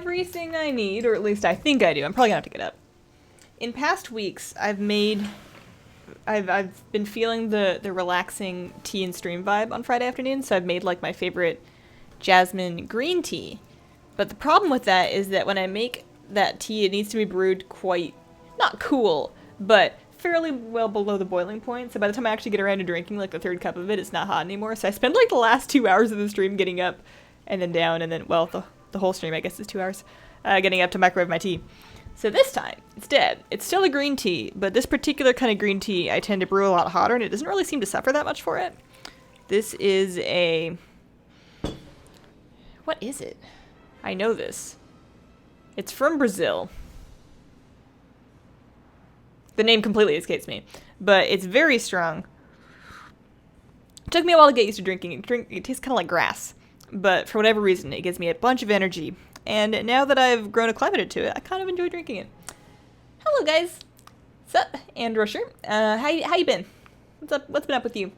everything I need, or at least I think I do. I'm probably gonna have to get up. In past weeks, I've been feeling the relaxing tea and stream vibe on Friday afternoon, so I've made like my favorite jasmine green tea. But the problem with that is that when I make that tea, it needs to be brewed quite, not cool, but fairly well below the boiling point. So by the time I actually get around to drinking like the third cup of it, it's not hot anymore. So I spend like the last 2 hours of the stream getting up and then down, and then, well, the whole stream I guess is 2 hours, getting up to microwave my tea. So this time, instead, it's still a green tea, but this particular kind of green tea I tend to brew a lot hotter, and it doesn't really seem to suffer that much for it. This is a... What is it? I know this. It's from Brazil. The name completely escapes me, but it's very strong. It took me a while to get used to drinking it. It tastes kind of like grass, but for whatever reason, it gives me a bunch of energy. And now that I've grown acclimated to it, I kind of enjoy drinking it. Hello, guys. What's up, and Rusher? How you been? What's up? What's been up with you?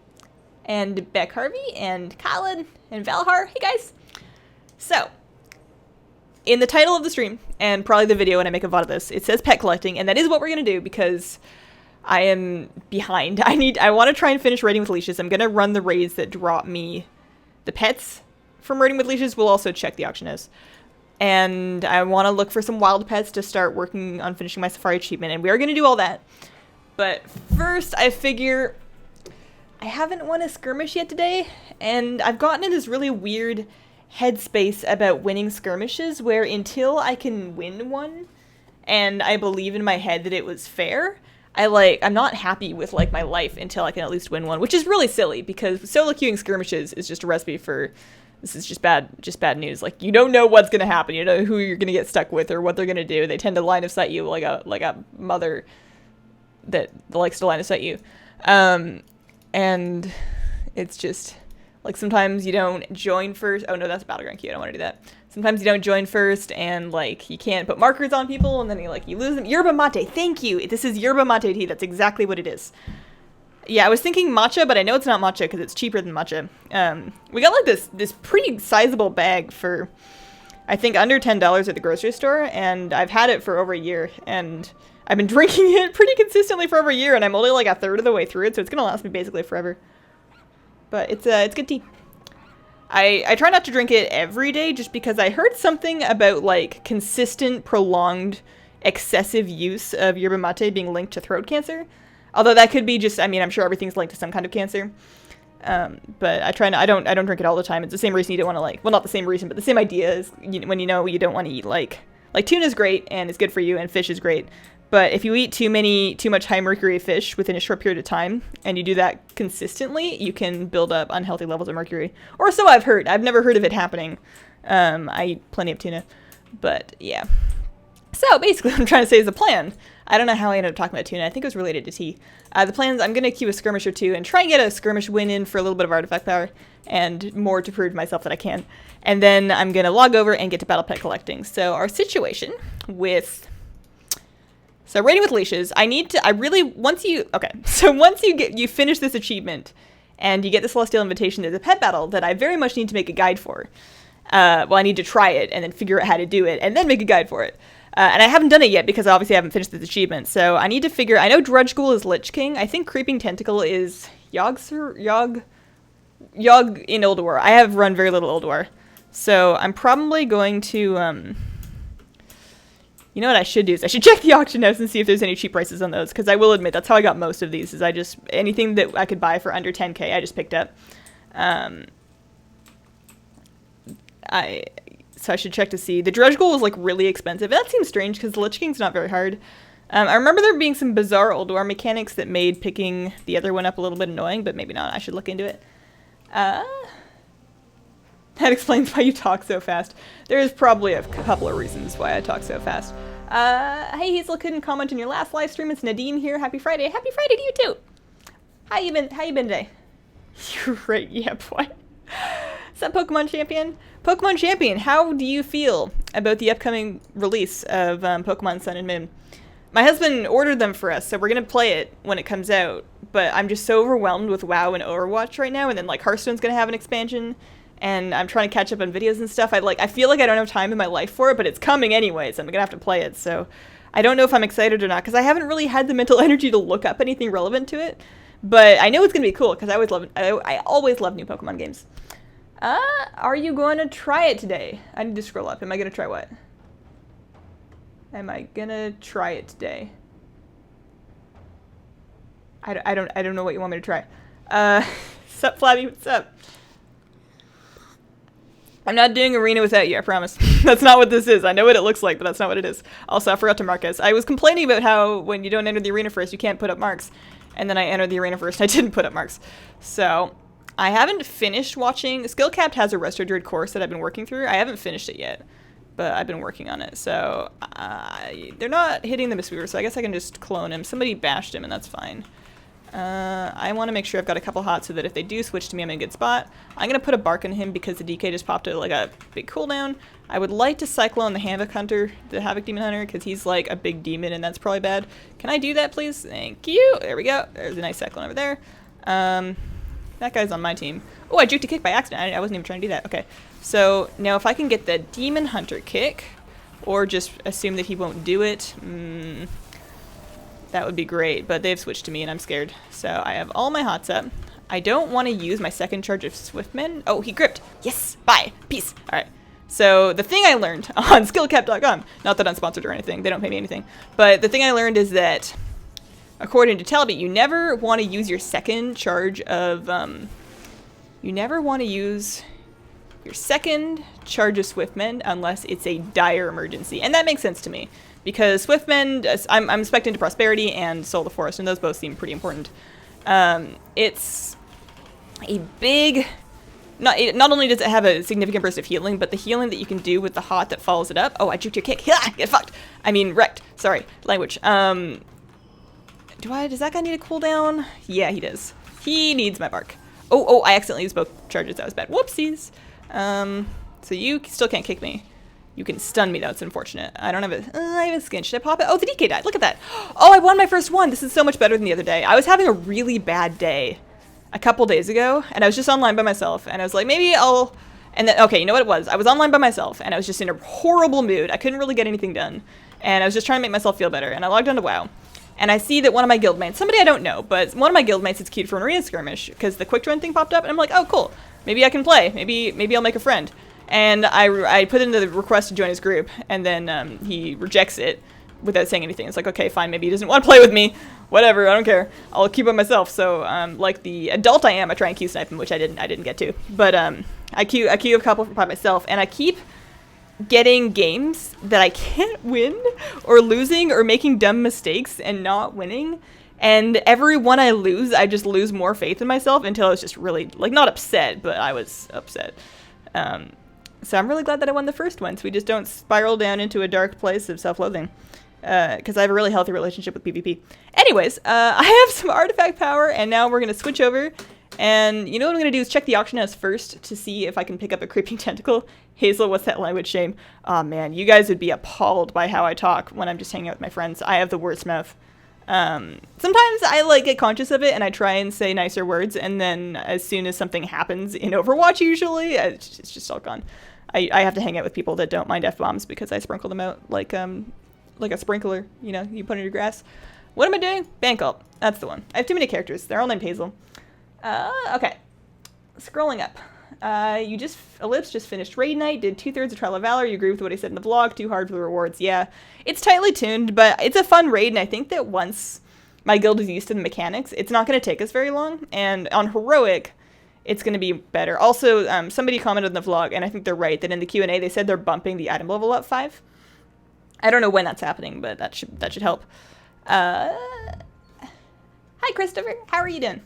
And Beck Harvey, and Colin, and Valor. Hey, guys. So, in the title of the stream, and probably the video when I make a VoD of this, it says pet collecting, and that is what we're going to do because I am behind. I want to try and finish raiding with leashes. I'm going to run the raids that drop me the pets from raiding with leashes. We'll also check the auction house. And I want to look for some wild pets to start working on finishing my safari achievement, and we are going to do all that. But first, I figure I haven't won a skirmish yet today, and I've gotten in this really weird headspace about winning skirmishes where until I can win one and I believe in my head that it was fair, I'm not happy with like my life until I can at least win one, which is really silly because solo queuing skirmishes is just a recipe for this is just bad news. Like, you don't know what's gonna happen, you know who you're gonna get stuck with or what they're gonna do. They tend to line of sight you like a mother that likes to line of sight you, and it's just like sometimes you don't join first. Oh no, that's a battleground queue. I don't want to do that. Sometimes you don't join first, and like you can't put markers on people, and then you lose them. Yerba mate, thank you. This is yerba mate tea. That's exactly what it is. Yeah, I was thinking matcha, but I know it's not matcha because it's cheaper than matcha. We got like this pretty sizable bag for I think under $10 at the grocery store, and I've had it for over a year, and I've been drinking it pretty consistently for over a year, and I'm only like a third of the way through it, so it's gonna last me basically forever. But it's good tea. I try not to drink it every day just because I heard something about like consistent, prolonged, excessive use of yerba mate being linked to throat cancer. Although that could be just, I mean, I'm sure everything's linked to some kind of cancer. But I don't drink it all the time. It's the same reason you don't want to like, well, not the same reason, but the same idea is when you know you don't want to eat like tuna's great and it's good for you and fish is great. But if you eat too much high mercury fish within a short period of time, and you do that consistently, you can build up unhealthy levels of mercury. Or so I've heard. I've never heard of it happening. I eat plenty of tuna. But, yeah. So, basically, what I'm trying to say is the plan. I don't know how I ended up talking about tuna. I think it was related to tea. The plan is I'm going to queue a skirmish or two and try and get a skirmish win in for a little bit of artifact power and more to prove to myself that I can. And then I'm going to log over and get to battle pet collecting. So, our situation with... So raiding with leashes, once you finish this achievement and you get the Celestial Invitation, there's a pet battle that I very much need to make a guide for. I need to try it and then figure out how to do it and then make a guide for it. And I haven't done it yet because obviously I haven't finished this achievement. So I need to I know Drudge Ghoul is Lich King. I think Creeping Tentacle is Yogg in Ulduar. I have run very little Ulduar. So I'm probably going to, you know what I should do is I should check the auction house and see if there's any cheap prices on those, because I will admit that's how I got most of these, is anything that I could buy for under 10k I just picked up. So I should check to see. The Drudge Ghoul was like really expensive. That seems strange because the Lich King's not very hard. I remember there being some bizarre Ulduar mechanics that made picking the other one up a little bit annoying, but maybe not. I should look into it. That explains why you talk so fast. There's probably a couple of reasons why I talk so fast. Hey Hazel, couldn't comment on your last live stream. It's Nadine here. Happy Friday. Happy Friday to you too. How you been today? You're right, yeah, boy. Is that Pokemon Champion? Pokemon Champion, how do you feel about the upcoming release of Pokemon Sun and Moon? My husband ordered them for us, so we're gonna play it when it comes out, but I'm just so overwhelmed with WoW and Overwatch right now, and then like Hearthstone's gonna have an expansion, and I'm trying to catch up on videos and stuff. I feel like I don't have time in my life for it, but it's coming anyways. I'm gonna have to play it, so I don't know if I'm excited or not, because I haven't really had the mental energy to look up anything relevant to it. But I know it's gonna be cool, because I always love new Pokemon games. Are you going to try it today? I need to scroll up. Am I gonna try what? Am I gonna try it today? I don't know what you want me to try. Sup, Flabby? What's up? I'm not doing arena without you, I promise. That's not what this is. I know what it looks like, but that's not what it is. Also, I forgot to mark us. I was complaining about how when you don't enter the arena first, you can't put up marks. And then I entered the arena first, and I didn't put up marks. So, I haven't finished watching... Skill-Capped has a Resto Druid course that I've been working through. I haven't finished it yet, but I've been working on it. So, they're not hitting the Mistweaver, so I guess I can just clone him. Somebody bashed him, and that's fine. I want to make sure I've got a couple hots so that if they do switch to me, I'm in a good spot. I'm going to put a bark on him because the DK just popped like a big cooldown. I would like to Cyclone the Havoc Hunter, the Havoc Demon Hunter, because he's like a big demon and that's probably bad. Can I do that, please? Thank you. There we go. There's a nice Cyclone over there. That guy's on my team. Oh, I juked a kick by accident. I wasn't even trying to do that. Okay. So now if I can get the Demon Hunter kick, or just assume that he won't do it, that would be great, but they've switched to me and I'm scared. So I have all my hots up. I don't want to use my second charge of Swiftman. Oh, he gripped. Yes, bye, peace. All right. So the thing I learned on skillcap.com, not that I'm sponsored or anything, they don't pay me anything, but the thing I learned is that according to Talbot, you never want to use your second charge of, you never want to use your second charge of Swiftman unless it's a dire emergency. And that makes sense to me. Because Swiftmen, I'm spec'd into Prosperity and Soul of the Forest, and those both seem pretty important. It's a big... Not only does it have a significant burst of healing, but the healing that you can do with the hot that follows it up... Oh, I juked your kick. Get fucked. I mean, wrecked. Sorry. Language. Does that guy need a cooldown? Yeah, he does. He needs my bark. Oh, I accidentally used both charges. That was bad. Whoopsies. So you still can't kick me. You can stun me, though. It's unfortunate. I don't have a... I have a skin. Should I pop it? Oh, the DK died. Look at that. Oh, I won my first one. This is so much better than the other day. I was having a really bad day a couple days ago, and I was just online by myself, and I was like, maybe I'll... And then, okay, you know what it was? I was online by myself, and I was just in a horrible mood. I couldn't really get anything done, and I was just trying to make myself feel better, and I logged on to WoW, and I see that one of my guildmates, somebody I don't know, but one of my guildmates is queued for an arena skirmish, because the quick run thing popped up, and I'm like, oh, cool. Maybe I can play. Maybe I'll make a friend. And I put in the request to join his group, and then he rejects it without saying anything. It's like, okay, fine, maybe he doesn't want to play with me. Whatever, I don't care. I'll keep it myself. So, like the adult I am, I try and Q-snipe him, which I didn't get to. But I queue a couple by myself, and I keep getting games that I can't win, or losing, or making dumb mistakes and not winning. And every one I lose, I just lose more faith in myself until I was just really, like, not upset, but I was upset. So I'm really glad that I won the first one, so we just don't spiral down into a dark place of self-loathing. Because I have a really healthy relationship with PvP. Anyways, I have some artifact power, and now we're going to switch over. And you know what I'm going to do is check the auction house first to see if I can pick up a creeping tentacle. Hazel, what's that language shame? Oh man, you guys would be appalled by how I talk when I'm just hanging out with my friends. I have the worst mouth. Sometimes I get conscious of it and I try and say nicer words, and then as soon as something happens in Overwatch, usually it's just all gone. I have to hang out with people that don't mind F-bombs because I sprinkle them out like a sprinkler, you know, you put in your grass. What am I doing? Bank ult. That's the one. I have too many characters. They're all named Hazel. Okay. Scrolling up. Ellipse just finished Raid Night, did 2/3 of Trial of Valor. You agree with what I said in the vlog. Too hard for the rewards. Yeah. It's tightly tuned, but it's a fun raid, and I think that once my guild is used to the mechanics, it's not going to take us very long. And on Heroic, it's going to be better. Also, somebody commented in the vlog, and I think they're right, that in the Q&A they said they're bumping the item level up 5. I don't know when that's happening, but that should help. Hi, Christopher. How are you doing?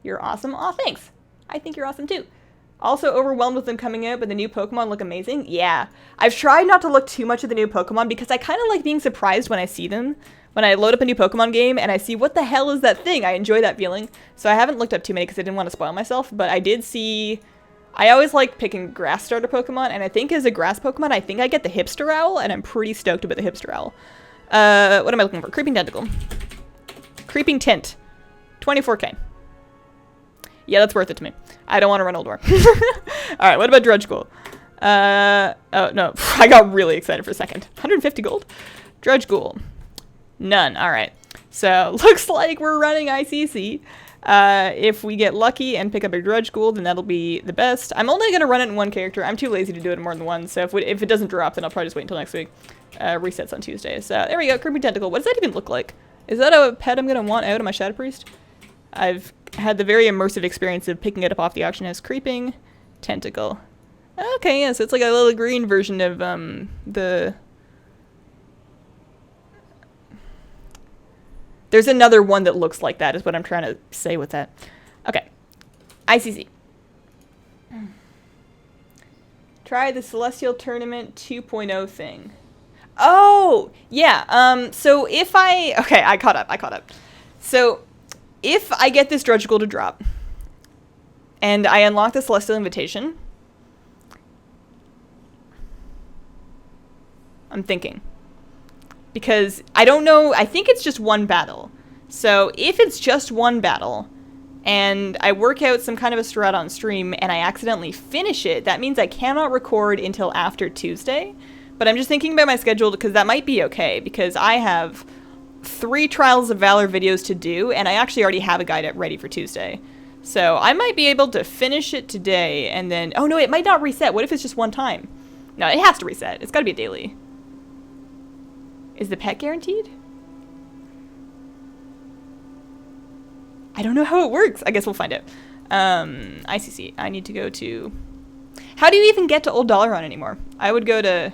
You're awesome. Aw, thanks. I think you're awesome, too. Also overwhelmed with them coming out, but the new Pokemon look amazing. Yeah. I've tried not to look too much at the new Pokemon because I kind of like being surprised when I see them. When I load up a new Pokemon game and I see, what the hell is that thing? I enjoy that feeling. So I haven't looked up too many because I didn't want to spoil myself, but I did see... I always like picking grass starter Pokemon, and I think as a grass Pokemon, I think I get the Hipster Owl, and I'm pretty stoked about the Hipster Owl. What am I looking for? Creeping Tentacle. Creeping Tint. 24k. Yeah, that's worth it to me. I don't want to run Old War. All right, what about Drudge Ghoul? Oh, no. I got really excited for a second. 150 gold? Drudge Ghoul. None. All right. So, looks like we're running ICC. If we get lucky and pick up a Drudge Ghoul, then that'll be the best. I'm only going to run it in one character. I'm too lazy to do it in more than one, so if it doesn't drop, then I'll probably just wait until next week. Resets on Tuesday. So, there we go. Creepy Tentacle. What does that even look like? Is that a pet I'm going to want out of my Shadow Priest? I've had the very immersive experience of picking it up off the auction house. Creeping Tentacle. Okay, yeah, so it's like a little green version of, the... There's another one that looks like that, is what I'm trying to say with that. Okay. ICC. Try the Celestial Tournament 2.0 thing. Oh! Yeah, so if I... Okay, I caught up. So, if I get this Drudge Ghoul to drop, and I unlock the Celestial Invitation... I'm thinking. Because I don't know, I think it's just one battle. So if it's just one battle, and I work out some kind of a strat on stream, and I accidentally finish it, that means I cannot record until after Tuesday. But I'm just thinking about my schedule, because that might be okay, because I have 3 Trials of Valor videos to do, and I actually already have a guide ready for Tuesday. So I might be able to finish it today, and then... Oh no, it might not reset. What if it's just one time? No, it has to reset. It's got to be a daily. Is the pet guaranteed? I don't know how it works. I guess we'll find out. ICC. I need to go to... How do you even get to Old Dalaran anymore? I would go to...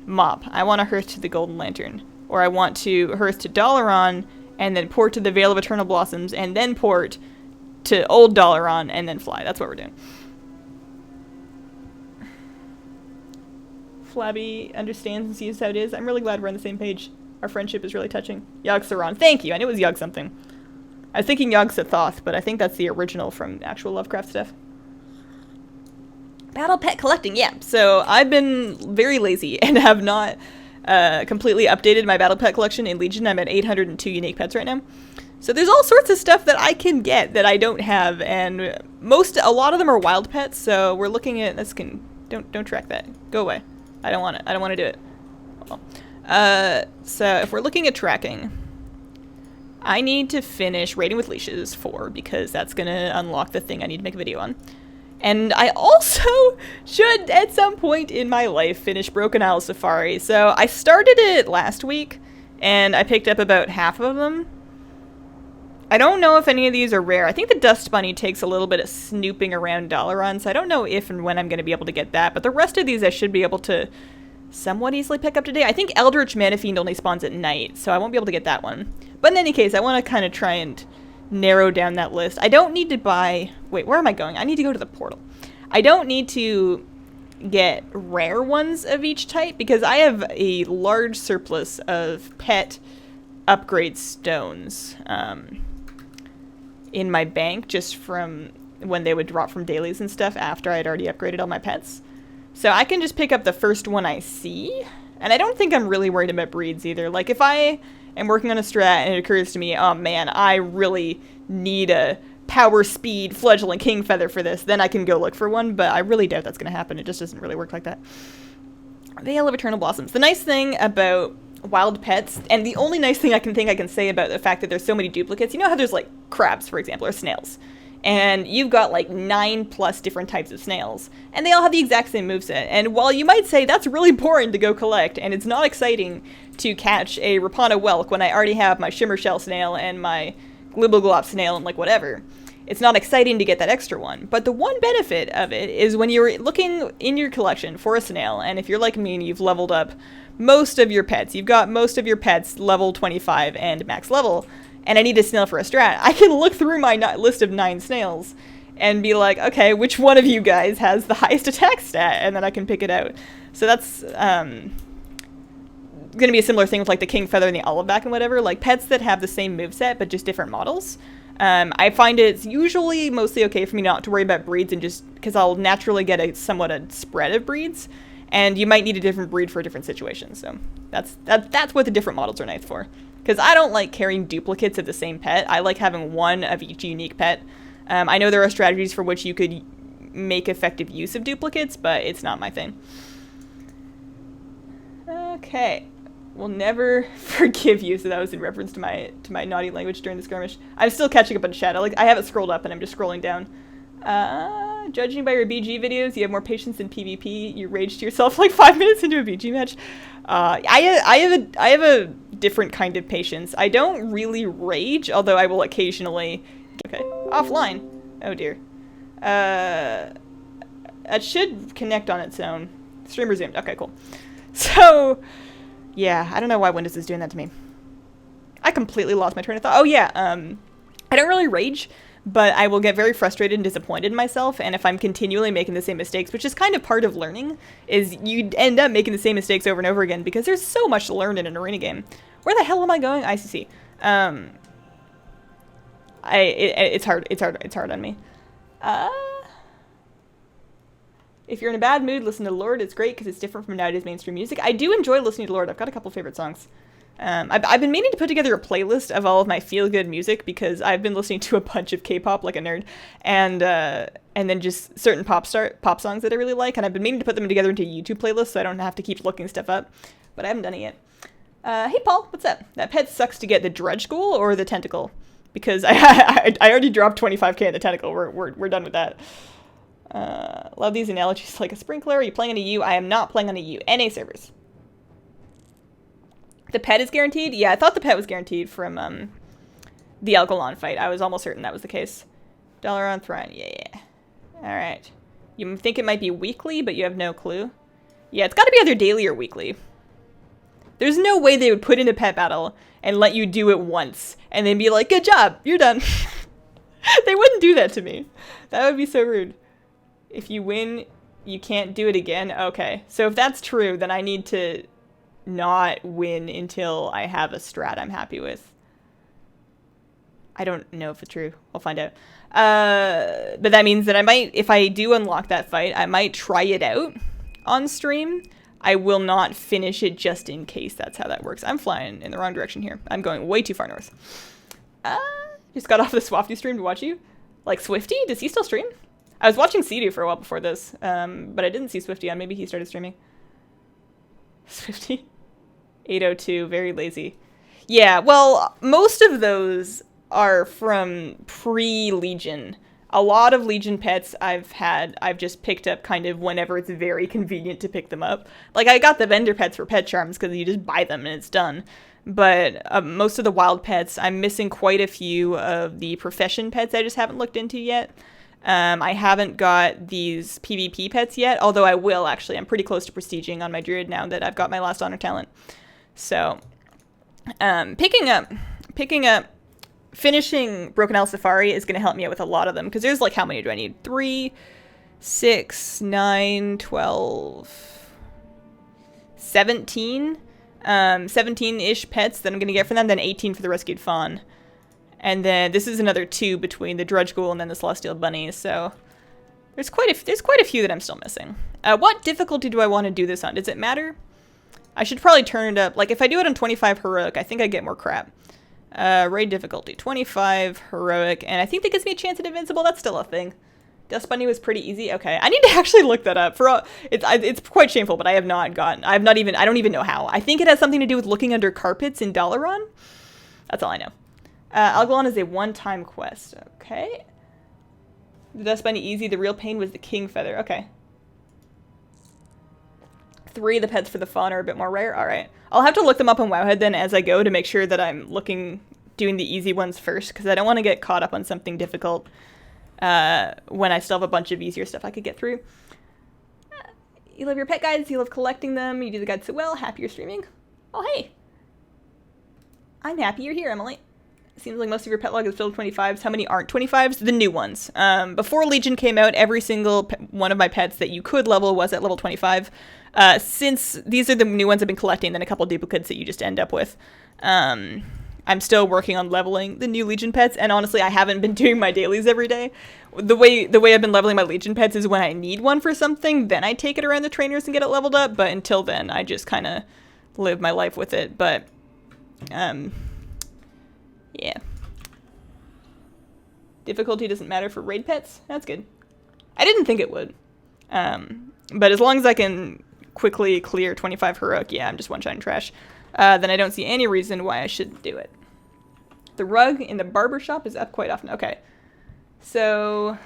Mop. I want to Hearth to the Golden Lantern. Or I want to Hearth to Dalaran, and then port to the Veil of Eternal Blossoms, and then port to Old Dalaran, and then fly. That's what we're doing. Flabby understands and sees how it is. I'm really glad we're on the same page. Our friendship is really touching. Yogg-Saron. Thank you. I knew it was Yogg something. I was thinking Yogg-Sothoth, but I think that's the original from actual Lovecraft stuff. Battle pet collecting. Yeah. So I've been very lazy and have not completely updated my battle pet collection in Legion. I'm at 802 unique pets right now. So there's all sorts of stuff that I can get that I don't have, and a lot of them are wild pets. So we're looking at don't track that. Go away. I don't want it. I don't want to do it. So if we're looking at tracking, I need to finish Raiding with Leashes 4 because that's going to unlock the thing I need to make a video on. And I also should, at some point in my life, finish Broken Isle Safari. So I started it last week, and I picked up about half of them. I don't know if any of these are rare. I think the Dust Bunny takes a little bit of snooping around Dalaran, so I don't know if and when I'm going to be able to get that. But the rest of these I should be able to somewhat easily pick up today. I think Eldritch Manifiend only spawns at night, so I won't be able to get that one. But in any case, I want to kind of try and narrow down that list. I don't need to buy... Wait, where am I going? I need to go to the portal. I don't need to get rare ones of each type because I have a large surplus of pet upgrade stones in my bank just from when they would drop from dailies and stuff after I had already upgraded all my pets. So I can just pick up the first one I see. And I don't think I'm really worried about breeds either. Like if I am working on a strat and it occurs to me, oh man, I really need a power speed fledgling king feather for this, then I can go look for one, but I really doubt that's going to happen. It just doesn't really work like that. Veil of Eternal Blossoms. The nice thing about wild pets, and the only nice thing I can say about the fact that there's so many duplicates, you know how there's like crabs, for example, or snails, and you've got like 9+ different types of snails, and they all have the exact same moveset, and while you might say that's really boring to go collect, and it's not exciting to catch a Rapana Whelk when I already have my Shimmer Shell snail and my Glibbleglop snail and like whatever, it's not exciting to get that extra one. But the one benefit of it is when you're looking in your collection for a snail, and if you're like me and you've leveled up most of your pets, you've got most of your pets level 25 and max level, and I need a snail for a strat, I can look through my list of 9 snails and be like, okay, which one of you guys has the highest attack stat? And then I can pick it out. So that's going to be a similar thing with like the King Feather and the Oliveback and whatever, like pets that have the same moveset but just different models. I find it's usually mostly okay for me not to worry about breeds, and just because I'll naturally get a spread of breeds, and you might need a different breed for different situations. So that's what the different models are nice for. Because I don't like carrying duplicates of the same pet. I like having one of each unique pet. I know there are strategies for which you could make effective use of duplicates, but it's not my thing. Okay. We'll never forgive you. So that was in reference to my naughty language during the skirmish. I'm still catching up on chat. I have it scrolled up and I'm just scrolling down. Judging by your BG videos, you have more patience than PvP. You rage to yourself like 5 minutes into a BG match. I have a different kind of patience. I don't really rage, although I will occasionally. Okay, offline. Oh dear. That should connect on its own. Stream resumed. Okay, cool. So, yeah, I don't know why Windows is doing that to me. I completely lost my train of thought. Oh yeah, I don't really rage, but I will get very frustrated and disappointed in myself, and if I'm continually making the same mistakes, which is kind of part of learning, is you end up making the same mistakes over and over again, because there's so much to learn in an arena game. Where the hell am I going? ICC. It's hard on me. If you're in a bad mood, listen to Lord. It's great because it's different from nowadays mainstream music. I do enjoy listening to Lord. I've got a couple favorite songs. I've been meaning to put together a playlist of all of my feel-good music because I've been listening to a bunch of K-pop like a nerd, and then just certain pop songs that I really like, and I've been meaning to put them together into a YouTube playlist so I don't have to keep looking stuff up, but I haven't done it yet. Hey Paul, what's up? That pet sucks to get the Drudge School or the Tentacle? Because I already dropped 25k in the Tentacle. We're done with that. Love these analogies like a sprinkler. Are you playing on a U? I am not playing on a U. NA servers. The pet is guaranteed? Yeah, I thought the pet was guaranteed from the Algalon fight. I was almost certain that was the case. Dollar on Thrine. Yeah. Alright. You think it might be weekly, but you have no clue? Yeah, it's got to be either daily or weekly. There's no way they would put in a pet battle and let you do it once and then be like, good job, you're done. They wouldn't do that to me. That would be so rude. If you win, you can't do it again? Okay. So if that's true, then I need to not win until I have a strat I'm happy with. I don't know if it's true. I'll find out. But that means that I might, if I do unlock that fight, I might try it out on stream. I will not finish it just in case that's how that works. I'm flying in the wrong direction here. I'm going way too far north. Just got off the Swafty stream to watch you. Like Swifty? Does he still stream? I was watching Sea-Doo for a while before this, but I didn't see Swifty on. Maybe he started streaming. Swifty? 802, very lazy. Yeah, well, most of those are from pre-Legion. A lot of Legion pets I've just picked up kind of whenever it's very convenient to pick them up. Like, I got the vendor pets for pet charms because you just buy them and it's done. But most of the wild pets, I'm missing quite a few of the profession pets I just haven't looked into yet. I haven't got these PvP pets yet, although I will, actually. I'm pretty close to prestiging on my druid now that I've got my last honor talent. So, finishing Broken Isle Safari is going to help me out with a lot of them, because there's, like, how many do I need? 3, 6, 9, 12, 17? 17-ish pets that I'm going to get from them, then 18 for the Rescued Fawn. And then this is another 2 between the Drudge Ghoul and then the Celestial Bunny, so there's quite a few that I'm still missing. What difficulty do I want to do this on? Does it matter? I should probably turn it up. Like, if I do it on 25 Heroic, I think I get more crap. Raid difficulty, 25 Heroic, and I think that gives me a chance at Invincible. That's still a thing. Dust Bunny was pretty easy. Okay, I need to actually look that up. It's quite shameful, but I don't even know how. I think it has something to do with looking under carpets in Dalaran. That's all I know. Algalon is a one-time quest. Okay. The Dust Bunny easy. The real pain was the King Feather. Okay. 3 of the pets for the fawn are a bit more rare. Alright. I'll have to look them up on Wowhead then as I go to make sure that I'm doing the easy ones first, because I don't want to get caught up on something difficult when I still have a bunch of easier stuff I could get through. You love your pet guides. You love collecting them. You do the guides so well. Happy you're streaming. Oh, hey. I'm happy you're here, Emily. Seems like most of your pet log is filled with 25s. How many aren't 25s? The new ones. Before Legion came out, every single one of my pets that you could level was at level 25. Since these are the new ones I've been collecting, then a couple duplicates that you just end up with. I'm still working on leveling the new Legion pets, and honestly, I haven't been doing my dailies every day. The way I've been leveling my Legion pets is when I need one for something, then I take it around the trainers and get it leveled up, but until then, I just kind of live my life with it. But, yeah. Difficulty doesn't matter for raid pets. That's good. I didn't think it would. But as long as I can quickly clear 25 heroic, yeah, I'm just one-shotting trash. Then I don't see any reason why I shouldn't do it. The rug in the barber shop is up quite often. Okay. So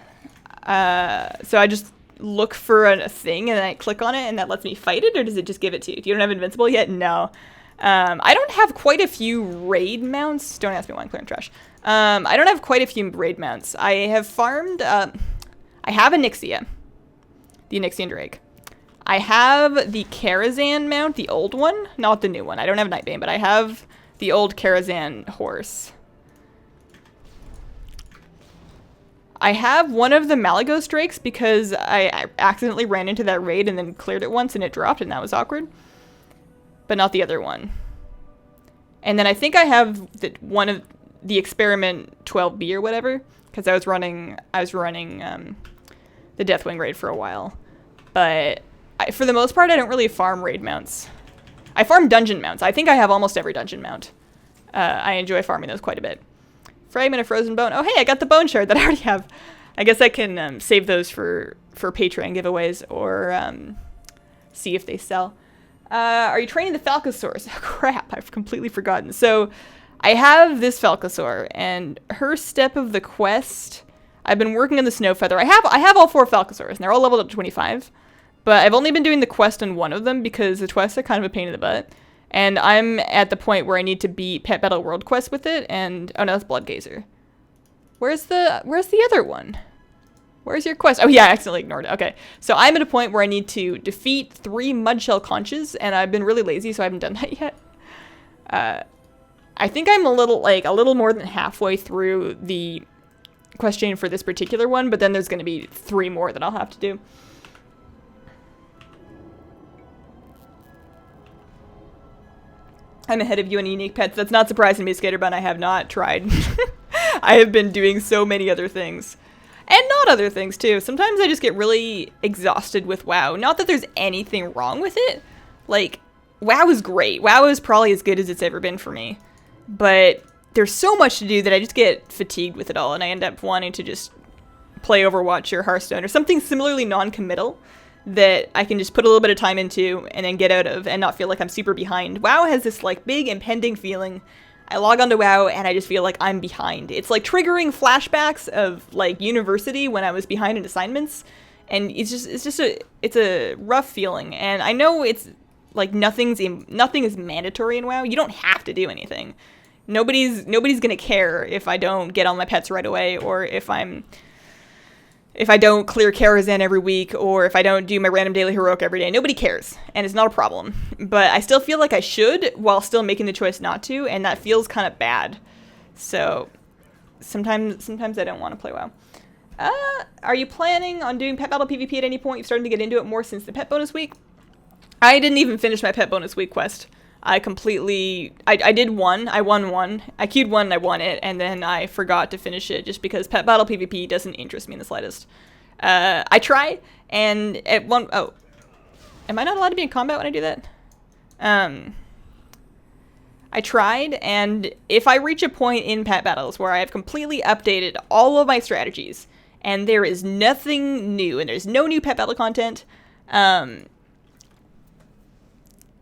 I just look for a thing and then I click on it and that lets me fight it, or does it just give it to you? You don't have invincible yet? No. I don't have quite a few raid mounts. Don't ask me why I'm clearing trash. I don't have quite a few raid mounts. I have farmed, I have Onyxia, the Onyxian Drake. I have the Karazhan mount, the old one, not the new one. I don't have Nightbane, but I have the old Karazhan horse. I have one of the Malagos Drakes because I accidentally ran into that raid and then cleared it once and it dropped and that was awkward. But not the other one. And then I think I have one of the Experiment 12B or whatever, because I was running the Deathwing raid for a while. But for the most part, I don't really farm raid mounts. I farm dungeon mounts. I think I have almost every dungeon mount. I enjoy farming those quite a bit. Fragment of frozen bone. Oh, hey, I got the bone shard that I already have. I guess I can save those for Patreon giveaways or see if they sell. Are you training the Falcosaurs? Oh, crap, I've completely forgotten. So I have this Falcosaur, and her step of the quest, I've been working on the Snow Feather. I have all 4 Falcosaurs, and they're all leveled up to 25. But I've only been doing the quest on one of them because the quests are kind of a pain in the butt. And I'm at the point where I need to beat Pet Battle World Quest with it, and oh no, that's Bloodgazer. Where's the other one? Where's your quest? Oh yeah, I accidentally ignored it. Okay, so I'm at a point where I need to defeat 3 Mudshell Conches, and I've been really lazy, so I haven't done that yet. I think I'm a little more than halfway through the quest chain for this particular one, but then there's going to be 3 more that I'll have to do. I'm ahead of you on unique pets. That's not surprising me, Skaterbun. I have not tried. I have been doing so many other things. And not other things, too. Sometimes I just get really exhausted with WoW. Not that there's anything wrong with it. Like, WoW is great. WoW is probably as good as it's ever been for me. But there's so much to do that I just get fatigued with it all. And I end up wanting to just play Overwatch or Hearthstone or something similarly non-committal that I can just put a little bit of time into and then get out of and not feel like I'm super behind. WoW has this like big impending feeling. I log onto WoW and I just feel like I'm behind. It's like triggering flashbacks of like university when I was behind in assignments, and it's a rough feeling. And I know it's like nothing is mandatory in WoW. You don't have to do anything. Nobody's gonna care if I don't get all my pets right away, or if I don't clear Karazhan every week, or if I don't do my random daily heroic every day. Nobody cares, and it's not a problem. But I still feel like I should, while still making the choice not to, and that feels kind of bad. So sometimes I don't want to play WoW. Are you planning on doing Pet Battle PvP at any point? You've started to get into it more since the Pet Bonus Week? I didn't even finish my Pet Bonus Week quest. I did one, I won one, I queued one and I won it, and then I forgot to finish it just because Pet Battle PvP doesn't interest me in the slightest. I try, and at one, oh, am I not allowed to be in combat when I do that? I tried, and if I reach a point in Pet Battles where I have completely updated all of my strategies, and there is nothing new, and there's no new Pet Battle content,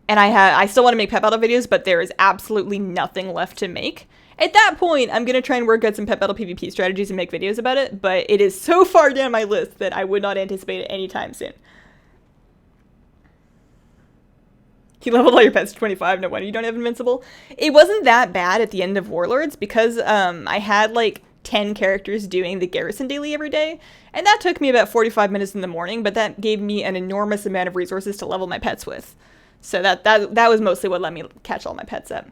and I still want to make Pet Battle videos, but there is absolutely nothing left to make. At that point, I'm going to try and work out some Pet Battle PvP strategies and make videos about it, but it is so far down my list that I would not anticipate it anytime soon. You leveled all your pets to 25, no wonder you don't have Invincible. It wasn't that bad at the end of Warlords, because I had like 10 characters doing the Garrison daily every day, and that took me about 45 minutes in the morning, but that gave me an enormous amount of resources to level my pets with. So that was mostly what let me catch all my pets up.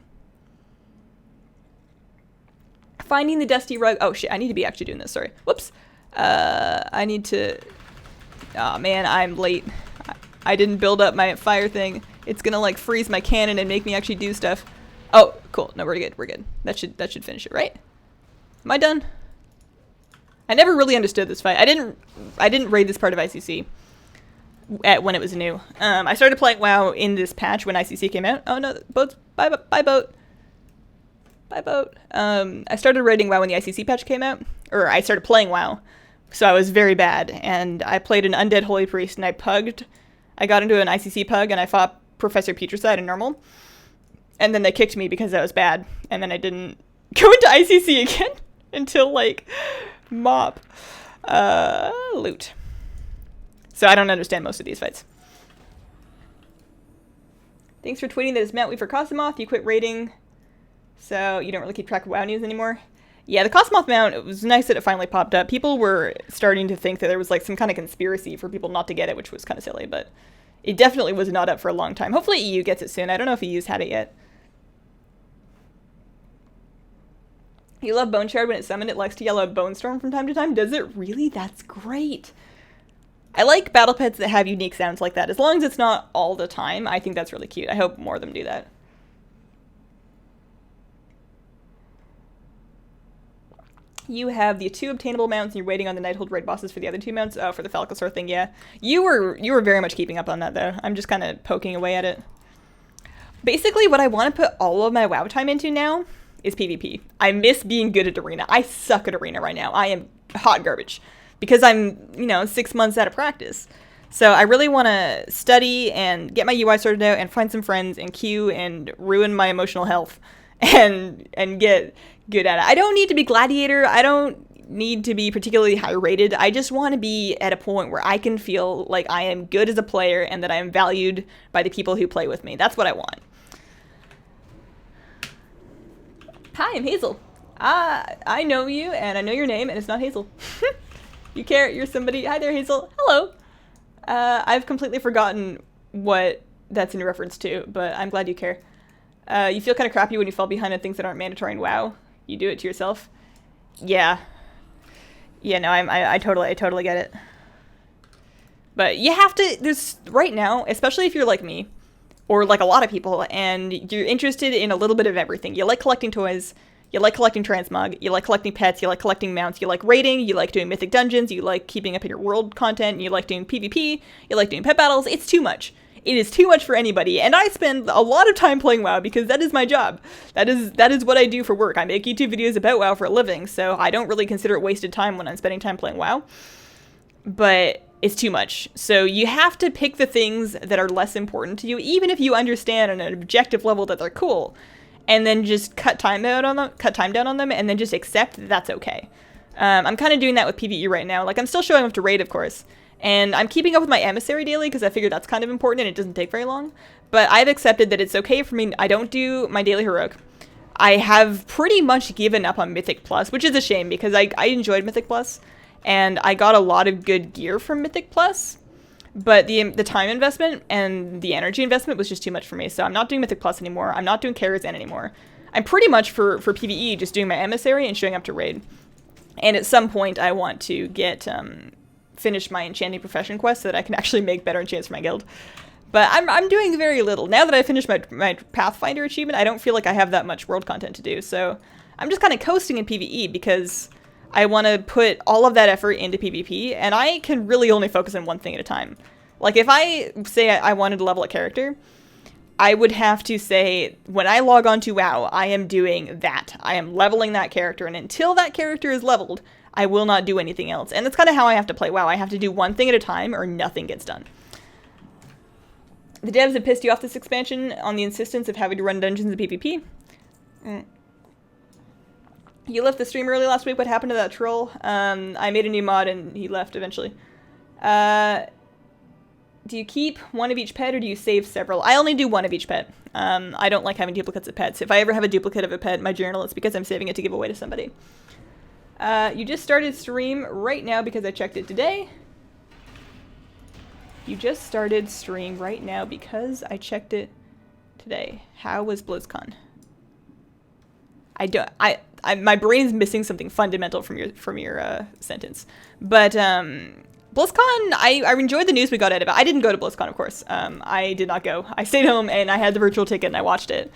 Finding the dusty rug. Oh shit, I need to be actually doing this, sorry. Whoops. I need to... Oh man, I'm late. I didn't build up my fire thing. It's gonna like freeze my cannon and make me actually do stuff. Oh, cool. No, we're good. We're good. That should finish it, right? Am I done? I never really understood this fight. I didn't raid this part of ICC. When it was new. I started playing WoW in this patch when ICC came out. Oh no, boats, bye boat. Bye, boat. I started raiding WoW when the ICC patch came out. Or I started playing WoW. So I was very bad. And I played an Undead Holy Priest and I pugged. I got into an ICC pug and I fought Professor Petricide in normal. And then they kicked me because I was bad. And then I didn't go into ICC again until, like, MOP. Loot. So I don't understand most of these fights. Thanks for tweeting that it's Mount Weaver Cosmoth. You quit raiding, so you don't really keep track of WoW news anymore. Yeah, the Cosmoth mount, it was nice that it finally popped up. People were starting to think that there was like some kind of conspiracy for people not to get it, which was kind of silly, but it definitely was not up for a long time. Hopefully EU gets it soon. I don't know if EU's had it yet. You love Bone Shard when it's summoned. It likes to yell out Bone Storm from time to time. Does it really? That's great. I like battle pets that have unique sounds like that. As long as it's not all the time, I think that's really cute. I hope more of them do that. You have the 2 obtainable mounts, and you're waiting on the Nighthold raid bosses for the other 2 mounts. Oh, for the Falcosaur thing, yeah. You were very much keeping up on that, though. I'm just kind of poking away at it. Basically, what I want to put all of my WoW time into now is PvP. I miss being good at Arena. I suck at Arena right now. I am hot garbage. Because I'm, 6 months out of practice. So I really want to study and get my UI sorted out and find some friends and queue and ruin my emotional health and get good at it. I don't need to be Gladiator. I don't need to be particularly high rated. I just want to be at a point where I can feel like I am good as a player and that I am valued by the people who play with me. That's what I want. Hi, I'm Hazel. I know you and I know your name and it's not Hazel. You care, you're somebody. Hi there, Hazel. Hello. I've completely forgotten what that's in reference to, but I'm glad you care. You feel kind of crappy when you fall behind on things that aren't mandatory in WoW. You do it to yourself. Yeah. Yeah, no, I totally get it. But you have to, there's, right now, especially if you're like me, or like a lot of people, and you're interested in a little bit of everything. You like collecting toys, you like collecting transmog, you like collecting pets, you like collecting mounts, you like raiding, you like doing mythic dungeons, you like keeping up in your world content, you like doing PvP, you like doing pet battles. It's too much. It is too much for anybody, and I spend a lot of time playing WoW because that is my job. That is what I do for work. I make YouTube videos about WoW for a living, so I don't really consider it wasted time when I'm spending time playing WoW. But it's too much. So you have to pick the things that are less important to you, even if you understand on an objective level that they're cool, and then just cut time down on them, and then just accept that that's okay. I'm kind of doing that with PvE right now. Like, I'm still showing up to raid, of course, and I'm keeping up with my emissary daily because I figure that's kind of important and it doesn't take very long. But I've accepted that it's okay for me. I don't do my daily heroic. I have pretty much given up on Mythic Plus, which is a shame because I enjoyed Mythic Plus, and I got a lot of good gear from Mythic Plus. But the time investment and the energy investment was just too much for me. So I'm not doing Mythic Plus anymore. I'm not doing Karazhan anymore. I'm pretty much for PvE just doing my emissary and showing up to raid. And at some point I want to get finish my enchanting profession quest so that I can actually make better enchants for my guild. But I'm doing very little. Now that I finished my Pathfinder achievement, I don't feel like I have that much world content to do. So I'm just kind of coasting in PvE because I want to put all of that effort into PvP, and I can really only focus on one thing at a time. Like, if I say I wanted to level a character, I would have to say, when I log on to WoW, I am doing that. I am leveling that character, and until that character is leveled, I will not do anything else. And that's kind of how I have to play WoW. I have to do one thing at a time, or nothing gets done. The devs have pissed you off this expansion on the insistence of having to run dungeons in PvP. You left the stream early last week. What happened to that troll? I made a new mod and he left eventually. Do you keep one of each pet or do you save several? I only do one of each pet. I don't like having duplicates of pets. If I ever have a duplicate of a pet in my journal, it's because I'm saving it to give away to somebody. You just started stream right now because I checked it today. You just started stream right now because I checked it today. How was BlizzCon? My brain's missing something fundamental from your sentence. But BlizzCon, I enjoyed the news we got out of it. I didn't go to BlizzCon, of course. I did not go. I stayed home and I had the virtual ticket and I watched it.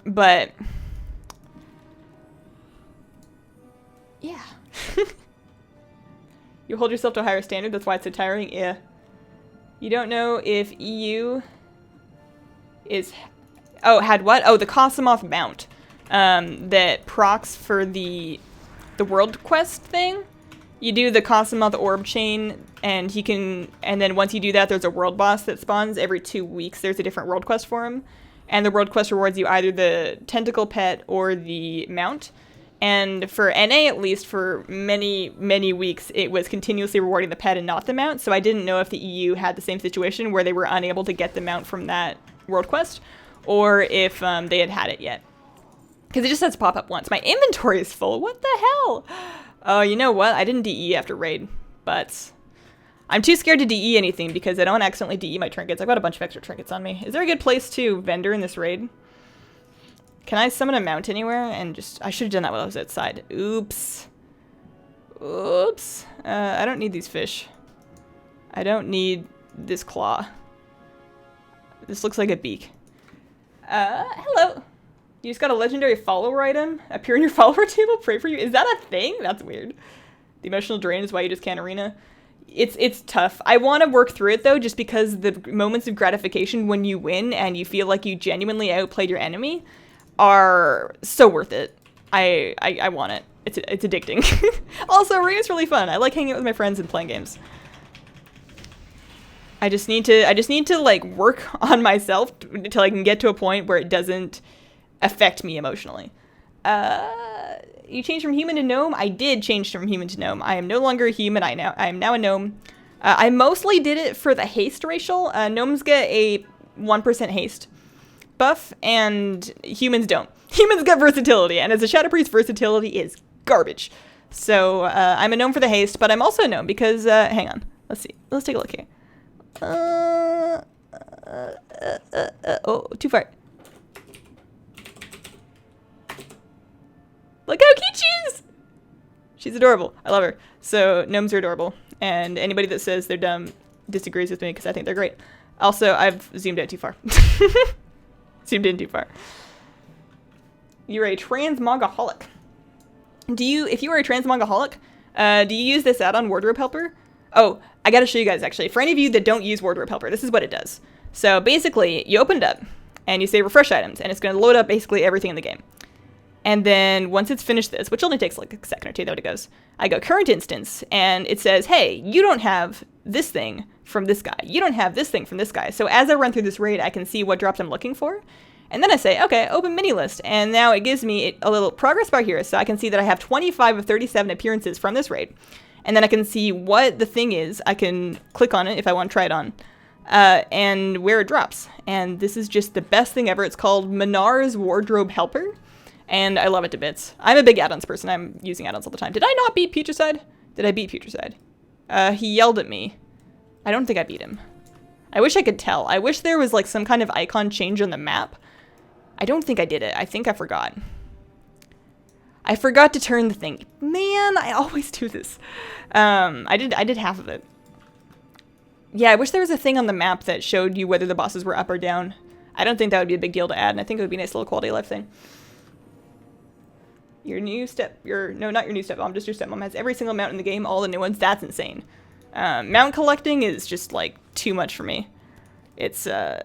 But yeah. You hold yourself to a higher standard, that's why it's so tiring. Yeah. You don't know if EU is... Oh, had what? Oh, the Cosmoth mount. that procs for the world quest thing. You do the Cosmoth orb chain, and then once you do that, there's a world boss that spawns every 2 weeks. There's a different world quest for him, and the world quest rewards you either the tentacle pet or the mount. And for NA, at least for many, many weeks, it was continuously rewarding the pet and not the mount. So I didn't know if the EU had the same situation where they were unable to get the mount from that world quest, or if they had it yet. Because it just has to pop up once. My inventory is full. What the hell? Oh, you know what? I didn't DE after raid, but I'm too scared to DE anything because I don't accidentally DE my trinkets. I've got a bunch of extra trinkets on me. Is there a good place to vendor in this raid? Can I summon a mount anywhere? And I should have done that while I was outside. Oops. Oops. I don't need these fish. I don't need this claw. This looks like a beak. Hello. You just got a legendary follower item? Appear in your follower table? Pray for you? Is that a thing? That's weird. The emotional drain is why you just can't arena. It's tough. I want to work through it though, just because the moments of gratification when you win and you feel like you genuinely outplayed your enemy are so worth it. I want it. It's addicting. Also, arena's really fun. I like hanging out with my friends and playing games. I just need to like work on myself until I can get to a point where it doesn't affect me emotionally. You changed from human to gnome? I did change from human to gnome. I am no longer a human. I am now a gnome. I mostly did it for the haste racial. Gnomes get a 1% haste buff, and humans don't. Humans get versatility, and as a Shadow Priest, versatility is garbage. So I'm a gnome for the haste, but I'm also a gnome because, hang on. Let's see. Let's take a look here. Oh, too far. Look how cute she is! She's adorable. I love her. So, gnomes are adorable. And anybody that says they're dumb disagrees with me because I think they're great. Also, I've zoomed out too far. Zoomed in too far. You're a transmongaholic. If you are a transmongaholic, do you use this add-on Wardrobe Helper? Oh, I gotta show you guys actually. For any of you that don't use Wardrobe Helper, this is what it does. So basically, you open it up, and you say refresh items, and it's gonna load up basically everything in the game. And then once it's finished this, which only takes like a second or two, though it goes, I go current instance, and it says, hey, you don't have this thing from this guy. You don't have this thing from this guy. So as I run through this raid, I can see what drops I'm looking for. And then I say, okay, open mini list. And now it gives me a little progress bar here. So I can see that I have 25 of 37 appearances from this raid. And then I can see what the thing is. I can click on it if I want to try it on. And where it drops. And this is just the best thing ever. It's called Minar's Wardrobe Helper. And I love it to bits. I'm a big add-ons person. I'm using add-ons all the time. Did I not beat Putricide? Did I beat Putricide? He yelled at me. I don't think I beat him. I wish I could tell. I wish there was like some kind of icon change on the map. I don't think I did it. I think I forgot. I forgot to turn the thing. Man, I always do this. I did half of it. Yeah, I wish there was a thing on the map that showed you whether the bosses were up or down. I don't think that would be a big deal to add, and I think it would be a nice little quality of life thing. No, not your new stepmom, just your stepmom has every single mount in the game, all the new ones. That's insane. Mount collecting is just, like, too much for me. It's, I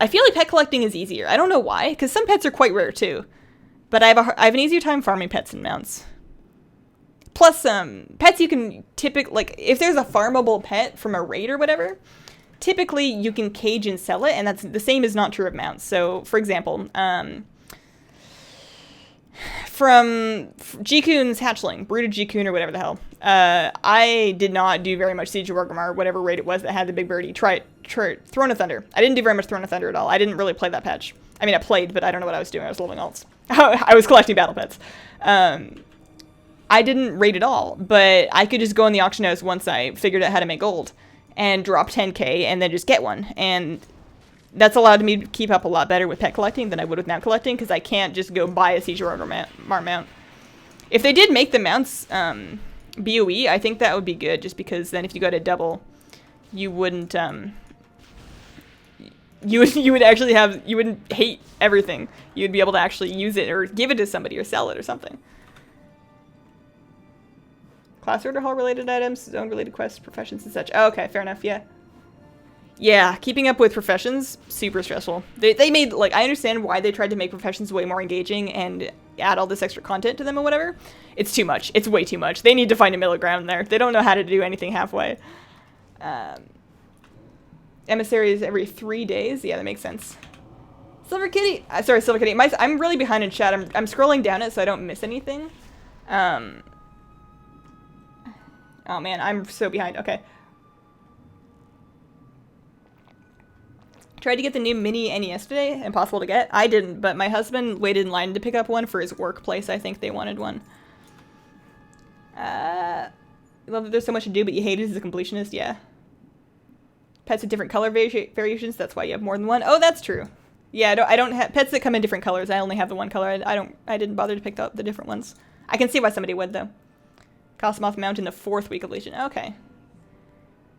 feel like pet collecting is easier. I don't know why, because some pets are quite rare, too. But I have an easier time farming pets and mounts. Plus, pets you can typically, like, if there's a farmable pet from a raid or whatever, typically you can cage and sell it, and that's the same is not true of mounts. So, for example, from G-Kun's hatchling, brooded G-Kun or whatever the hell, I did not do very much Siege of Orgrimmar, whatever raid it was that had the big birdie. Try Throne of Thunder. I didn't do very much Throne of Thunder at all. I didn't really play that patch. I mean, I played, but I don't know what I was doing. I was leveling alts. I was collecting battle pets. I didn't raid at all, but I could just go in the auction house once I figured out how to make gold and drop 10k and then just get one. And that's allowed me to keep up a lot better with pet collecting than I would with mount collecting, because I can't just go buy a Siege of Orgrimmar mount. If they did make the mounts BOE, I think that would be good, just because then if you got a double, you wouldn't you would actually have, you wouldn't hate everything. You'd be able to actually use it or give it to somebody or sell it or something. Class order hall related items, zone related quests, professions and such. Oh, okay, fair enough, yeah. Yeah, keeping up with professions, super stressful. They made, like, I understand why they tried to make professions way more engaging and add all this extra content to them or whatever. It's too much. It's way too much. They need to find a middle ground there. They don't know how to do anything halfway. Emissaries every 3 days. Yeah, that makes sense. Silver Kitty. Sorry, Silver Kitty. I'm really behind in chat. I'm scrolling down it so I don't miss anything. Oh man, I'm so behind. Okay. Tried to get the new mini NES today. Impossible to get. I didn't, but my husband waited in line to pick up one for his workplace. I think they wanted one. I love that there's so much to do, but you hate it as a completionist. Yeah. Pets with different color variations. That's why you have more than one. Oh, that's true. Yeah, I don't have pets that come in different colors. I only have the one color. I didn't bother to pick up the different ones. I can see why somebody would though. Cosmoth Mount in the 4th week of Legion. Okay.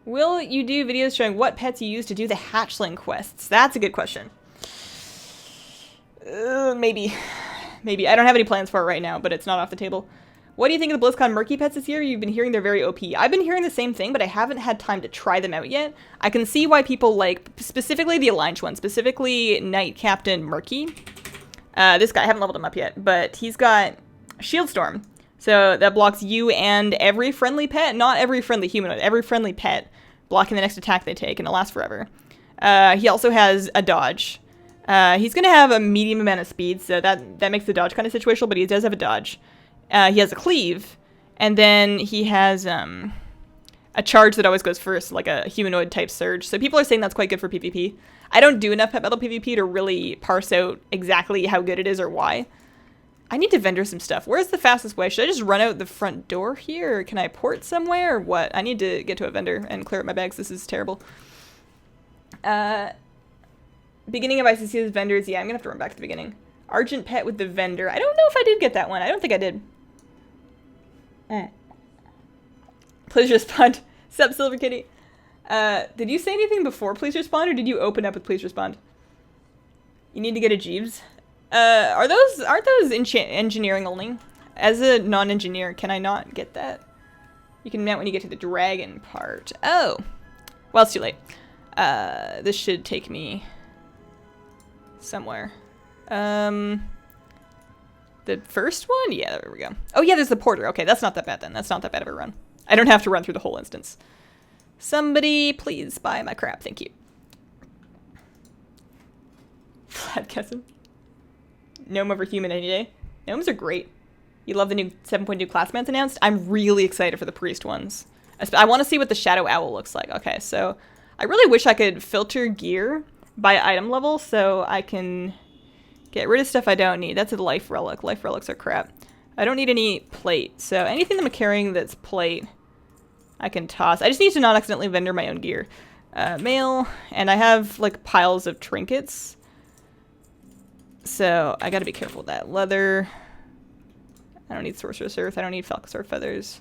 Will you do videos showing what pets you use to do the hatchling quests? That's a good question. Maybe. Maybe. I don't have any plans for it right now, but it's not off the table. What do you think of the BlizzCon Murky pets this year? You've been hearing they're very OP. I've been hearing the same thing, but I haven't had time to try them out yet. I can see why people like, specifically the Alliance one, specifically Knight Captain Murky. This guy, I haven't leveled him up yet, but he's got Shield Storm. So that blocks you and every friendly pet, not every friendly humanoid, every friendly pet, blocking the next attack they take, and it lasts forever. He also has a dodge. He's going to have a medium amount of speed, so that makes the dodge kind of situational, but he does have a dodge. He has a cleave, and then he has a charge that always goes first, like a humanoid type surge. So people are saying that's quite good for PvP. I don't do enough pet battle PvP to really parse out exactly how good it is or why. I need to vendor some stuff. Where's the fastest way? Should I just run out the front door here? Or can I port somewhere or what? I need to get to a vendor and clear up my bags. This is terrible. Beginning of ICC's vendors. Yeah, I'm going to have to run back to the beginning. Argent Pet with the vendor. I don't know if I did get that one. I don't think I did. Please respond. Sup, Silver Kitty. Did you say anything before please respond, or did you open up with please respond? You need to get a Jeeves. Aren't those engineering only? As a non-engineer, can I not get that? You can mount when you get to the dragon part. Oh. Well, it's too late. This should take me somewhere. The first one? Yeah, there we go. Oh yeah, there's the porter. Okay, that's not that bad then. That's not that bad of a run. I don't have to run through the whole instance. Somebody please buy my crap. Thank you. Flatcussin. Gnome over human any day. Gnomes are great. You love the new 7.2 class mounts announced? I'm really excited for the priest ones. I want to see what the shadow owl looks like. Okay, so I really wish I could filter gear by item level so I can get rid of stuff I don't need. That's a life relic. Life relics are crap. I don't need any plate, so anything that I'm carrying that's plate I can toss. I just need to not accidentally vendor my own gear. Mail, and I have like piles of trinkets. So I gotta be careful with that. Leather. I don't need Sorcerer's Earth. I don't need Falcosaur feathers.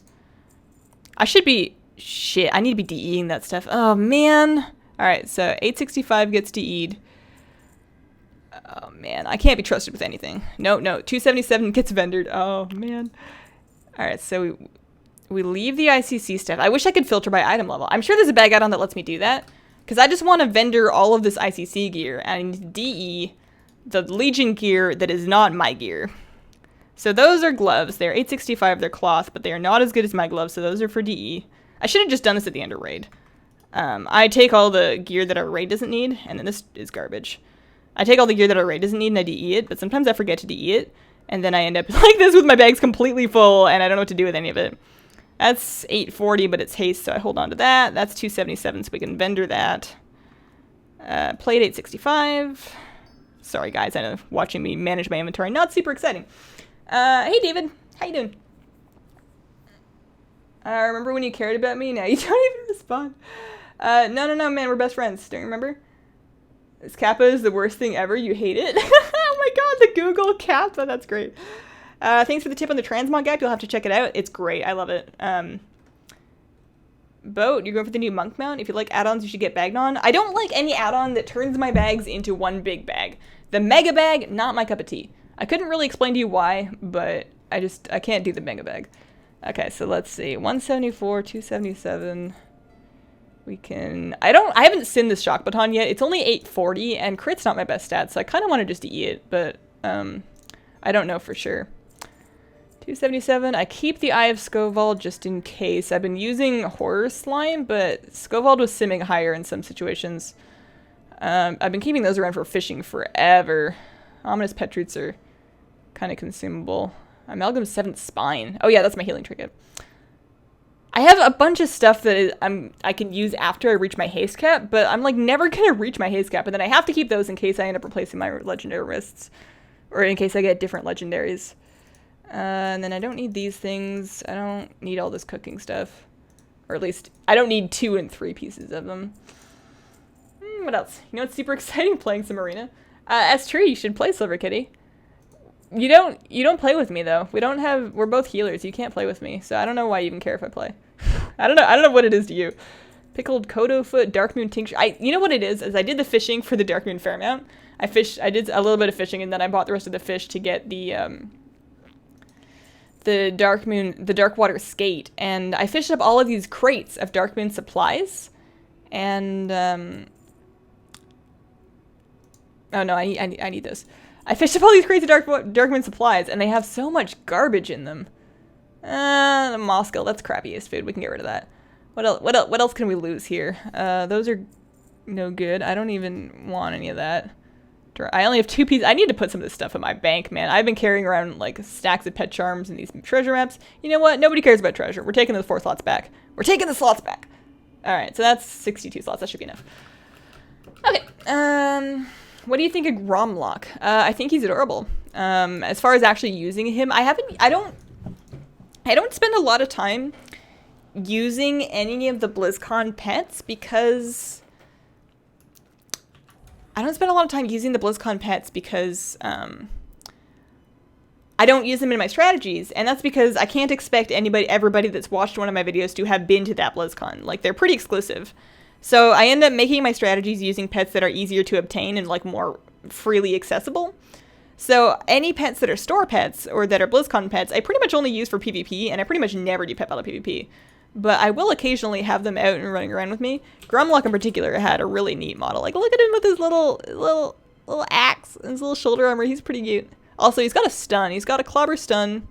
I should be... Shit, I need to be DEing that stuff. Oh, man. Alright, so 865 gets DE'd. Oh, man. I can't be trusted with anything. No. 277 gets vendored. Oh, man. Alright, so we leave the ICC stuff. I wish I could filter by item level. I'm sure there's a bag add-on that lets me do that. Because I just want to vendor all of this ICC gear and DE the Legion gear that is not my gear. So those are gloves. They're 865, they're cloth, but they are not as good as my gloves, so those are for DE. I should have just done this at the end of raid. I take all the gear that our raid doesn't need, and then this is garbage. I take all the gear that our raid doesn't need and I DE it, but sometimes I forget to DE it, and then I end up like this with my bags completely full, and I don't know what to do with any of it. That's 840, but it's haste, so I hold on to that. That's 277, so we can vendor that. Plate 865. Sorry, guys, I know watching me manage my inventory, not super exciting. Hey, David. How you doing? Remember when you cared about me? Now you don't even respond. No, man, we're best friends. Don't you remember? This Kappa is the worst thing ever. You hate it? Oh my god, the Google Kappa. That's great. Thanks for the tip on the transmog gap. You'll have to check it out. It's great. I love it. Boat, you're going for the new monk mount? If you like add-ons, you should get bagged on. I don't like any add-on that turns my bags into one big bag. The mega bag, not my cup of tea. I couldn't really explain to you why, but I can't do the mega bag. Okay, so let's see. 174, 277. I haven't sinned this shock baton yet. It's only 840 and crit's not my best stat, so I kind of want to just eat it, but I don't know for sure. 277. I keep the Eye of Scovald just in case. I've been using Horror Slime, but Scovald was simming higher in some situations. I've been keeping those around for fishing forever. Ominous Pet Roots are kind of consumable. Amalgam 7th Spine. Oh yeah, that's my healing trinket. I have a bunch of stuff that I can use after I reach my haste cap, but I'm like never gonna reach my haste cap, and then I have to keep those in case I end up replacing my legendary wrists, or in case I get different legendaries. And then I don't need these things. I don't need all this cooking stuff, or at least I don't need 2 and 3 pieces of them. What else? You know what's super exciting? Playing some arena. That's true. You should play Silver Kitty. You don't play with me though. We're both healers. You can't play with me, so I don't know why you even care if I play. I don't know what it is to you. Pickled Kodo Foot, Dark Moon Tincture. You know what it is I did the fishing for the Dark Moon Fairmount. I did a little bit of fishing, and then I bought the rest of the fish to get the Dark Water Skate, and I fished up all of these crates of Dark Moon supplies, and oh no, I need those. I fished up all these crates of Dark Moon supplies, and they have so much garbage in them. The Moscow, that's crappiest food. We can get rid of that. What else can we lose here? Those are no good. I don't even want any of that. I only have 2 pieces. I need to put some of this stuff in my bank, man. I've been carrying around like stacks of pet charms and these treasure maps. You know what? Nobody cares about treasure. We're taking those 4 slots back. We're taking the slots back. All right, so that's 62 slots. That should be enough. Okay. What do you think of Gromlock? I think he's adorable. As far as actually using him, I don't spend a lot of time using any of the BlizzCon pets because I don't use them in my strategies, and that's because I can't expect everybody that's watched one of my videos to have been to that BlizzCon. Like, they're pretty exclusive. So I end up making my strategies using pets that are easier to obtain and like more freely accessible. So any pets that are store pets or that are BlizzCon pets, I pretty much only use for PvP, and I pretty much never do pet battle PvP. But I will occasionally have them out and running around with me. Gromlock in particular had a really neat model. Like, look at him with his little axe and his little shoulder armor. He's pretty cute. Also, he's got a stun. He's got a clobber stun.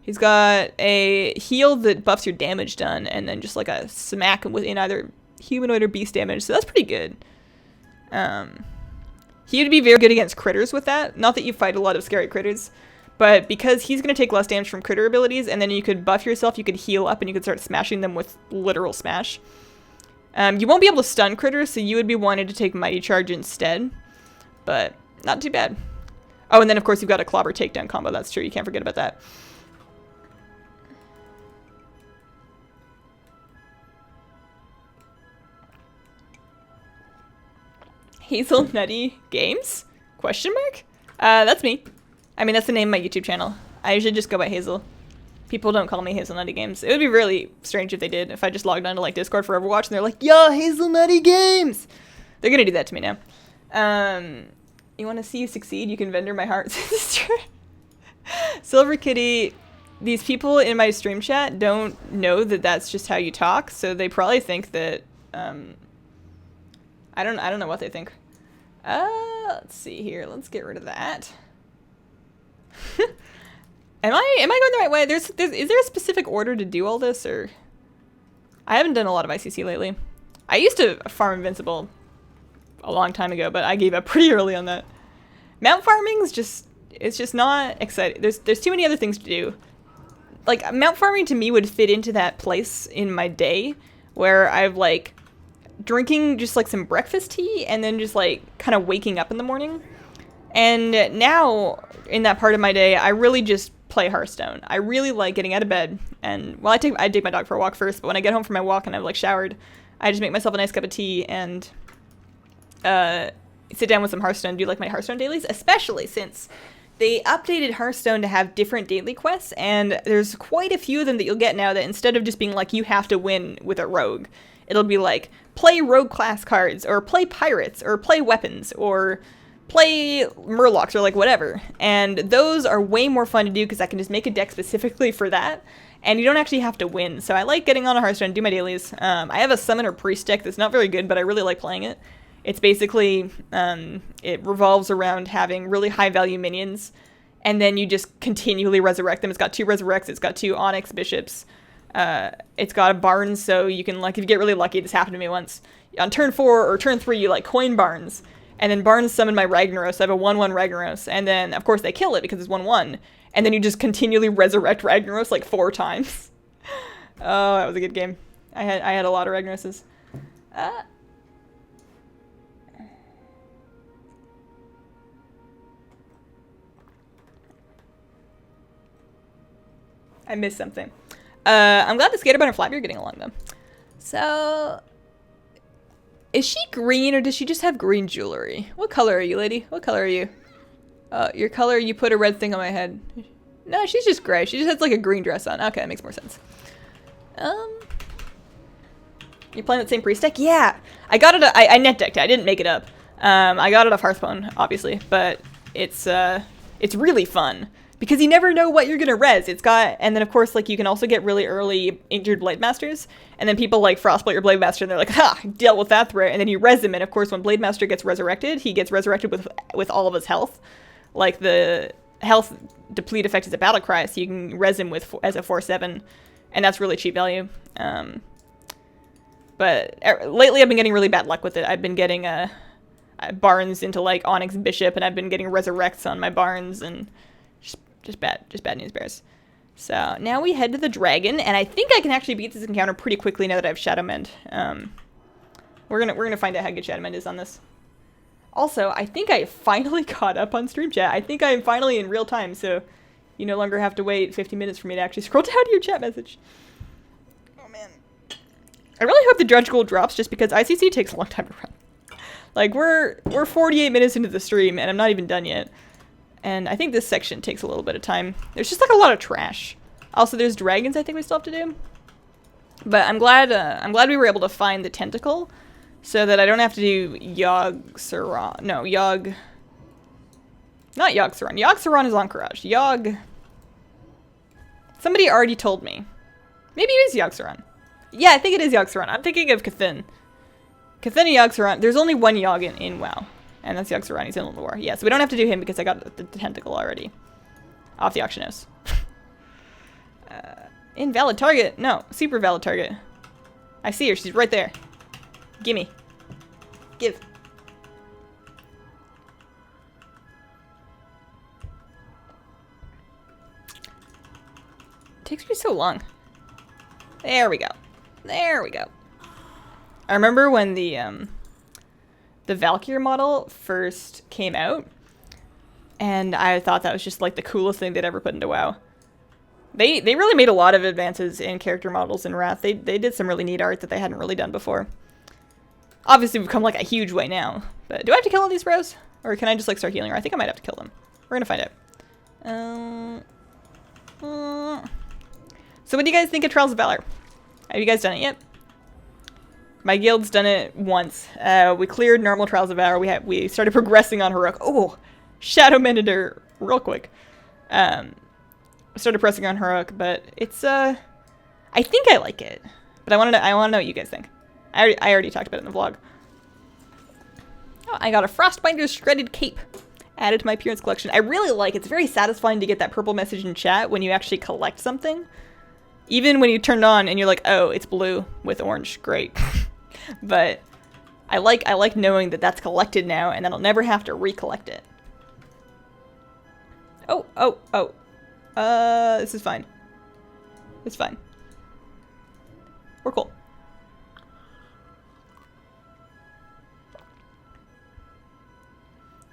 He's got a heal that buffs your damage done, and then just like a smack within either humanoid or beast damage. So that's pretty good. He would be very good against critters with that. Not that you fight a lot of scary critters, but because he's going to take less damage from critter abilities, and then you could buff yourself, you could heal up, and you could start smashing them with literal smash. You won't be able to stun critters, so you would be wanting to take Mighty Charge instead, but not too bad. Oh, and then of course you've got a Clobber takedown combo. That's true. You can't forget about that. Hazelnuttygames? Question mark? That's me. I mean, that's the name of my YouTube channel. I usually just go by Hazel. People don't call me Hazelnuttygames. It would be really strange if they did, if I just logged on to like Discord for Overwatch and they're like, yo, Hazelnuttygames! They're gonna do that to me now. You wanna see you succeed? You can vendor my heart, sister. Silver Kitty, these people in my stream chat don't know that that's just how you talk, so they probably think that, I don't know what they think. Let's see here. Let's get rid of that. Am I going the right way? Is there a specific order to do all this, or? I haven't done a lot of ICC lately. I used to farm Invincible a long time ago, but I gave up pretty early on that. Mount farming's it's just not exciting. There's too many other things to do. Like, mount farming to me would fit into that place in my day where I've like drinking just like some breakfast tea and then just like kind of waking up in the morning. And now in that part of my day, I really just play Hearthstone. I really like getting out of bed, and well, I take my dog for a walk first, but when I get home from my walk and I've like showered, I just make myself a nice cup of tea and sit down with some Hearthstone and do like my Hearthstone dailies, especially since they updated Hearthstone to have different daily quests, and there's quite a few of them that you'll get now that instead of just being like you have to win with a rogue, it'll be like play rogue class cards, or play pirates, or play weapons, or play Murlocs, or like whatever. And those are way more fun to do because I can just make a deck specifically for that. and you don't actually have to win. So I like getting on a Hearthstone, do my dailies. I have a Summoner Priest deck that's not very good, but I really like playing it. It's basically, it revolves around having really high value minions, and then you just continually resurrect them. It's got 2 resurrects, it's got 2 Onyx Bishops, it's got a Barnes, so you can, like, if you get really lucky, this happened to me once. On turn 4 or turn 3, you, like, coin Barnes, and then Barnes summon my Ragnaros. I have a 1/1 Ragnaros, and then, of course, they kill it because it's 1/1, and then you just continually resurrect Ragnaros, like, 4 times. Oh, that was a good game. I had a lot of Ragnaroses. I missed something. I'm glad the Skaterbone and Flabby are getting along, though. So, is she green, or does she just have green jewelry? What color are you, lady? What color are you? Your color, you put a red thing on my head. No, she's just gray. She just has, like, a green dress on. Okay, that makes more sense. You're playing that same priest deck? Yeah! I got it, I net decked it. I didn't make it up. I got it off Hearthstone, obviously, but it's really fun. Because you never know what you're gonna res. It's got, and then of course, like, you can also get really early injured Blade Masters, and then people like Frostblade your Blade Master, and they're like, ha, dealt with that threat, and then you res him, and of course, when Blade Master gets resurrected, he gets resurrected with all of his health. Like, the health deplete effect is a battle cry, so you can res him with as a 4/7, and that's really cheap value. But lately I've been getting really bad luck with it. I've been getting Barnes into, like, Onyx Bishop, and I've been getting resurrects on my Barnes, and just bad news bears. So now we head to the dragon, and I think I can actually beat this encounter pretty quickly now that I have Shadow Mend. We're gonna find out how good Shadow Mend is on this. Also, I think I finally caught up on stream chat. I think I am finally in real time, so you no longer have to wait 50 minutes for me to actually scroll down to your chat message. Oh man, I really hope the Dredge Gold drops, just because ICC takes a long time to run. Like, we're 48 minutes into the stream, and I'm not even done yet. And I think this section takes a little bit of time. There's just, like, a lot of trash. Also, there's dragons I think we still have to do. But I'm glad we were able to find the tentacle, so that I don't have to do Yogg-Saron. No, not Yogg-Saron. Yogg-Saron is Encourage. Somebody already told me. Maybe it is Yogg-Saron. Yeah, I think it is Yogg-Saron. I'm thinking of Cthulhu. Cthulhu and Yogg-Saron. There's only one Yogg in WoW. And that's Yogg-Saron, he's in the war. Yeah, so we don't have to do him because I got the tentacle already. Off the auction house. Invalid target. No, super valid target. I see her, she's right there. Gimme. Give. It takes me so long. There we go. There we go. I remember when the Valkyrie model first came out, and I thought that was just, like, the coolest thing they'd ever put into WoW. They really made a lot of advances in character models in Wrath. They did some really neat art that they hadn't really done before. Obviously, we've come, like, a huge way now. But do I have to kill all these bros? Or can I just, like, start healing her? I think I might have to kill them. We're gonna find out. So what do you guys think of Trials of Valor? Have you guys done it yet? My guild's done it once. We cleared normal Trials of Valor. We started progressing on Heroic. Oh, Shadow Mended her real quick. Started pressing on Heroic, but it's I think I like it. But I want to know what you guys think. I already talked about it in the vlog. Oh, I got a Frostbinder's Shredded Cape added to my appearance collection. I really like it. It's very satisfying to get that purple message in chat when you actually collect something. Even when you turn it on and you're like, oh, it's blue with orange. Great. But I like knowing that that's collected now, and then I'll never have to recollect it. Oh. This is fine. It's fine. We're cool.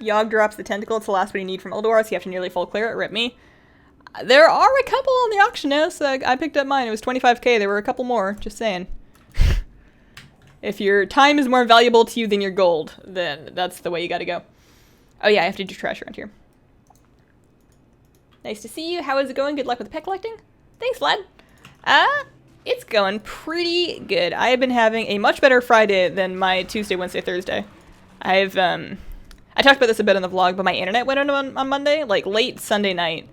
Yogg drops the tentacle. It's the last one you need from Eldor, so you have to nearly full clear it. Rip me. There are a couple on the auction house. I picked up mine. It was 25k. There were a couple more. Just saying. If your time is more valuable to you than your gold, then that's the way you gotta go. Oh yeah, I have to do trash around here. Nice to see you. How is it going? Good luck with the pet collecting. Thanks, Vlad. It's going pretty good. I have been having a much better Friday than my Tuesday, Wednesday, Thursday. I talked about this a bit on the vlog, but my internet went out on Monday, like late Sunday night.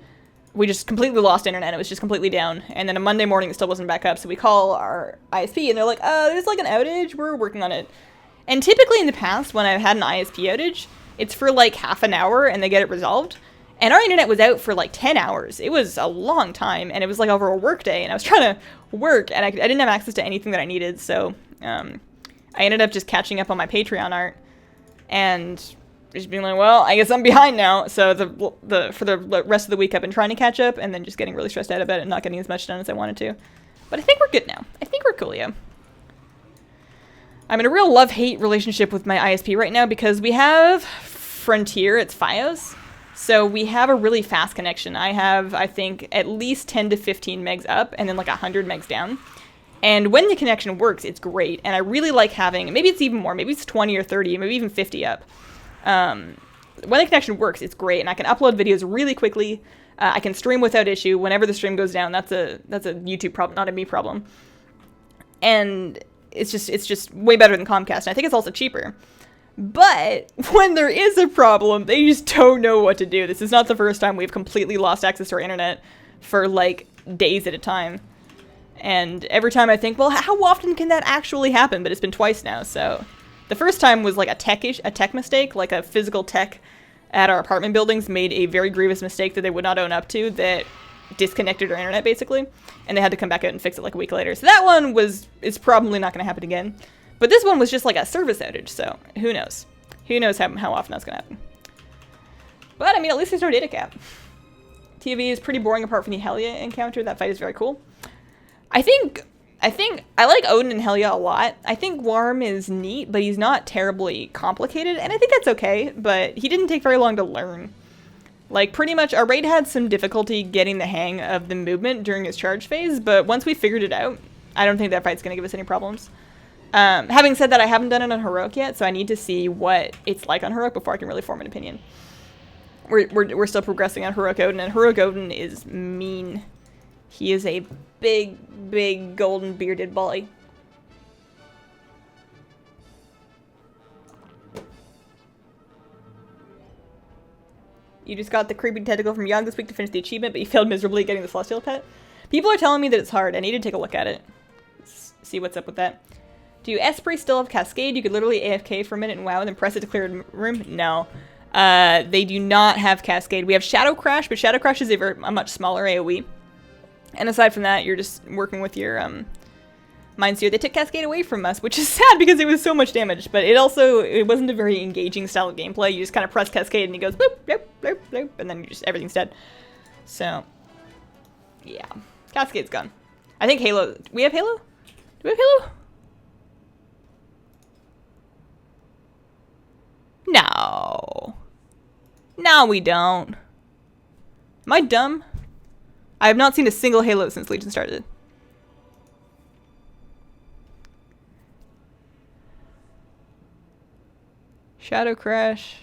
we just completely lost internet. It was just completely down. And then a Monday morning, it still wasn't back up. So we call our ISP, and they're like, there's like an outage. We're working on it. And typically in the past, when I've had an ISP outage, it's for like half an hour, and they get it resolved. And our internet was out for like 10 hours. It was a long time, and it was like over a work day. And I was trying to work, and I didn't have access to anything that I needed. So I ended up just catching up on my Patreon art. And just being like, well, I guess I'm behind now. So for the rest of the week, I've been trying to catch up, and then just getting really stressed out about it and not getting as much done as I wanted to. But I think we're good now. I think we're coolio. I'm in a real love-hate relationship with my ISP right now because we have Frontier. It's Fios. So we have a really fast connection. I have, I think, at least 10 to 15 megs up and then like 100 megs down. And when the connection works, it's great. And I really like having, maybe it's even more, maybe it's 20 or 30, maybe even 50 up. When the connection works, it's great, and I can upload videos really quickly. I can stream without issue. Whenever the stream goes down, that's a YouTube problem, not a me problem. And it's just way better than Comcast, and I think it's also cheaper. But when there is a problem, they just don't know what to do. This is not the first time we've completely lost access to our internet for like days at a time. And every time I think, well, how often can that actually happen? But it's been twice now, so. The first time was like a tech mistake, like a physical tech at our apartment buildings made a very grievous mistake that they would not own up to that disconnected our internet basically, and they had to come back out and fix it like a week later. So that one is probably not going to happen again. But this one was just like a service outage, so who knows? Who knows how often that's going to happen. But I mean, at least there's no data cap. TV is pretty boring apart from the Helia encounter. That fight is very cool. I think I like Odin and Helia a lot. I think Warm is neat, but he's not terribly complicated, and I think that's okay, but he didn't take very long to learn. Like, pretty much, our raid had some difficulty getting the hang of the movement during his charge phase, but once we figured it out, I don't think that fight's going to give us any problems. Having said that, I haven't done it on Heroic yet, so I need to see what it's like on Heroic before I can really form an opinion. We're still progressing on Heroic Odin, and Heroic Odin is mean. He is a big golden bearded bully. You just got the creepy tentacle from Young this week to finish the achievement, but you failed miserably getting the Celestial Pet. People are telling me that it's hard. I need to take a look at it. See what's up with that. Do Esprit still have Cascade? You could literally AFK for a minute and WoW, then press it to clear a room? No. They do not have Cascade. We have Shadow Crash, but Shadow Crash is a much smaller AoE. And aside from that, you're just working with your Mindseer. They took Cascade away from us, which is sad because it was so much damage, but it wasn't a very engaging style of gameplay. You just kind of press Cascade and he goes bloop, bloop, bloop, bloop, and then everything's dead. So, yeah. Cascade's gone. I think Halo... Do we have Halo? Do we have Halo? No. No, we don't. Am I dumb? I have not seen a single Halo since Legion started. Shadow Crash.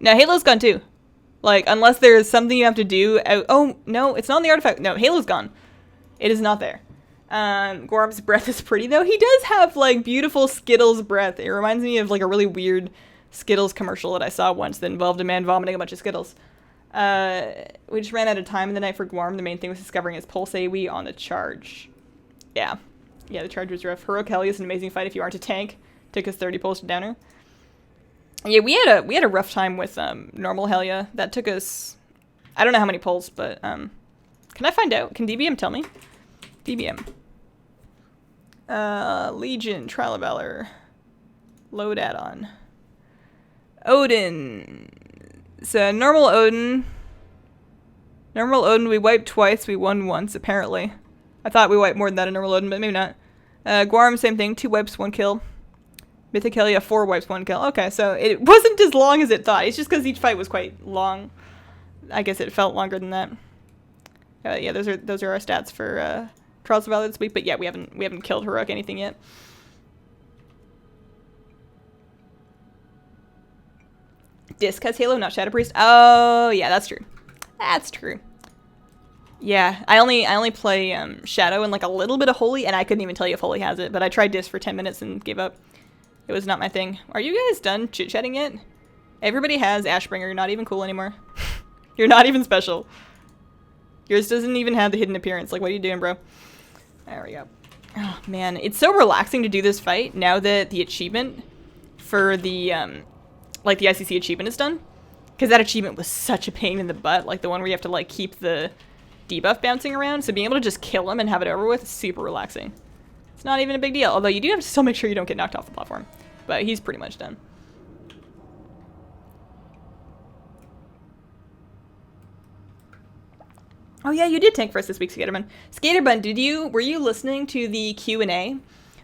No, Halo's gone too. Like, unless there's something you have to do. Oh, no, it's not in the artifact. No, Halo's gone. It is not there. Gorm's breath is pretty, though. He does have, like, beautiful Skittles breath. It reminds me of, like, a really weird Skittles commercial that I saw once that involved a man vomiting a bunch of Skittles. We just ran out of time in the night for Gwarm. The main thing was discovering his pulse AoE on the charge. Yeah. Yeah, the charge was rough. Heroic Helia is an amazing fight if you aren't a tank. Took us 30 pulse to downer. Yeah, we had a rough time with normal Helia. That took us... I don't know how many pulls, but... can I find out? Can DBM tell me? DBM. Legion, Trial of Valor. Load add-on. Odin. So, normal Odin. Normal Odin, we wiped twice, we won once, apparently. I thought we wiped more than that in normal Odin, but maybe not. Gwarm, same thing, 2 wipes, 1 kill. Mythic Helia, 4 wipes, 1 kill. Okay, so it wasn't as long as it thought. It's just because each fight was quite long. I guess it felt longer than that. Yeah, those are our stats for Trials of Valor this week, but yeah, we haven't killed Heroic anything yet. Disc has Halo, not Shadow Priest. Oh, yeah, that's true. That's true. Yeah, I only play Shadow and like a little bit of Holy, and I couldn't even tell you if Holy has it, but I tried Disc for 10 minutes and gave up. It was not my thing. Are you guys done chit-chatting yet? Everybody has Ashbringer. You're not even cool anymore. You're not even special. Yours doesn't even have the hidden appearance. Like, what are you doing, bro? There we go. Oh, man. It's so relaxing to do this fight now that the achievement for the, like, the ICC achievement is done. Because that achievement was such a pain in the butt. Like, the one where you have to, like, keep the debuff bouncing around. So being able to just kill him and have it over with is super relaxing. It's not even a big deal. Although you do have to still make sure you don't get knocked off the platform. But he's pretty much done. Oh yeah, you did tank for us this week, Skaterbun. Skaterbun, were you listening to the Q&A?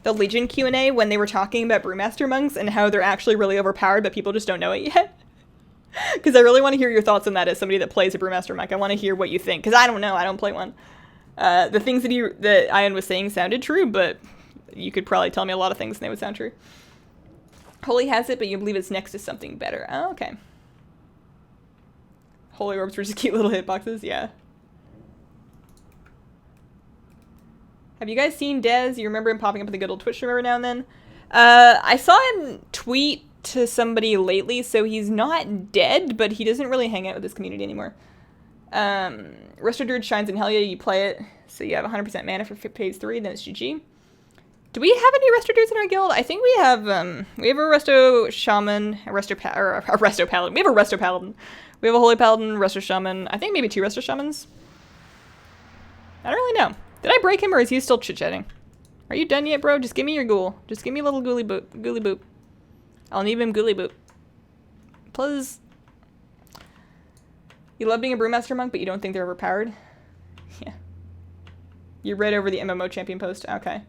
The Legion Q&A when they were talking about Brewmaster monks and how they're actually really overpowered, but people just don't know it yet? Because I really want to hear your thoughts on that as somebody that plays a Brewmaster monk. I want to hear what you think, because I don't know, I don't play one. The things that Ian was saying sounded true, but you could probably tell me a lot of things and they would sound true. Holy has it, but you believe it's next to something better. Oh, okay. Holy orbs were just cute little hitboxes, yeah. Have you guys seen Dez? You remember him popping up in the good old Twitch stream every now and then? I saw him tweet to somebody lately, so he's not dead, but he doesn't really hang out with this community anymore. Resto Druid shines in hell yeah, you play it, so you have 100% mana for phase 3, then it's GG. Do we have any Resto Druids in our guild? I think we have a Resto Shaman, a Resto Paladin. We have a Resto Paladin. We have a Holy Paladin, Resto Shaman, I think maybe 2 Resto Shamans. I don't really know. Did I break him, or is he still chit-chatting? Are you done yet, bro? Just give me your ghoul. Just give me a little ghouly boop. I'll need him ghouly boop. Please. You love being a Brewmaster monk, but you don't think they're overpowered? Yeah. You read over the MMO champion post? Okay.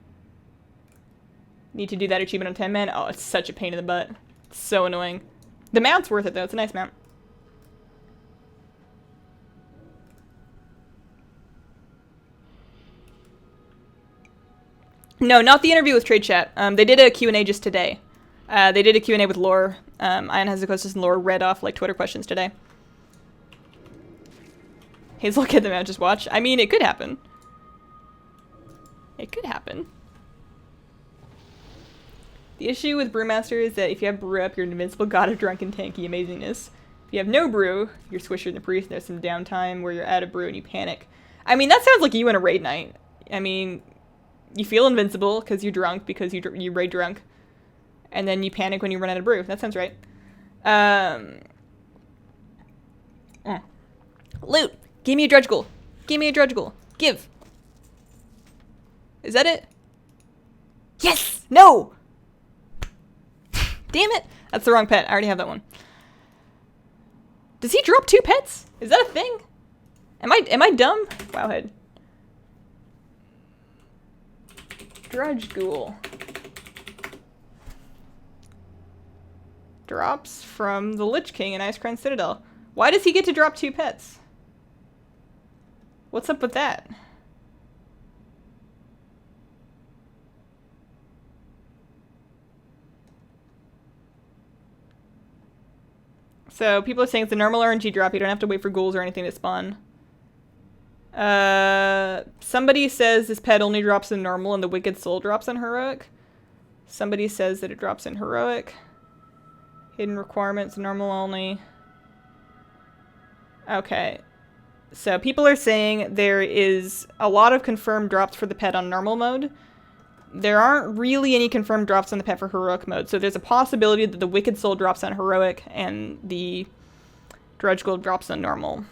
Need to do that achievement on 10 man? Oh, it's such a pain in the butt. It's so annoying. The mount's worth it, though. It's a nice mount. No, not the interview with Trade Chat. They did a Q&A just today. They did a Q&A with Lore. Ian has the questions and Lore read off like Twitter questions today. Hazel, get them out, just watch. I mean, it could happen. It could happen. The issue with Brewmaster is that if you have Brew up, you're an invincible god of drunken tanky amazingness. If you have no Brew, you're Swisher in the Priest, and there's some downtime where you're out of Brew and you panic. I mean, that sounds like you in a raid night. I mean, you feel invincible because you're drunk, because you raid drunk. And then you panic when you run out of Brew. That sounds right. Loot! Give me a Drudge Ghoul. Give me a Drudge Ghoul. Give. Is that it? Yes! No! Damn it! That's the wrong pet. I already have that one. Does he drop 2 pets? Is that a thing? Am I dumb? Wowhead. Drudge Ghoul. Drops from the Lich King in Icecrown Citadel. Why does he get to drop 2 pets? What's up with that? So people are saying it's a normal RNG drop. You don't have to wait for ghouls or anything to spawn. Somebody says this pet only drops in normal and the Wicked Soul drops in heroic. Somebody says that it drops in heroic. Hidden requirements, normal only. Okay. So people are saying there is a lot of confirmed drops for the pet on normal mode. There aren't really any confirmed drops on the pet for heroic mode. So there's a possibility that the Wicked Soul drops on heroic and the Drudge Ghoul drops on normal.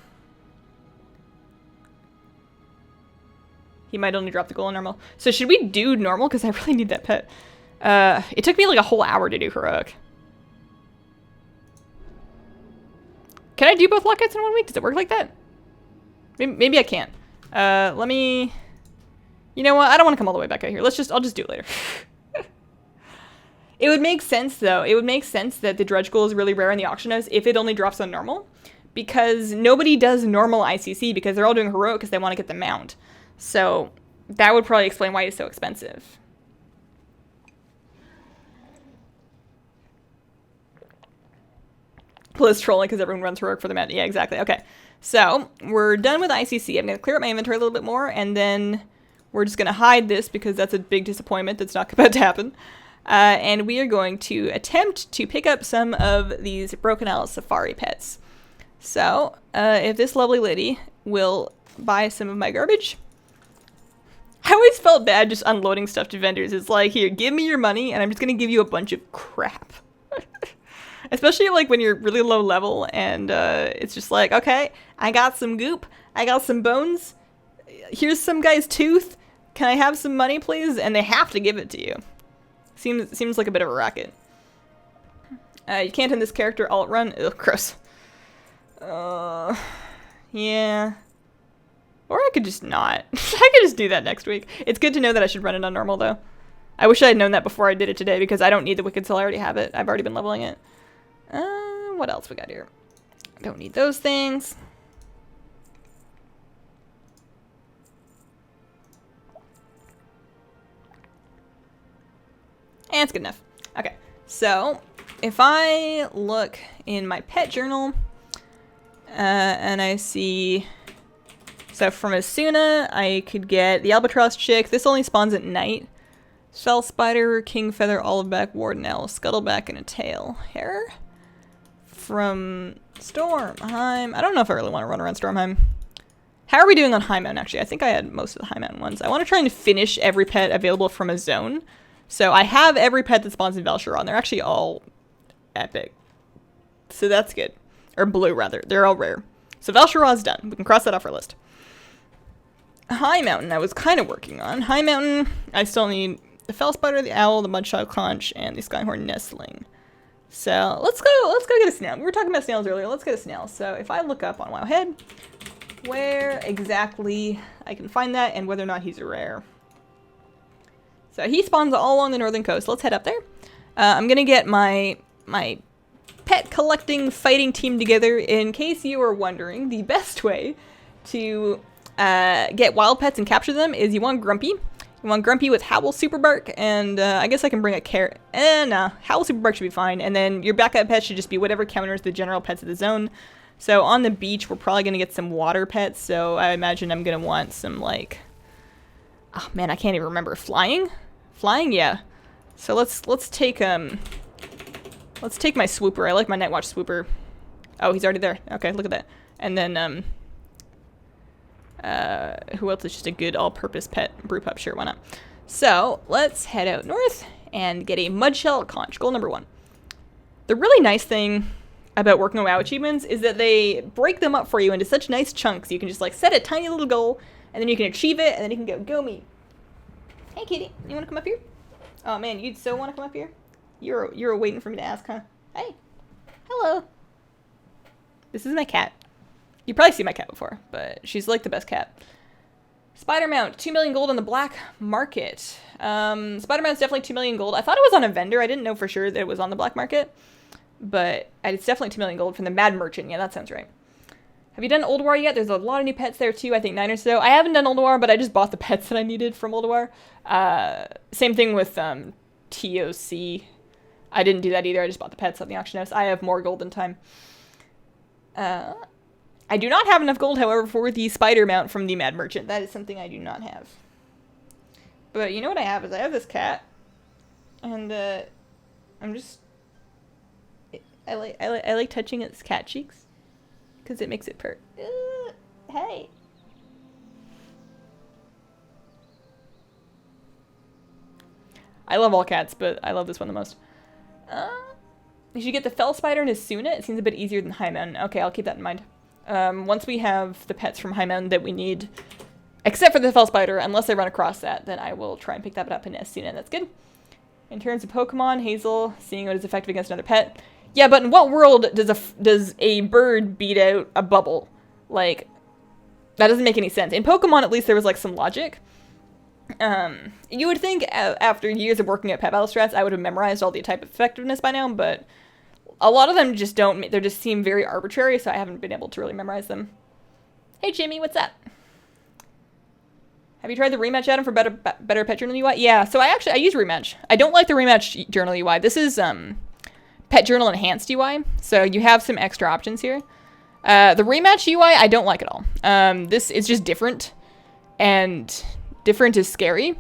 He might only drop the goal on normal. So should we do normal? Because I really need that pet. It took me like a whole hour to do heroic. Can I do both lockouts in 1 week? Does it work like that? Maybe I can't. Let me... You know what? I don't want to come all the way back out here. I'll just do it later. It would make sense, though. It would make sense that the Drudge Ghoul is really rare in the auction house if it only drops on normal. Because nobody does normal ICC because they're all doing heroic because they want to get the mount. So that would probably explain why it's so expensive. Plus trolling because everyone runs heroic for the mount. Yeah, exactly. Okay. So we're done with ICC. I'm going to clear up my inventory a little bit more, and then we're just going to hide this because that's a big disappointment that's not about to happen. and we are going to attempt to pick up some of these Broken Owl Safari pets. So, if this lovely lady will buy some of my garbage. I always felt bad just unloading stuff to vendors. It's like, here, give me your money, and I'm just going to give you a bunch of crap. Especially, like, when you're really low level, and it's just like, okay, I got some goop, I got some bones, here's some guy's tooth, can I have some money, please? And they have to give it to you. Seems like a bit of a racket. You can't in this character alt run. Ugh, gross. Yeah. Or I could just not. I could just do that next week. It's good to know that I should run it on normal, though. I wish I had known that before I did it today, because I don't need the Wicked Soul. I already have it. I've already been leveling it. What else we got here? Don't need those things. And it's good enough. Okay, so if I look in my pet journal, and I see, so from Asuna, I could get the Albatross chick. This only spawns at night. Fell Spider, King Feather, Oliveback, Warden Owl, Scuttleback, and a tail. Hair? From Stormheim. I don't know if I really want to run around Stormheim. How are we doing on High Mountain, actually? I think I had most of the High Mountain ones. I want to try and finish every pet available from a zone. So I have every pet that spawns in Valor on. They're actually all epic. So that's good. Or blue, rather. They're all rare. So Valor is done. We can cross that off our list. High Mountain, I was kind of working on. High Mountain, I still need the Fell Spider, the Owl, the Mudshot Conch, and the Skyhorn Nestling. So let's go get a snail. We were talking about snails earlier. Let's get a snail. So if I look up on Wowhead, where exactly I can find that and whether or not he's a rare. So he spawns all along the northern coast. Let's head up there. I'm gonna get my pet collecting fighting team together. In case you are wondering, the best way to get wild pets and capture them is you want Grumpy. You want Grumpy with Howl Super Bark, and I guess I can bring a carrot. Nah, Howl Super Bark should be fine. And then your backup pet should just be whatever counters the general pets of the zone. So on the beach, we're probably gonna get some water pets. So I imagine I'm gonna want some, like, oh man, I can't even remember. Flying, yeah. So let's take my swooper. I like my Nightwatch swooper. Oh, he's already there. Okay, look at that. And then who else is just a good all-purpose pet? Brewpup, sure, why not? So let's head out north and get a Mudshell Conch. Goal number 1. The really nice thing about working on WoW achievements is that they break them up for you into such nice chunks. You can just like set a tiny little goal, and then you can achieve it, and then you can go me. Hey, kitty, you want to come up here? Oh man, you'd so want to come up here. You're waiting for me to ask, huh? Hey, hello. This is my cat. You've probably seen my cat before, but she's like the best cat. Spider Mount, 2 million gold on the black market. Spider Mount's definitely 2 million gold. I thought it was on a vendor. I didn't know for sure that it was on the black market, but it's definitely 2 million gold from the Mad Merchant. Yeah, that sounds right. Have you done Old War yet? There's a lot of new pets there too. I think 9 or so. I haven't done Old War, but I just bought the pets that I needed from Old War. Same thing with TOC. I didn't do that either. I just bought the pets on the auction house. I have more gold than time. I do not have enough gold, however, for the spider mount from the Mad Merchant. That is something I do not have. But you know what I have is I have this cat, and I'm just I like touching its cat cheeks because it makes it purr. Hey. I love all cats, but I love this one the most. You should get the Fell Spider and Asuna. It seems a bit easier than High Mountain. Okay, I'll keep that in mind. Once we have the pets from High Mountain that we need, except for the Fell Spider, unless I run across that, then I will try and pick that up in Asuna. That's good. In terms of Pokemon, Hazel, seeing what is effective against another pet. Yeah, but in what world does a bird beat out a bubble? Like, that doesn't make any sense. In Pokemon, at least, there was, like, some logic. You would think after years of working at pet battle strats, I would have memorized all the type of effectiveness by now, but a lot of them just don't. They just seem very arbitrary, so I haven't been able to really memorize them. Hey, Jimmy, what's up? Have you tried the rematch add-on for better pet journal UI? Yeah, so I use rematch. I don't like the rematch journal UI. This is pet journal enhanced UI, so you have some extra options here. The rematch UI, I don't like at all. This is just different, and different is scary,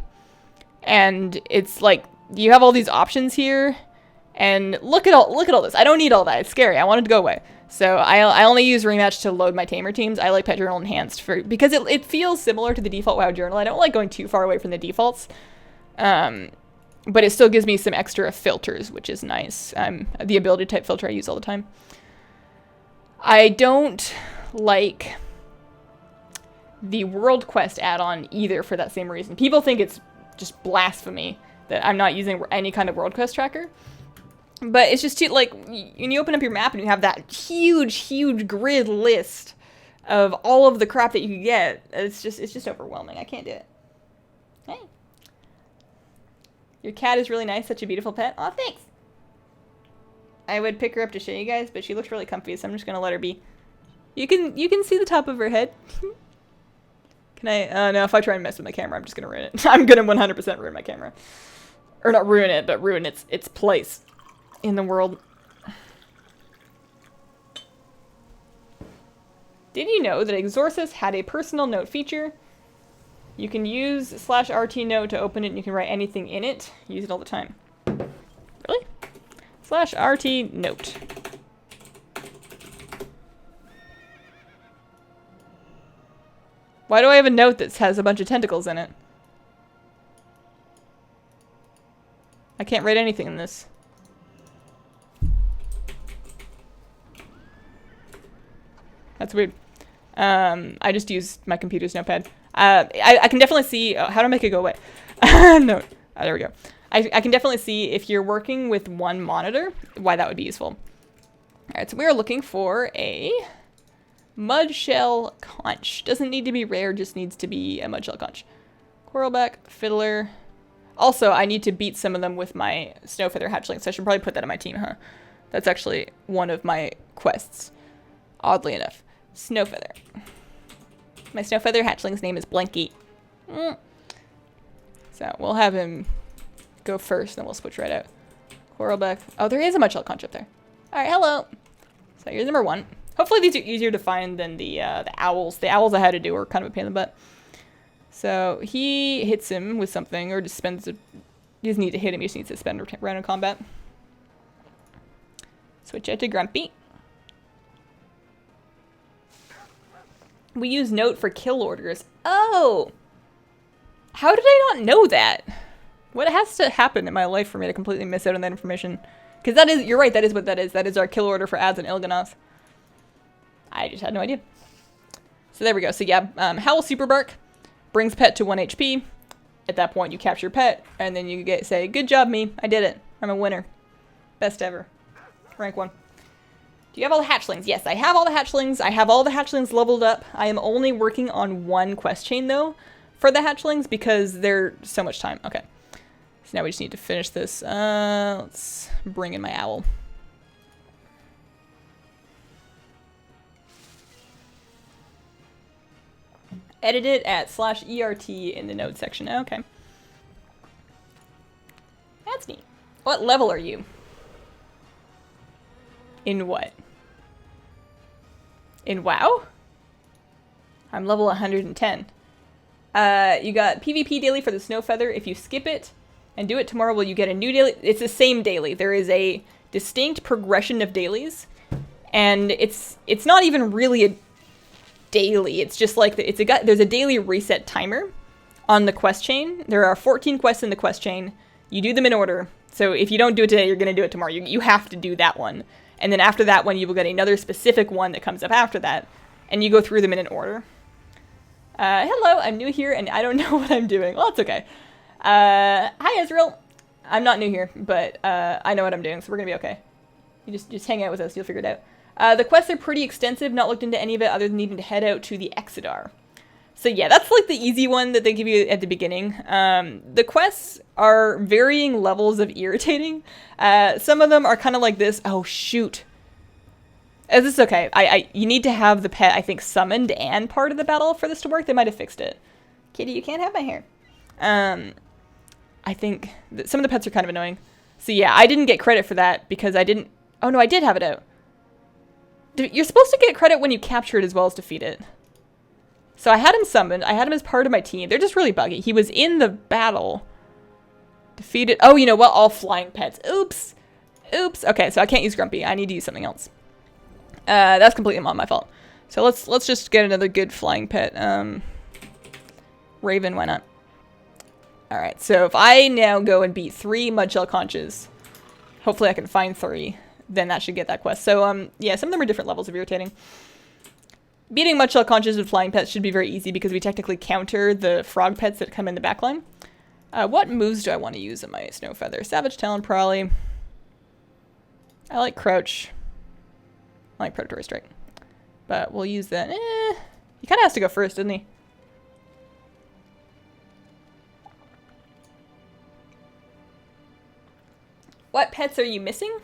and it's like you have all these options here, and look at all this. I don't need all that. It's scary. I want it to go away. So I only use Rematch to load my Tamer teams. I like Pet Journal Enhanced because it feels similar to the default WoW journal. I don't like going too far away from the defaults. But it still gives me some extra filters, which is nice. The ability type filter I use all the time. I don't like the World Quest add-on either for that same reason. People think it's just blasphemy that I'm not using any kind of World Quest tracker. But it's just too, like, when you open up your map and you have that huge grid list of all of the crap that you can get, it's just overwhelming. I can't do it. Hey. Your cat is really nice, such a beautiful pet. Aw, thanks. I would pick her up to show you guys, but she looks really comfy, so I'm just gonna let her be. You can see the top of her head. Can I? No, if I try and mess with my camera, I'm just gonna ruin it. I'm gonna 100% ruin my camera, or not ruin it, but ruin its place in the world. Did you know that Exorcist had a personal note feature? You can use /RT note to open it, and you can write anything in it. Use it all the time. Really? /RT note. Why do I have a note that has a bunch of tentacles in it? I can't write anything in this. That's weird. I just used my computer's notepad. I can definitely see how to make it go away. No, there we go. I can definitely see if you're working with one monitor, why that would be useful. All right, so we are looking for a Mudshell Conch. Doesn't need to be rare, just needs to be a Mudshell Conch. Coralback, Fiddler. Also, I need to beat some of them with my Snowfeather Hatchling, so I should probably put that on my team, huh? That's actually one of my quests, oddly enough. Snowfeather. My Snowfeather Hatchling's name is Blanky. So we'll have him go first, then we'll switch right out. Coralback. Oh, there is a Mudshell Conch up there. All right, hello. So here's number 1. Hopefully these are easier to find than the owls. The owls I had to do were kind of a pain in the butt. So he hits him with something, or just spends he doesn't need to hit him, he just needs to spend random combat. Switch out to Grumpy. We use note for kill orders. Oh! How did I not know that? What has to happen in my life for me to completely miss out on that information? Because that is, you're right, that is what that is. That is our kill order for ads and Il'gynoth. I just had no idea. So there we go. So yeah, Howl Super Bark brings pet to 1 HP. At that point, you capture pet, and then you say, good job, me. I did it. I'm a winner. Best ever. Rank 1. Do you have all the hatchlings? Yes, I have all the hatchlings. I have all the hatchlings leveled up. I am only working on one quest chain, though, for the hatchlings, because they're so much time. Okay. So now we just need to finish this. Let's bring in my owl. Edit it at /ERT in the notes section. Okay. That's neat. What level are you? In what? In WoW? I'm level 110. You got PvP daily for the Snowfeather. If you skip it and do it tomorrow, will you get a new daily? It's the same daily. There is a distinct progression of dailies, and it's not even really a daily. It's just like there's a daily reset timer on the quest chain. There are 14 quests in the quest chain. You do them in order. So if you don't do it today, you're going to do it tomorrow. You have to do that one. And then after that one, you will get another specific one that comes up after that. And you go through them in an order. Hello, I'm new here and I don't know what I'm doing. Well, it's okay. Hi, Israel. I'm not new here, but I know what I'm doing, so we're going to be okay. You just hang out with us. You'll figure it out. The quests are pretty extensive. Not looked into any of it other than needing to head out to the Exodar. So yeah, that's like the easy one that they give you at the beginning. The quests are varying levels of irritating. Some of them are kind of like this. Oh, shoot. This is okay. You need to have the pet, I think, summoned and part of the battle for this to work. They might have fixed it. Kitty, you can't have my hair. I think some of the pets are kind of annoying. So yeah, I didn't get credit for that because I didn't... Oh no, I did have it out. You're supposed to get credit when you capture it as well as defeat it. So I had him summoned. I had him as part of my team. They're just really buggy. He was in the battle. Defeated. Oh, you know what? All flying pets. Oops. Oops. Okay, so I can't use Grumpy. I need to use something else. That's completely not my fault. So let's just get another good flying pet. Raven, why not? Alright, so if I now go and beat 3 Mudshell Conches, hopefully I can find 3, then that should get that quest. So, yeah, some of them are different levels of irritating. Beating Mudshell Conches with flying pets should be very easy because we technically counter the frog pets that come in the backline. What moves do I want to use in my Snow Feather? Savage Talon, probably. I like Crouch. I like Predatory Strike. But we'll use that. He kind of has to go first, doesn't he? What pets are you missing?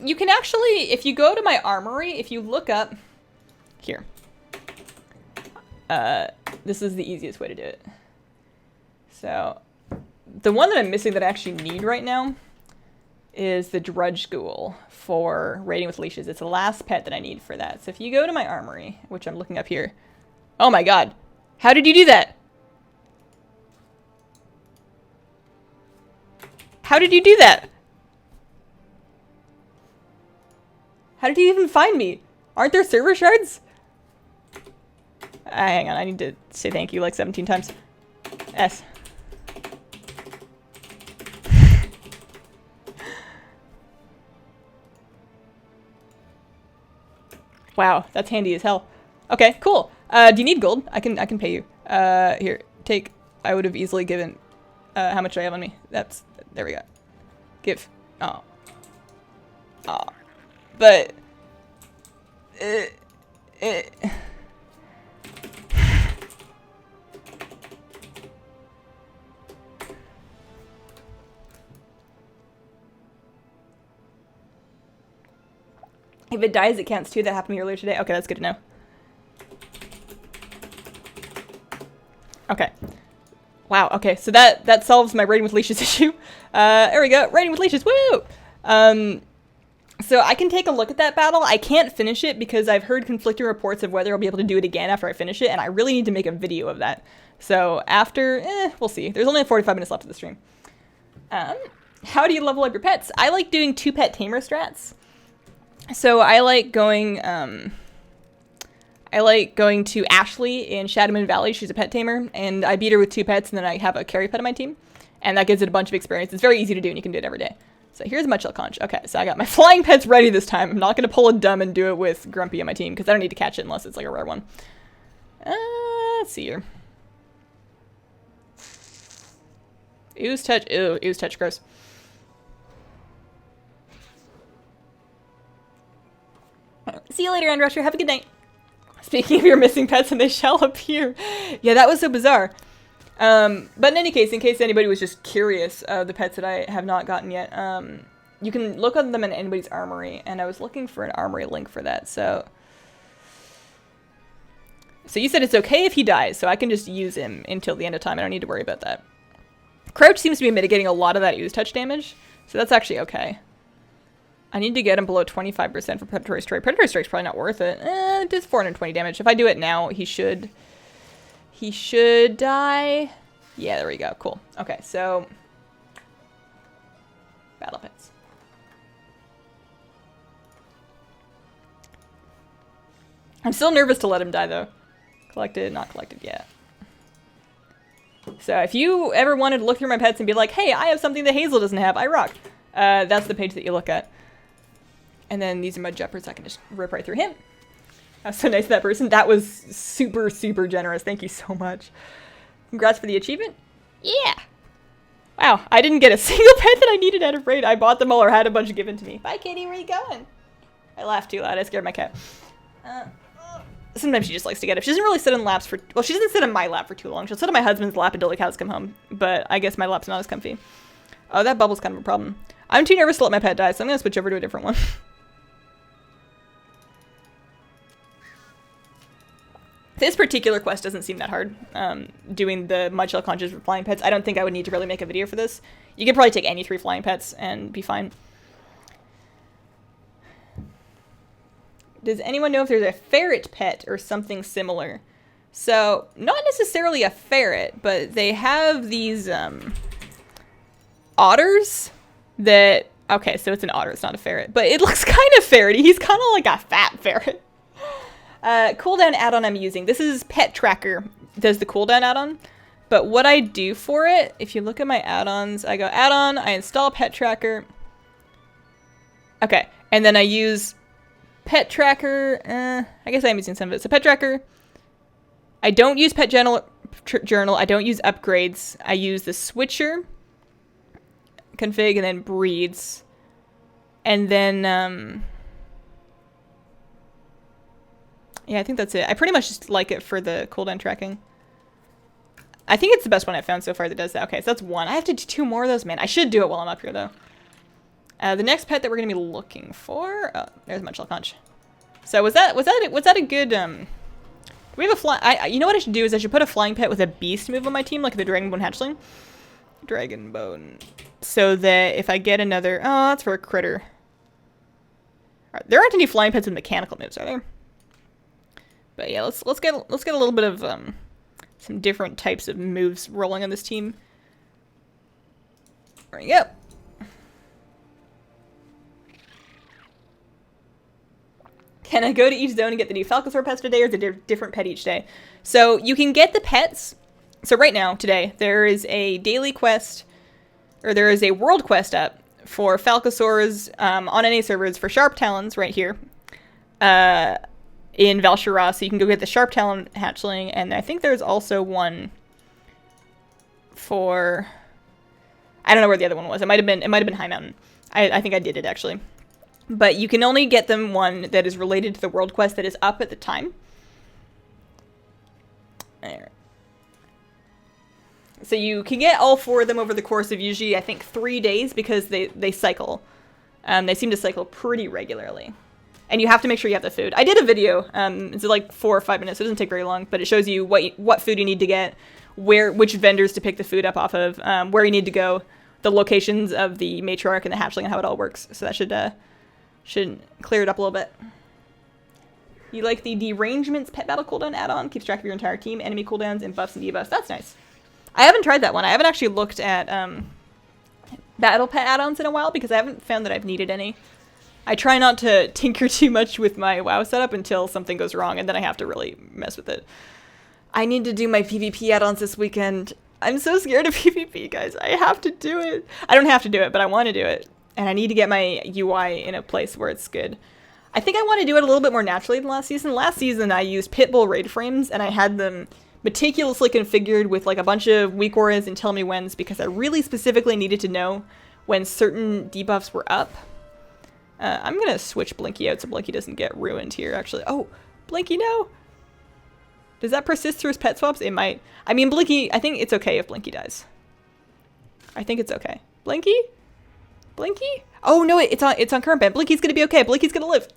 You can actually, if you go to my armory, if you look up here, this is the easiest way to do it. So, the one that I'm missing that I actually need right now is the Drudge Ghoul for raiding with leashes. It's the last pet that I need for that. So if you go to my armory, which I'm looking up here. Oh my god. How did you do that? How did you do that? How did you even find me? Aren't there server shards? Hang on, I need to say thank you like 17 times. S. Wow, that's handy as hell. Okay, cool. Do you need gold? I can pay you. Here, take. I would have easily given. How much do I have on me? There we go. Give. Oh. Oh. But. If it dies, it counts too. That happened to me earlier today. Okay, that's good to know. Okay. Wow, okay, so that solves my raiding with leashes issue. There we go, raiding with leashes, woo! So I can take a look at that battle. I can't finish it because I've heard conflicting reports of whether I'll be able to do it again after I finish it, and I really need to make a video of that. So after, we'll see. There's only 45 minutes left of the stream. How do you level up your pets? I like doing 2-pet tamer strats. So I like going to Ashley in Shadowman Valley. She's a pet tamer, and I beat her with 2 pets, and then I have a carry pet on my team, and that gives it a bunch of experience. It's very easy to do, and you can do it every day. So here's Mudshell Conch. Okay, so I got my flying pets ready this time. I'm not going to pull a dumb and do it with Grumpy on my team, because I don't need to catch it unless it's like a rare one. Let's see here. Ooze touch. Ew, ooze touch, gross. See you later, Andrusher. Have a good night. Speaking of your missing pets, and they shall appear. Yeah, that was so bizarre. But in any case, in case anybody was just curious of the pets that I have not gotten yet, you can look at them in anybody's armory, and I was looking for an armory link for that, so you said it's okay if he dies, so I can just use him until the end of time. I don't need to worry about that. Crouch seems to be mitigating a lot of that ooze touch damage, so that's actually okay. I need to get him below 25% for Predatory Strike. Predatory Strike's probably not worth it. It does 420 damage. If I do it now, he should die. Yeah, there we go. Cool. Okay, so battle pets. I'm still nervous to let him die, though. Collected, not collected yet. So if you ever wanted to look through my pets and be like, hey, I have something that Hazel doesn't have, I rock. That's the page that you look at. And then these are my jumpers. I can just rip right through him. That's so nice of that person. That was super, super generous. Thank you so much. Congrats for the achievement. Yeah. Wow, I didn't get a single pet that I needed out of raid. I bought them all or had a bunch given to me. Bye, Katie. Where are you going? I laughed too loud. I scared my cat. Sometimes she just likes to get up. She doesn't really sit in laps for... Well, she doesn't sit in my lap for too long. She'll sit on my husband's lap until the cows come home. But I guess my lap's not as comfy. Oh, that bubble's kind of a problem. I'm too nervous to let my pet die, so I'm going to switch over to a different one. This particular quest doesn't seem that hard, doing the Mudshell Conches for flying pets. I don't think I would need to really make a video for this. You could probably take any 3 flying pets and be fine. Does anyone know if there's a ferret pet or something similar? So, not necessarily a ferret, but they have these otters that... Okay, so it's an otter. It's not a ferret. But it looks kind of ferrety. He's kind of like a fat ferret. Cooldown add-on I'm using. This is Pet Tracker. Does the cooldown add-on. But what I do for it, if you look at my add-ons, I go add-on, I install Pet Tracker. Okay, and then I use Pet Tracker. I guess I'm using some of it. So Pet Tracker. I don't use Pet Journal. I don't use upgrades. I use the switcher config and then breeds. And then, yeah, I think that's it. I pretty much just like it for the cooldown tracking. I think it's the best one I've found so far that does that. Okay, so that's one. I have to do 2 more of those, man. I should do it while I'm up here, though. The next pet that we're going to be looking for... Oh, there's Munchel Conch. So was that a good... Do we have a fly... you know what I should do is I should put a flying pet with a beast move on my team, like the Dragonbone Hatchling. Dragonbone. So that if I get another... Oh, that's for a critter. Right, there aren't any flying pets with mechanical moves, are there? But yeah, let's get a little bit of some different types of moves rolling on this team. There we go. Can I go to each zone and get the new Falcosaur pets today, or is it a different pet each day? So you can get the pets. So right now, today, there is a daily quest, or there is a world quest up for Falcosaurs on any servers for Sharp Talons right here in Valor. So you can go get the Sharp Talon hatchling, and I think there's also one for... I don't know where the other one was. It might have been High Mountain. I think I did it, actually. But you can only get them one that is related to the world quest that is up at the time. There. So you can get all 4 of them over the course of usually, I think, 3 days because they cycle. They seem to cycle pretty regularly. And you have to make sure you have the food. I did a video. It's like 4 or 5 minutes. So it doesn't take very long. But it shows you what food you need to get, which vendors to pick the food up off of, where you need to go, the locations of the matriarch and the hatchling, and how it all works. So that should clear it up a little bit. You like the Derangements Pet Battle cooldown add-on? Keeps track of your entire team, enemy cooldowns, and buffs and debuffs. That's nice. I haven't tried that one. I haven't actually looked at battle pet add-ons in a while because I haven't found that I've needed any. I try not to tinker too much with my WoW setup until something goes wrong, and then I have to really mess with it. I need to do my PvP add-ons this weekend. I'm so scared of PvP, guys. I have to do it. I don't have to do it, but I want to do it. And I need to get my UI in a place where it's good. I think I want to do it a little bit more naturally than last season. Last season, I used Pitbull raid frames, and I had them meticulously configured with like a bunch of weak auras and tell me whens because I really specifically needed to know when certain debuffs were up. I'm going to switch Blinky out so Blinky doesn't get ruined here, actually. Oh, Blinky, no! Does that persist through his pet swaps? It might. I mean, Blinky, I think it's okay if Blinky dies. I think it's okay. Blinky? Blinky? Oh no, it's on current ban. Blinky's gonna be okay. Blinky's gonna live.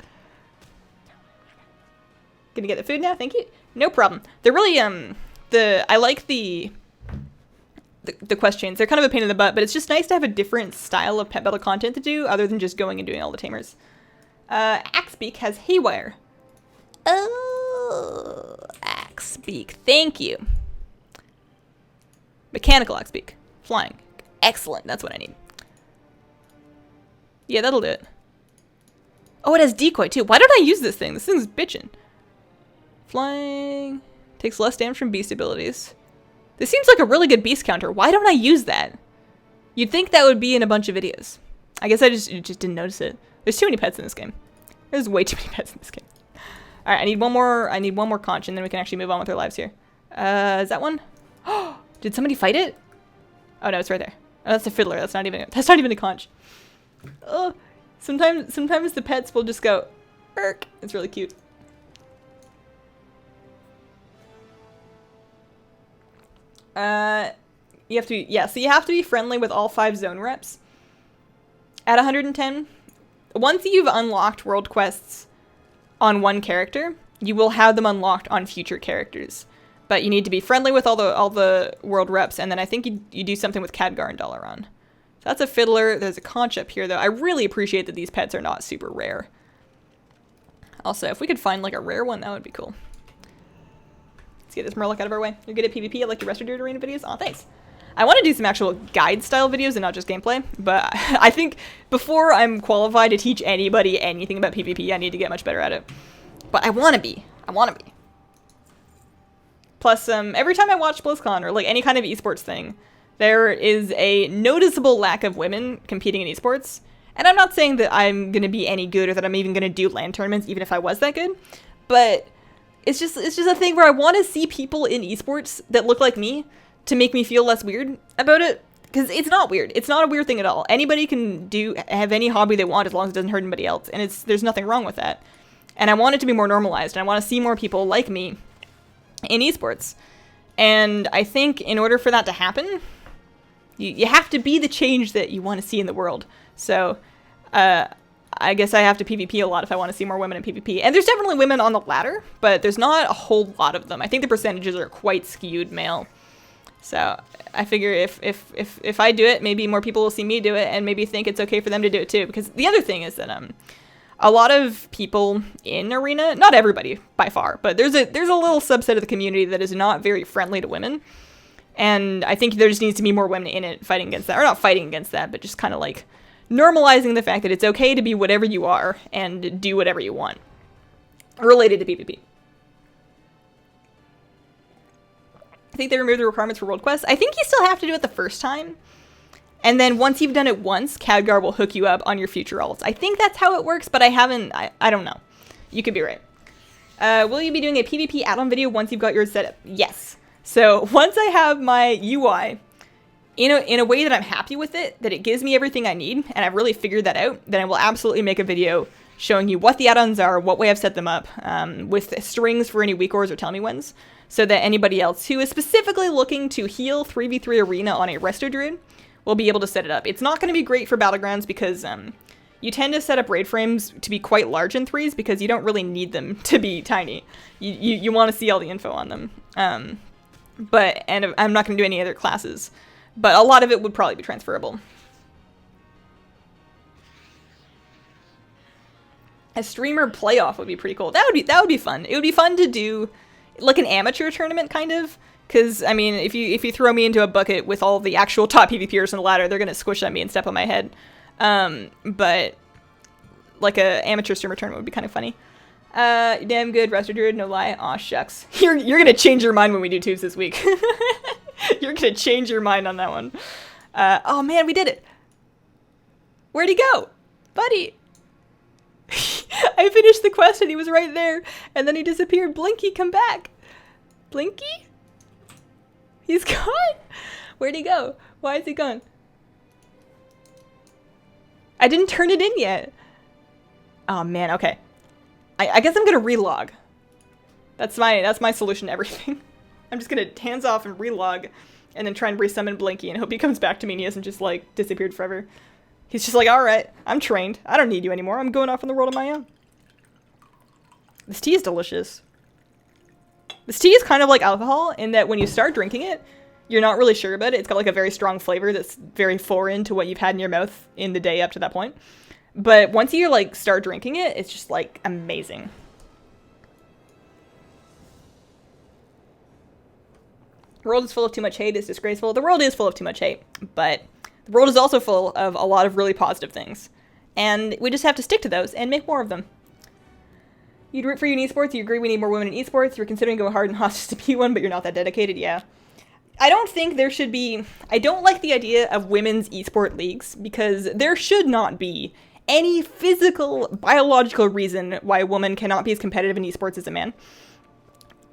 Gonna get the food now? Thank you. No problem. They're really I like the quest chains. They're kind of a pain in the butt, but it's just nice to have a different style of pet battle content to do other than just going and doing all the tamers. Axebeak has Haywire. Oh, Axebeak. Thank you. Mechanical Axebeak. Flying. Excellent. That's what I need. Yeah, that'll do it. Oh, it has decoy too. Why don't I use this thing? This thing's bitchin'. Flying. Takes less damage from beast abilities. This seems like a really good beast counter. Why don't I use that? You'd think that would be in a bunch of videos. I guess I just didn't notice it. There's too many pets in this game. There's way too many pets in this game. All right, I need one more conch, and then we can actually move on with our lives here. Is that one? Oh, did somebody fight it? Oh no, it's right there. Oh, that's a fiddler. That's not even a conch. Oh, sometimes the pets will just go, "Erk." It's really cute. You have to be, yeah, so you have to be friendly with all 5 zone reps at 110. Once you've unlocked world quests on one character, you will have them unlocked on future characters. But you need to be friendly with all the world reps, and then I think you do something with Khadgar and Dalaran. So that's a fiddler. There's a conch up here, though. I really appreciate that these pets are not super rare. Also, if we could find like a rare one, that would be cool. Let's get this Murloc out of our way. You're good at PvP. I like your Rest of your Arena videos. Aw, thanks. I want to do some actual guide style videos and not just gameplay, but I think before I'm qualified to teach anybody anything about PvP, I need to get much better at it. But I want to be. Plus, every time I watch BlizzCon or like any kind of esports thing, there is a noticeable lack of women competing in esports. And I'm not saying that I'm going to be any good or that I'm even going to do LAN tournaments, even if I was that good. But it's just a thing where I want to see people in esports that look like me to make me feel less weird about it. Because it's not weird. It's not a weird thing at all. Anybody can have any hobby they want as long as it doesn't hurt anybody else. And there's nothing wrong with that. And I want it to be more normalized. And I want to see more people like me in esports. And I think in order for that to happen, you have to be the change that you want to see in the world. So I guess I have to PvP a lot if I want to see more women in PvP. And there's definitely women on the ladder, but there's not a whole lot of them. I think the percentages are quite skewed male. So I figure if I do it, maybe more people will see me do it and maybe think it's okay for them to do it too. Because the other thing is that a lot of people in Arena, not everybody by far, but there's a little subset of the community that is not very friendly to women. And I think there just needs to be more women in it fighting against that. Or not fighting against that, but just kind of like normalizing the fact that it's okay to be whatever you are and do whatever you want. Related to PvP. I think they removed the requirements for World Quest. I think you still have to do it the first time. And then once you've done it once, Khadgar will hook you up on your future alts. I think that's how it works, but I don't know. You could be right. Will you be doing a PvP add-on video once you've got yours set up? Yes. So once I have my UI in a way that I'm happy with it, that it gives me everything I need, and I've really figured that out, then I will absolutely make a video showing you what the add-ons are, what way I've set them up, with strings for any weak ors or tell me whens, so that anybody else who is specifically looking to heal 3v3 Arena on a Resto Druid will be able to set it up. It's not going to be great for Battlegrounds because you tend to set up raid frames to be quite large in 3s because you don't really need them to be tiny. You want to see all the info on them. And I'm not going to do any other classes, but a lot of it would probably be transferable. A streamer playoff would be pretty cool. That would be fun. It would be fun to do like an amateur tournament kind of. Because, I mean, if you throw me into a bucket with all the actual top PvPers in the ladder, they're going to squish at me and step on my head. But, like, a amateur streamer tournament would be kind of funny. Damn good, Resto Druid, no lie. Aw, shucks. You're going to change your mind when we do tubes this week. You're going to change your mind on that one. Oh, man, we did it. Where'd he go? Buddy. I finished the quest and he was right there. And then he disappeared. Blinky, come back. Blinky? He's gone? Where'd he go? Why is he gone? I didn't turn it in yet. Oh man, okay. I guess I'm gonna relog. That's my solution to everything. I'm just gonna hands off and relog and then try and resummon Blinky and hope he comes back to me and he hasn't just like disappeared forever. He's just like, alright, I'm trained. I don't need you anymore. I'm going off in the world on my own. This tea is delicious. This tea is kind of like alcohol in that when you start drinking it, you're not really sure about it. It's got like a very strong flavor that's very foreign to what you've had in your mouth in the day up to that point. But once you like start drinking it, it's just like amazing. The world is full of too much hate. It's disgraceful. The world is full of too much hate, but the world is also full of a lot of really positive things. And we just have to stick to those and make more of them. You'd root for you in esports. You agree we need more women in esports. You're considering going hard in hostage to be one, but you're not that dedicated. Yeah. I don't think there should be... I don't like the idea of women's esport leagues because there should not be any physical, biological reason why a woman cannot be as competitive in esports as a man.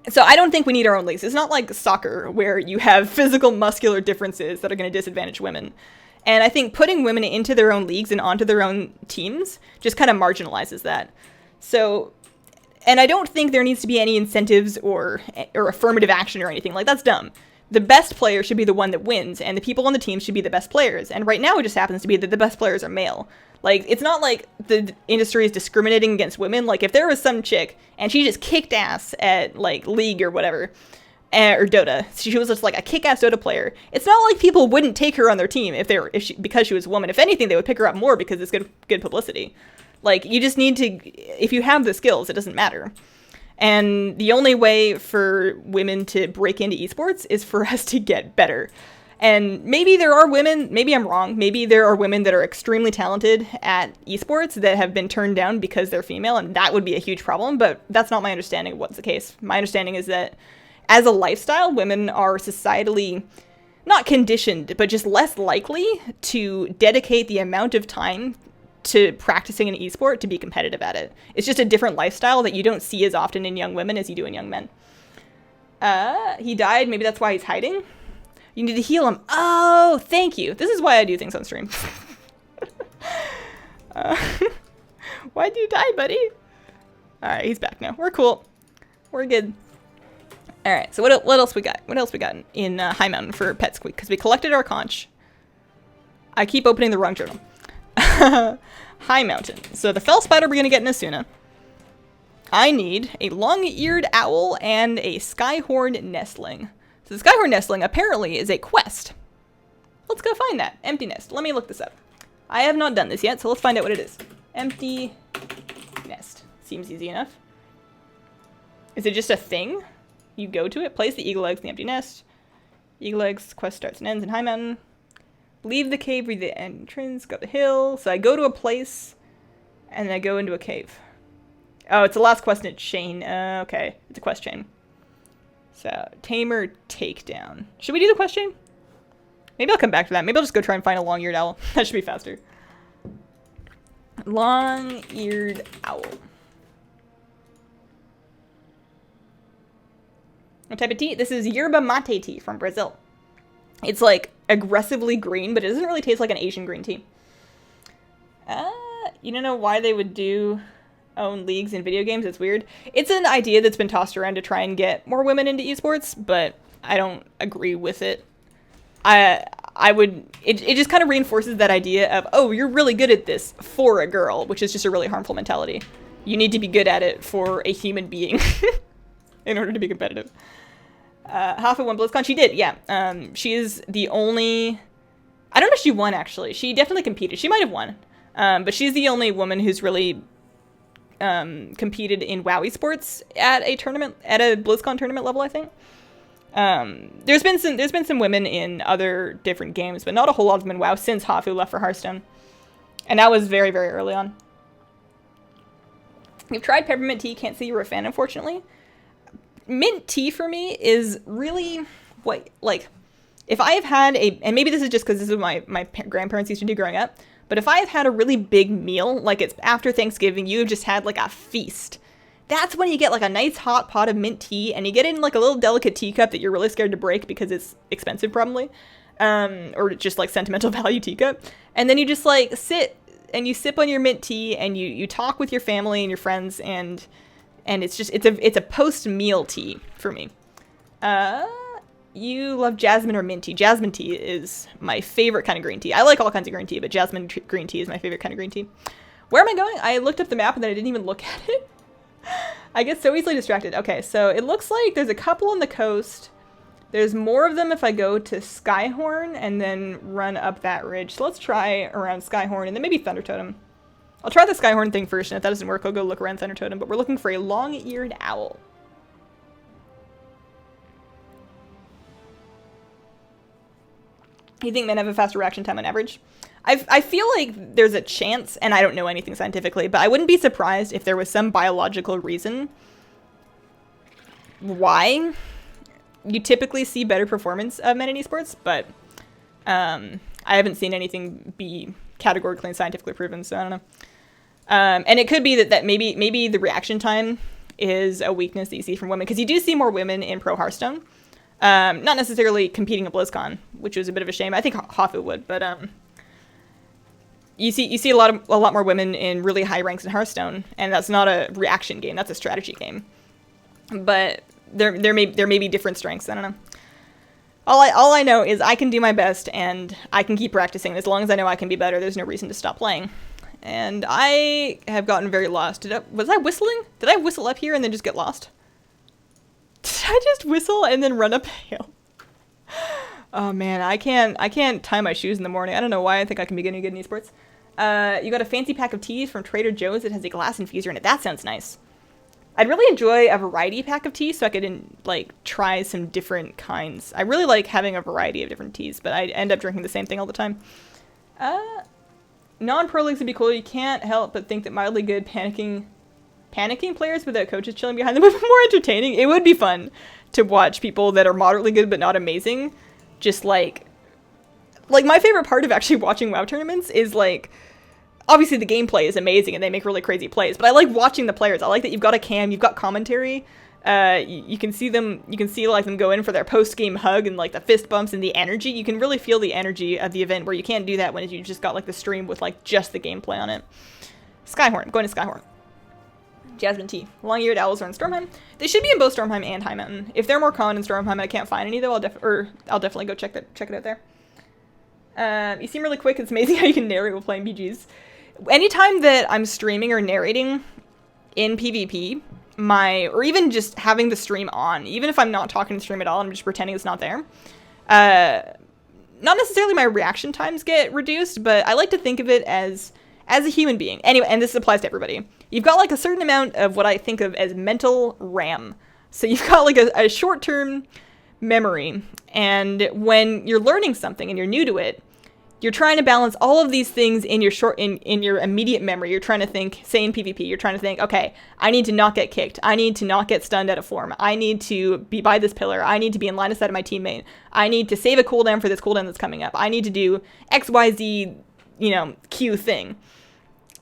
So I don't think we need our own leagues. It's not like soccer where you have physical, muscular differences that are going to disadvantage women. And I think putting women into their own leagues and onto their own teams just kind of marginalizes that. So... And I don't think there needs to be any incentives or affirmative action or anything. Like, that's dumb. The best player should be the one that wins, and the people on the team should be the best players. And right now it just happens to be that the best players are male. Like, it's not like the industry is discriminating against women. Like, if there was some chick, and she just kicked ass at, like, League or whatever, or Dota, she was just, like, a kick-ass Dota player, it's not like people wouldn't take her on their team because she was a woman. If anything, they would pick her up more because it's good publicity. Like, you just need to, if you have the skills, it doesn't matter. And the only way for women to break into esports is for us to get better. And maybe there are women, maybe I'm wrong, maybe there are women that are extremely talented at esports that have been turned down because they're female, and that would be a huge problem, but that's not my understanding of what's the case. My understanding is that as a lifestyle, women are societally not conditioned, but just less likely to dedicate the amount of time to practicing an esport to be competitive at it. It's just a different lifestyle that you don't see as often in young women as you do in young men. He died. Maybe that's why he's hiding. You need to heal him. Oh, thank you. This is why I do things on stream. Why'd you die, buddy? All right, he's back now. We're cool. We're good. All right, so what else we got? What else we got in High Mountain for Pet Squeak? Because we collected our conch. I keep opening the wrong journal. High Mountain. So the fell spider we're going to get in Asuna. I need a long-eared owl and a skyhorn nestling. So the skyhorn nestling apparently is a quest. Let's go find that. Empty nest. Let me look this up. I have not done this yet, so let's find out what it is. Empty nest. Seems easy enough. Is it just a thing? You go to it, place the eagle eggs in the empty nest. Eagle eggs, quest starts and ends in High Mountain. Leave the cave, read the entrance, go up the hill. So I go to a place, and then I go into a cave. Oh, it's the last quest in a chain. Okay, it's a quest chain. So, Tamer Takedown. Should we do the quest chain? Maybe I'll come back to that. Maybe I'll just go try and find a long-eared owl. That should be faster. Long-eared owl. What type of tea? This is yerba mate tea from Brazil. It's like aggressively green, but it doesn't really taste like an Asian green tea. You don't know why they would own leagues in video games? It's weird. It's an idea that's been tossed around to try and get more women into esports, but I don't agree with it. It just kind of reinforces that idea of, oh, you're really good at this for a girl, which is just a really harmful mentality. You need to be good at it for a human being in order to be competitive. Hafa won BlizzCon. She did, yeah. She is the only... I don't know if she won, actually. She definitely competed. She might have won. But she's the only woman who's really competed in WoW Esports at a tournament, at a BlizzCon tournament level, I think. There's been some women in other different games, but not a whole lot of them in WoW since Hafu left for Hearthstone. And that was very, very early on. You've tried peppermint tea. Can't say you were a fan, unfortunately. Mint tea for me is really what, like, if I have had and maybe this is just because this is what my grandparents used to do growing up, but if I have had a really big meal, like it's after Thanksgiving, you've just had like a feast, that's when you get like a nice hot pot of mint tea, and you get it in like a little delicate teacup that you're really scared to break because it's expensive probably, or just like sentimental value teacup, and then you just like sit and you sip on your mint tea, and you talk with your family and your friends, and it's just, it's a post-meal tea for me. You love jasmine or mint tea? Jasmine tea is my favorite kind of green tea. I like all kinds of green tea, but jasmine green tea is my favorite kind of green tea. Where am I going? I looked up the map and then I didn't even look at it. I get so easily distracted. Okay, so it looks like there's a couple on the coast. There's more of them if I go to Skyhorn and then run up that ridge. So let's try around Skyhorn and then maybe Thunder Totem. I'll try the Skyhorn thing first, and if that doesn't work, I'll go look around Thunder Totem, but we're looking for a long-eared owl. You think men have a faster reaction time on average? I feel like there's a chance, and I don't know anything scientifically, but I wouldn't be surprised if there was some biological reason why you typically see better performance of men in esports, but I haven't seen anything be categorically and scientifically proven, so I don't know. And it could be that maybe the reaction time is a weakness that you see from women, because you do see more women in Pro Hearthstone. Not necessarily competing at BlizzCon, which was a bit of a shame. I think Hafu would, but you see a lot more women in really high ranks in Hearthstone, and that's not a reaction game. That's a strategy game. But there may be different strengths. I don't know. All I know is I can do my best, and I can keep practicing. As long as I know I can be better, there's no reason to stop playing. And I have gotten very lost. Was I whistling? Did I whistle up here and then just get lost? Did I just whistle and then run up a hill? Oh man, I can't tie my shoes in the morning. I don't know why I think I can be getting good in esports. You got a fancy pack of teas from Trader Joe's that has a glass infuser in it. That sounds nice. I'd really enjoy a variety pack of teas so I could like try some different kinds. I really like having a variety of different teas, but I end up drinking the same thing all the time. Non-pro leagues would be cool. You can't help but think that mildly good panicking players without coaches chilling behind them would be more entertaining. It would be fun to watch people that are moderately good but not amazing. Just like my favorite part of actually watching WoW tournaments is like, obviously the gameplay is amazing and they make really crazy plays, but I like watching the players. I like that you've got a cam, you've got commentary. You can see them like them go in for their post-game hug and like the fist bumps and the energy. You can really feel the energy of the event where you can't do that when you just got like the stream with like just the gameplay on it. Skyhorn, going to Skyhorn. Jasmine T. Long-eared owls are in Stormheim. They should be in both Stormheim and High Mountain. If they're more common in Stormheim and I can't find any though, I'll definitely go check it out there. You seem really quick. It's amazing how you can narrate while playing BGs. Anytime that I'm streaming or narrating in PvP, or even just having the stream on, even if I'm not talking to the stream at all, I'm just pretending it's not there. Not necessarily my reaction times get reduced, but I like to think of it as a human being. Anyway, and this applies to everybody. You've got like a certain amount of what I think of as mental RAM. So you've got like a short-term memory, and when you're learning something and you're new to it, you're trying to balance all of these things in your immediate memory. You're trying to think, say in PvP, you're trying to think, okay, I need to not get kicked. I need to not get stunned out of form. I need to be by this pillar. I need to be in line of sight of my teammate. I need to save a cooldown for this cooldown that's coming up. I need to do XYZ, Q thing.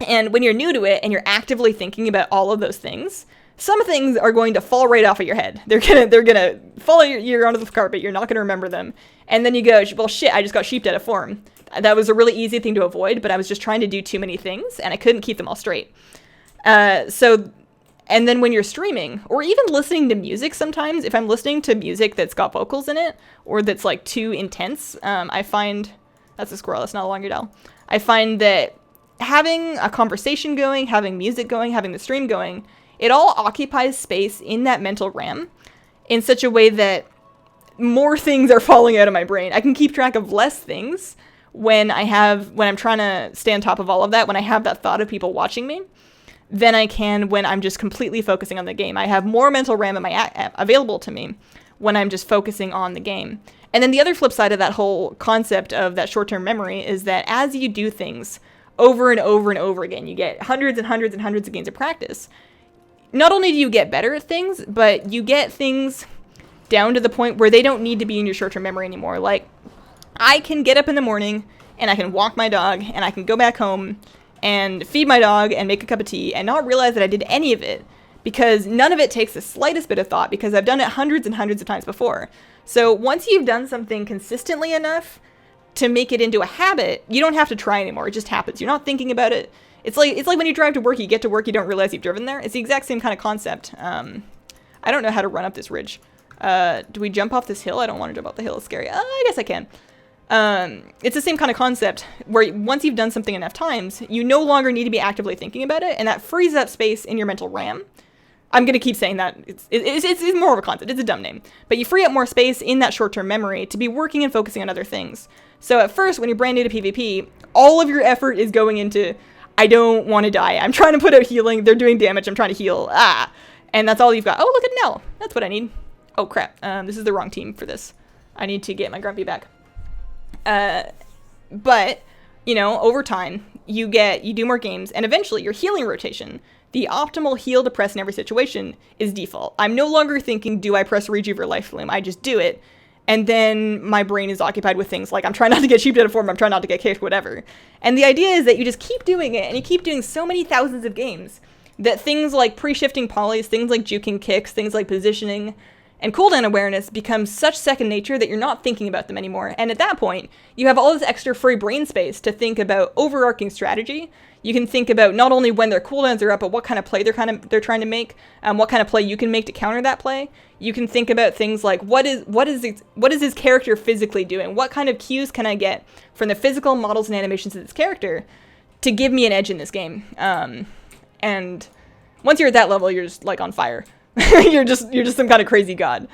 And when you're new to it and you're actively thinking about all of those things, some things are going to fall right off of your head. They're gonna fall you're onto the carpet. You're not gonna remember them. And then you go, well, shit, I just got sheeped out of form. That was a really easy thing to avoid, but I was just trying to do too many things and I couldn't keep them all straight. And then when you're streaming or even listening to music sometimes, if I'm listening to music that's got vocals in it or that's like too intense, I find, that's a squirrel, that's not a long-eared owl. I find that having a conversation going, having music going, having the stream going, it all occupies space in that mental RAM in such a way that more things are falling out of my brain. I can keep track of less things when I'm trying to stay on top of all of that, when I have that thought of people watching me, than I can when I'm just completely focusing on the game. I have more mental RAM available to me when I'm just focusing on the game. And then the other flip side of that whole concept of that short-term memory is that as you do things over and over and over again, you get hundreds and hundreds and hundreds of games of practice. Not only do you get better at things, but you get things down to the point where they don't need to be in your short-term memory anymore. Like, I can get up in the morning and I can walk my dog and I can go back home and feed my dog and make a cup of tea and not realize that I did any of it because none of it takes the slightest bit of thought because I've done it hundreds and hundreds of times before. So once you've done something consistently enough to make it into a habit, you don't have to try anymore. It just happens. You're not thinking about it. It's like when you drive to work, you get to work, you don't realize you've driven there. It's the exact same kind of concept. I don't know how to run up this ridge. Do we jump off this hill? I don't want to jump off the hill. It's scary. I guess I can. It's the same kind of concept where once you've done something enough times, you no longer need to be actively thinking about it, and that frees up space in your mental RAM. I'm going to keep saying that. It's more of a concept. It's a dumb name. But you free up more space in that short-term memory to be working and focusing on other things. So at first, when you're brand new to PvP, all of your effort is going into, I don't want to die. I'm trying to put out healing. They're doing damage. I'm trying to heal. And that's all you've got. Oh, look at Nell. That's what I need. Oh, crap. This is the wrong team for this. I need to get my Grumpy back. But, over time, you do more games, and eventually your healing rotation, the optimal heal to press in every situation, is default. I'm no longer thinking, do I press Rejuve or Life Flume? I just do it. And then my brain is occupied with things like, I'm trying not to get sheeped out of form, I'm trying not to get kicked, whatever. And the idea is that you just keep doing it, and you keep doing so many thousands of games, that things like pre-shifting polys, things like juking kicks, things like positioning, and cooldown awareness become such second nature that you're not thinking about them anymore. And at that point, you have all this extra free brain space to think about overarching strategy. You can think about not only when their cooldowns are up, but what kind of play they're trying to make, what kind of play you can make to counter that play. You can think about things like what is his character physically doing? What kind of cues can I get from the physical models and animations of this character to give me an edge in this game? And once you're at that level, you're just like on fire. you're just some kind of crazy god.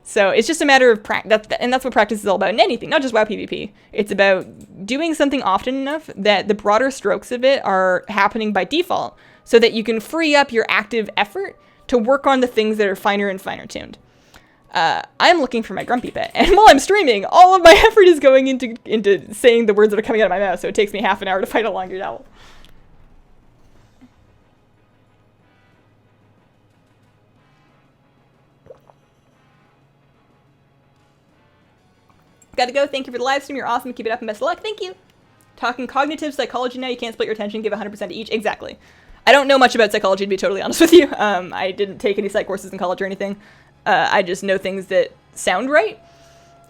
So it's just a matter of practice, and that's what practice is all about in anything, not just WoW PvP. It's about doing something often enough that the broader strokes of it are happening by default, so that you can free up your active effort to work on the things that are finer and finer tuned. I'm looking for my grumpy pet, and while I'm streaming, all of my effort is going into saying the words that are coming out of my mouth, so it takes me half an hour to fight a long-eared owl. Gotta go. Thank you for the live stream. You're awesome. Keep it up and best of luck. Thank you. Talking cognitive psychology now. You can't split your attention. Give 100% to each. Exactly. I don't know much about psychology, to be totally honest with you. I didn't take any psych courses in college or anything. I just know things that sound right.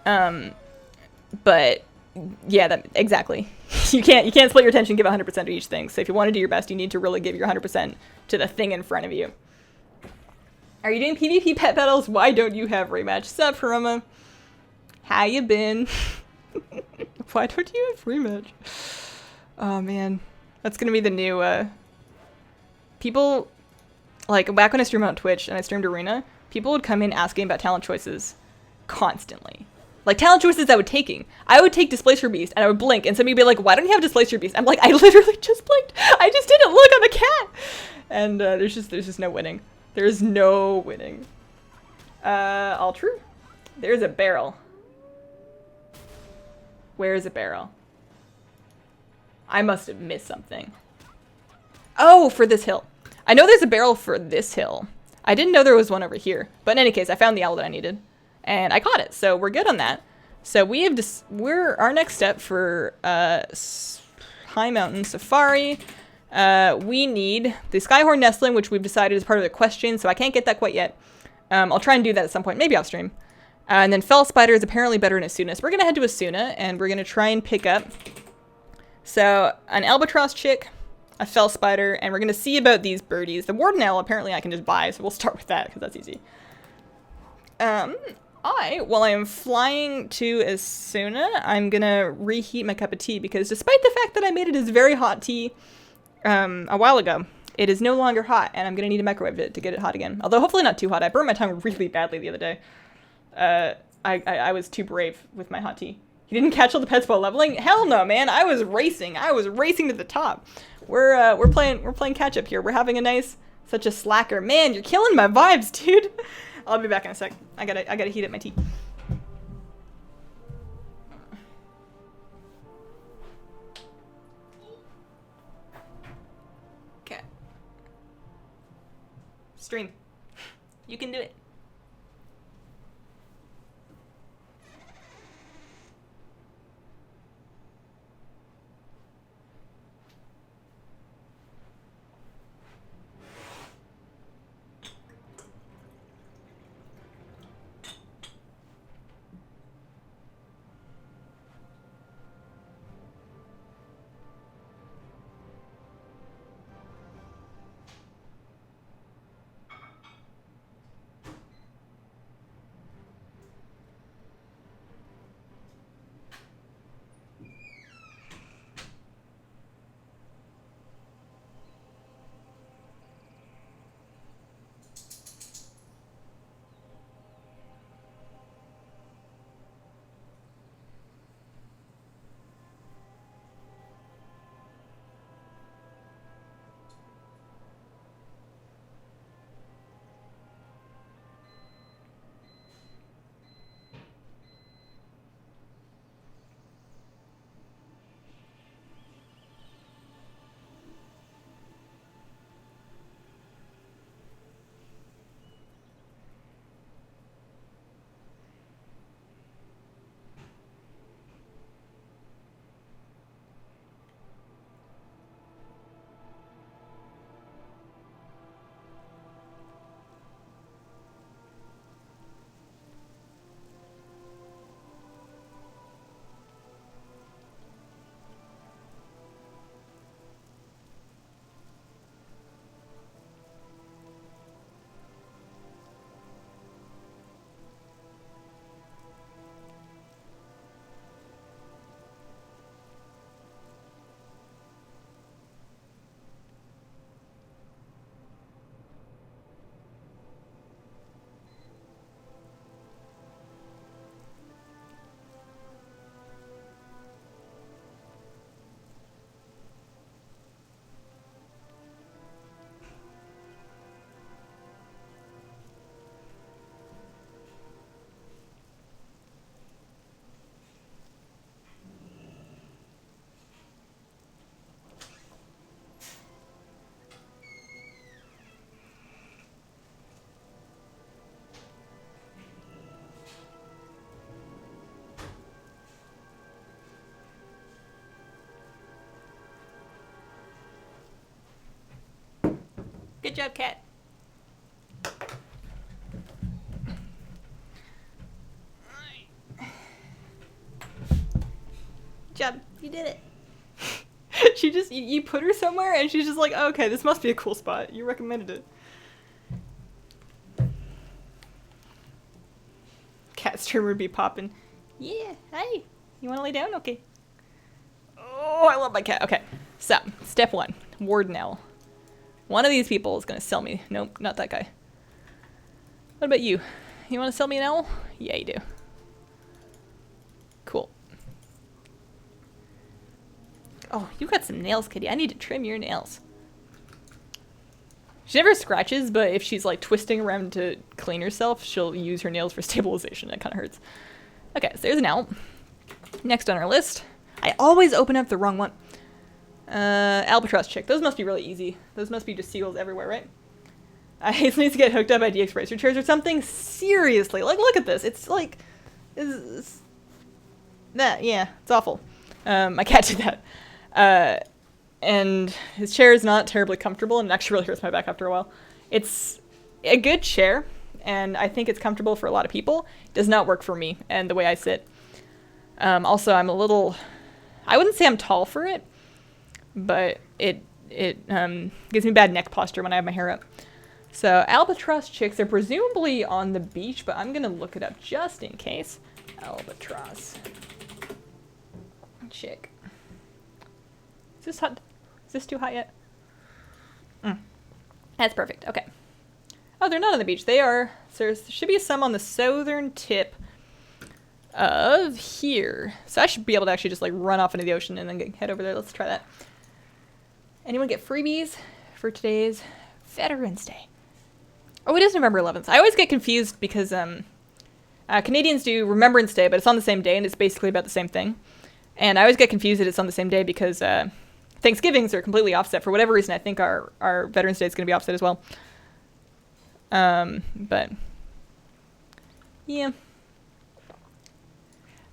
But yeah, exactly. You can't split your attention. Give 100% to each thing. So if you want to do your best, you need to really give your 100% to the thing in front of you. Are you doing PvP pet battles? Why don't you have rematch? Sup, Haruma? How you been? Why don't you have rematch? Oh man, that's gonna be the new people. Like back when I streamed on Twitch and I streamed Arena, people would come in asking about talent choices constantly. Like talent choices I would take Displacer Beast and I would blink and somebody would be like, why don't you have Displacer Beast? I'm like, I literally just blinked. I just didn't look on the cat. And there's just no winning. There's no winning. All true. There's a barrel. Where is a barrel? I must have missed something. Oh, for this hill. I know there's a barrel for this hill. I didn't know there was one over here. But in any case, I found the owl that I needed. And I caught it, so we're good on that. So we have our next step for High Mountain Safari. We need the Skyhorn Nestling, which we've decided is part of the question, so I can't get that quite yet. I'll try and do that at some point, maybe off stream. And then Fell Spider is apparently better in Asuna. So we're going to head to Asuna, and we're going to try and pick up an Albatross chick, a Fell Spider, and we're going to see about these birdies. The Warden Owl, apparently I can just buy, so we'll start with that, because that's easy. While I am flying to Asuna, I'm going to reheat my cup of tea, because despite the fact that I made it as very hot tea a while ago, it is no longer hot, and I'm going to need to microwave it to get it hot again. Although hopefully not too hot. I burned my tongue really badly the other day. I was too brave with my hot tea. You didn't catch all the pets while leveling? Hell no, man. I was racing to the top. We're playing catch up here. We're having a nice, such a slacker. Man, you're killing my vibes, dude. I'll be back in a sec. I gotta heat up my tea. Okay. Stream. You can do it. Good job, cat. Good job. You did it. She just, you put her somewhere and she's just like, oh, okay, this must be a cool spot. You recommended it. Cat streamer would be popping. Yeah, hey, you want to lay down? Okay. Oh, I love my cat. Okay, so, step 1, Wardenell. One of these people is going to sell me. Nope, not that guy. What about you? You want to sell me an owl? Yeah, you do. Cool. Oh, you got some nails, kitty. I need to trim your nails. She never scratches, but if she's like twisting around to clean herself, she'll use her nails for stabilization. It kind of hurts. Okay, so there's an owl. Next on our list. I always open up the wrong one. Albatross chick. Those must be really easy. Those must be just seagulls everywhere, right? Hazel needs to get hooked up by DX Racer chairs or something. Seriously, like look at this. It's like, that. Yeah, it's awful. My cat did that. And his chair is not terribly comfortable, and it actually really hurts my back after a while. It's a good chair, and I think it's comfortable for a lot of people. It does not work for me and the way I sit. Also, I'm a little, I wouldn't say I'm tall for it, but it gives me bad neck posture when I have my hair up. So Albatross chicks are presumably on the beach, but I'm going to look it up just in case. Albatross chick. Is this hot? Is this too hot yet? That's perfect. Okay. Oh, they're not on the beach. They are. So there should be some on the southern tip of here. So I should be able to actually just like run off into the ocean and then head over there. Let's try that. Anyone get freebies for today's Veterans Day? Oh, it is November 11th. I always get confused because Canadians do Remembrance Day, but it's on the same day and it's basically about the same thing. And I always get confused that it's on the same day because Thanksgivings are completely offset. For whatever reason, I think our Veterans Day is going to be offset as well. But yeah.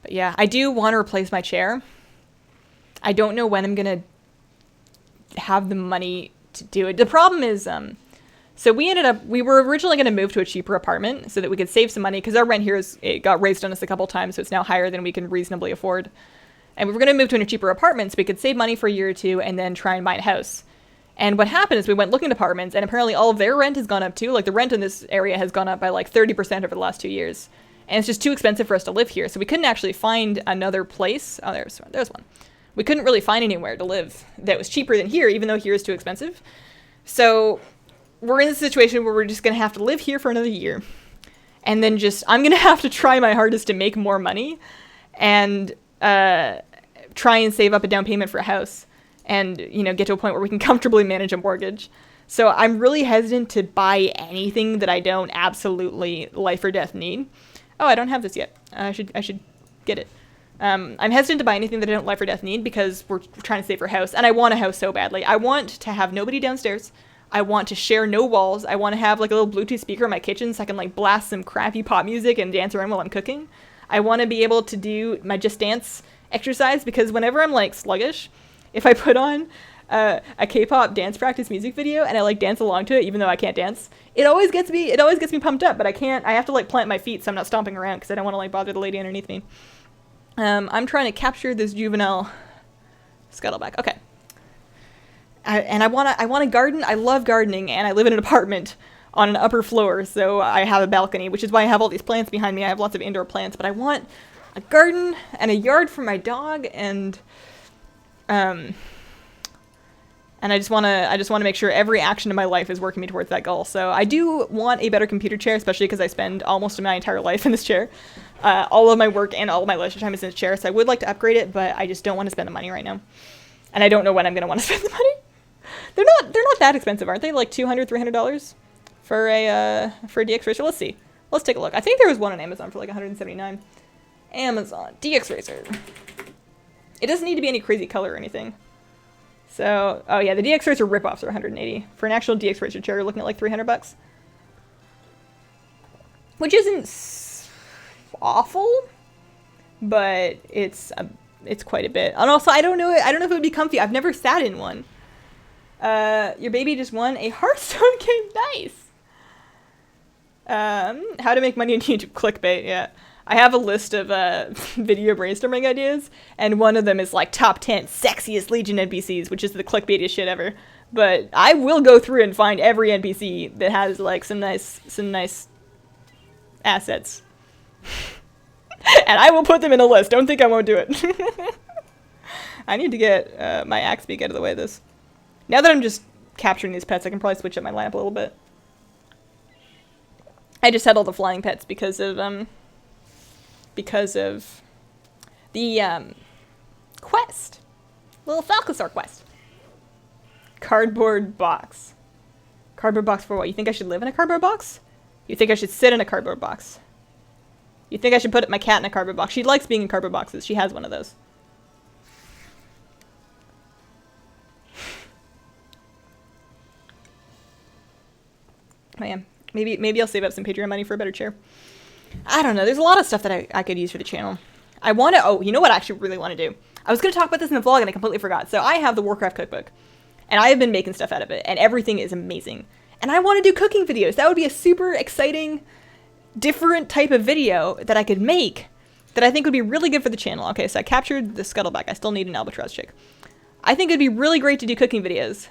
But yeah, I do want to replace my chair. I don't know when I'm going to have the money to do it. The problem is, so we were originally going to move to a cheaper apartment so that we could save some money because our rent here it got raised on us a couple times, so it's now higher than we can reasonably afford. And we were going to move to a cheaper apartment so we could save money for a year or two and then try and buy a house. And what happened is we went looking at apartments, and apparently all of their rent has gone up too. Like the rent in this area has gone up by like 30% over the last 2 years. And it's just too expensive for us to live here. So we couldn't actually find another place. Oh, there's one. We couldn't really find anywhere to live that was cheaper than here, even though here is too expensive. So we're in a situation where we're just going to have to live here for another year. And then I'm going to have to try my hardest to make more money and try and save up a down payment for a house and, get to a point where we can comfortably manage a mortgage. So I'm really hesitant to buy anything that I don't absolutely life or death need. Oh, I don't have this yet. I should get it. I'm hesitant to buy anything that I don't life or death need because we're trying to save for a house, and I want a house so badly. I want to have nobody downstairs. I want to share no walls. I want to have like a little Bluetooth speaker in my kitchen so I can like blast some crappy pop music and dance around while I'm cooking. I want to be able to do my Just Dance exercise because whenever I'm like sluggish, if I put on a K-pop dance practice music video and I like dance along to it even though I can't dance, it always gets me pumped up, but I have to like plant my feet so I'm not stomping around because I don't want to like bother the lady underneath me. I'm trying to capture this juvenile scuttleback. Okay. And I want to garden. I love gardening, and I live in an apartment on an upper floor, so I have a balcony, which is why I have all these plants behind me. I have lots of indoor plants, but I want a garden and a yard for my dog, and I just want to make sure every action in my life is working me towards that goal. So I do want a better computer chair, especially because I spend almost my entire life in this chair. All of my work and all of my leisure time is in this chair, so I would like to upgrade it, but I just don't want to spend the money right now. And I don't know when I'm going to want to spend the money. They're not that expensive, aren't they? Like $200, $300 for a DX Racer. Let's see. Let's take a look. I think there was one on Amazon for like $179. Amazon DX Racer. It doesn't need to be any crazy color or anything. So, oh yeah, the DX Racer ripoffs are $180. For an actual DX Racer chair, you're looking at like $300. Which isn't awful, but it's quite a bit. And also, I don't know if it would be comfy. I've never sat in one. Your baby just won a Hearthstone game. Nice. How to make money on YouTube. Clickbait, yeah. I have a list of video brainstorming ideas, and one of them is like top 10 sexiest Legion NPCs, which is the clickbaitiest shit ever. But I will go through and find every NPC that has like some nice assets. And I will put them in a list. Don't think I won't do it. I need to get my axe beak out of the way of this. Now that I'm just capturing these pets, I can probably switch up my lineup a little bit. I just had all the flying pets because of the quest. Little Falcosaur quest. Cardboard box. Cardboard box for what? You think I should live in a cardboard box? You think I should sit in a cardboard box? You think I should put my cat in a cardboard box? She likes being in cardboard boxes. She has one of those. I am. Maybe I'll save up some Patreon money for a better chair. I don't know. There's a lot of stuff that I could use for the channel. I want to... Oh, you know what I actually really want to do? I was going to talk about this in the vlog and I completely forgot. So I have the Warcraft cookbook. And I have been making stuff out of it. And everything is amazing. And I want to do cooking videos. That would be a super exciting, different type of video that I could make that I think would be really good for the channel. Okay, so I captured the scuttleback. I still need an albatross chick. I think it'd be really great to do cooking videos.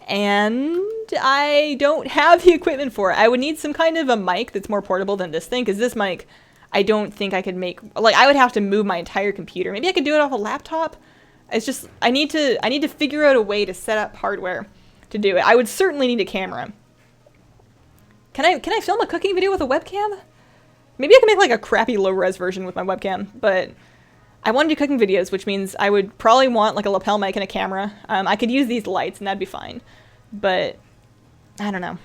And I don't have the equipment for it. I would need some kind of a mic that's more portable than this thing, because this mic, I don't think I could make... Like, I would have to move my entire computer. Maybe I could do it off a laptop. It's just, I need to figure out a way to set up hardware to do it. I would certainly need a camera. Can I film a cooking video with a webcam? Maybe I can make like a crappy low-res version with my webcam, but I want to do cooking videos, which means I would probably want like a lapel mic and a camera. I could use these lights and that'd be fine, but I don't know.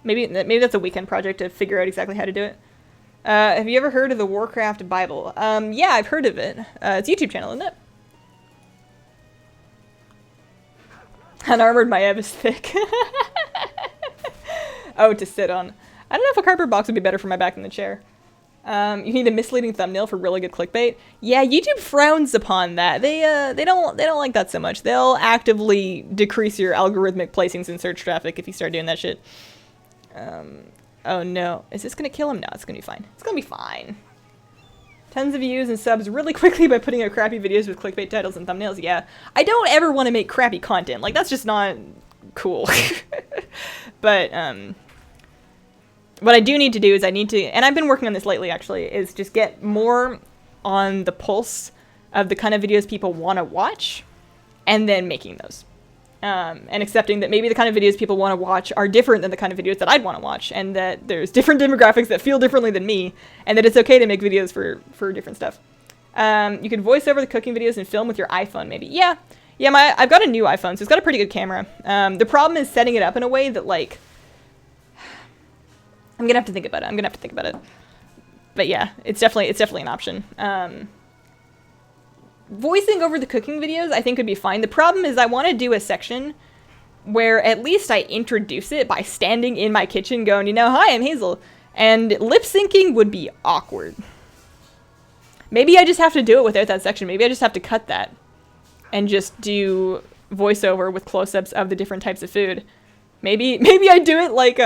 Maybe that's a weekend project to figure out exactly how to do it. Have you ever heard of the Warcraft Bible? Yeah, I've heard of it. It's a YouTube channel, isn't it? Unarmored Maiev is thick. Oh, to sit on. I don't know if a cardboard box would be better for my back than the chair. You need a misleading thumbnail for really good clickbait. Yeah, YouTube frowns upon that. They don't like that so much. They'll actively decrease your algorithmic placings in search traffic if you start doing that shit. Oh no, is this gonna kill him? No, it's gonna be fine. It's gonna be fine. Tons of views and subs really quickly by putting out crappy videos with clickbait titles and thumbnails. Yeah, I don't ever want to make crappy content. Like, that's just not cool. But what I do need to do is I need to, and I've been working on this lately actually, is just get more on the pulse of the kind of videos people want to watch, and then making those. And accepting that maybe the kind of videos people want to watch are different than the kind of videos that I'd want to watch, and that there's different demographics that feel differently than me, and that it's okay to make videos for different stuff. You could voice over the cooking videos and film with your iPhone, maybe. Yeah, I've got a new iPhone, so it's got a pretty good camera. The problem is setting it up in a way that, like, I'm gonna have to think about it. But yeah, it's definitely an option. Voicing over the cooking videos, I think, would be fine. The problem is I want to do a section where at least I introduce it by standing in my kitchen going, you know, hi, I'm Hazel. And lip syncing would be awkward. Maybe I just have to do it without that section. Maybe I just have to cut that and just do voiceover with close-ups of the different types of food. Maybe I do it like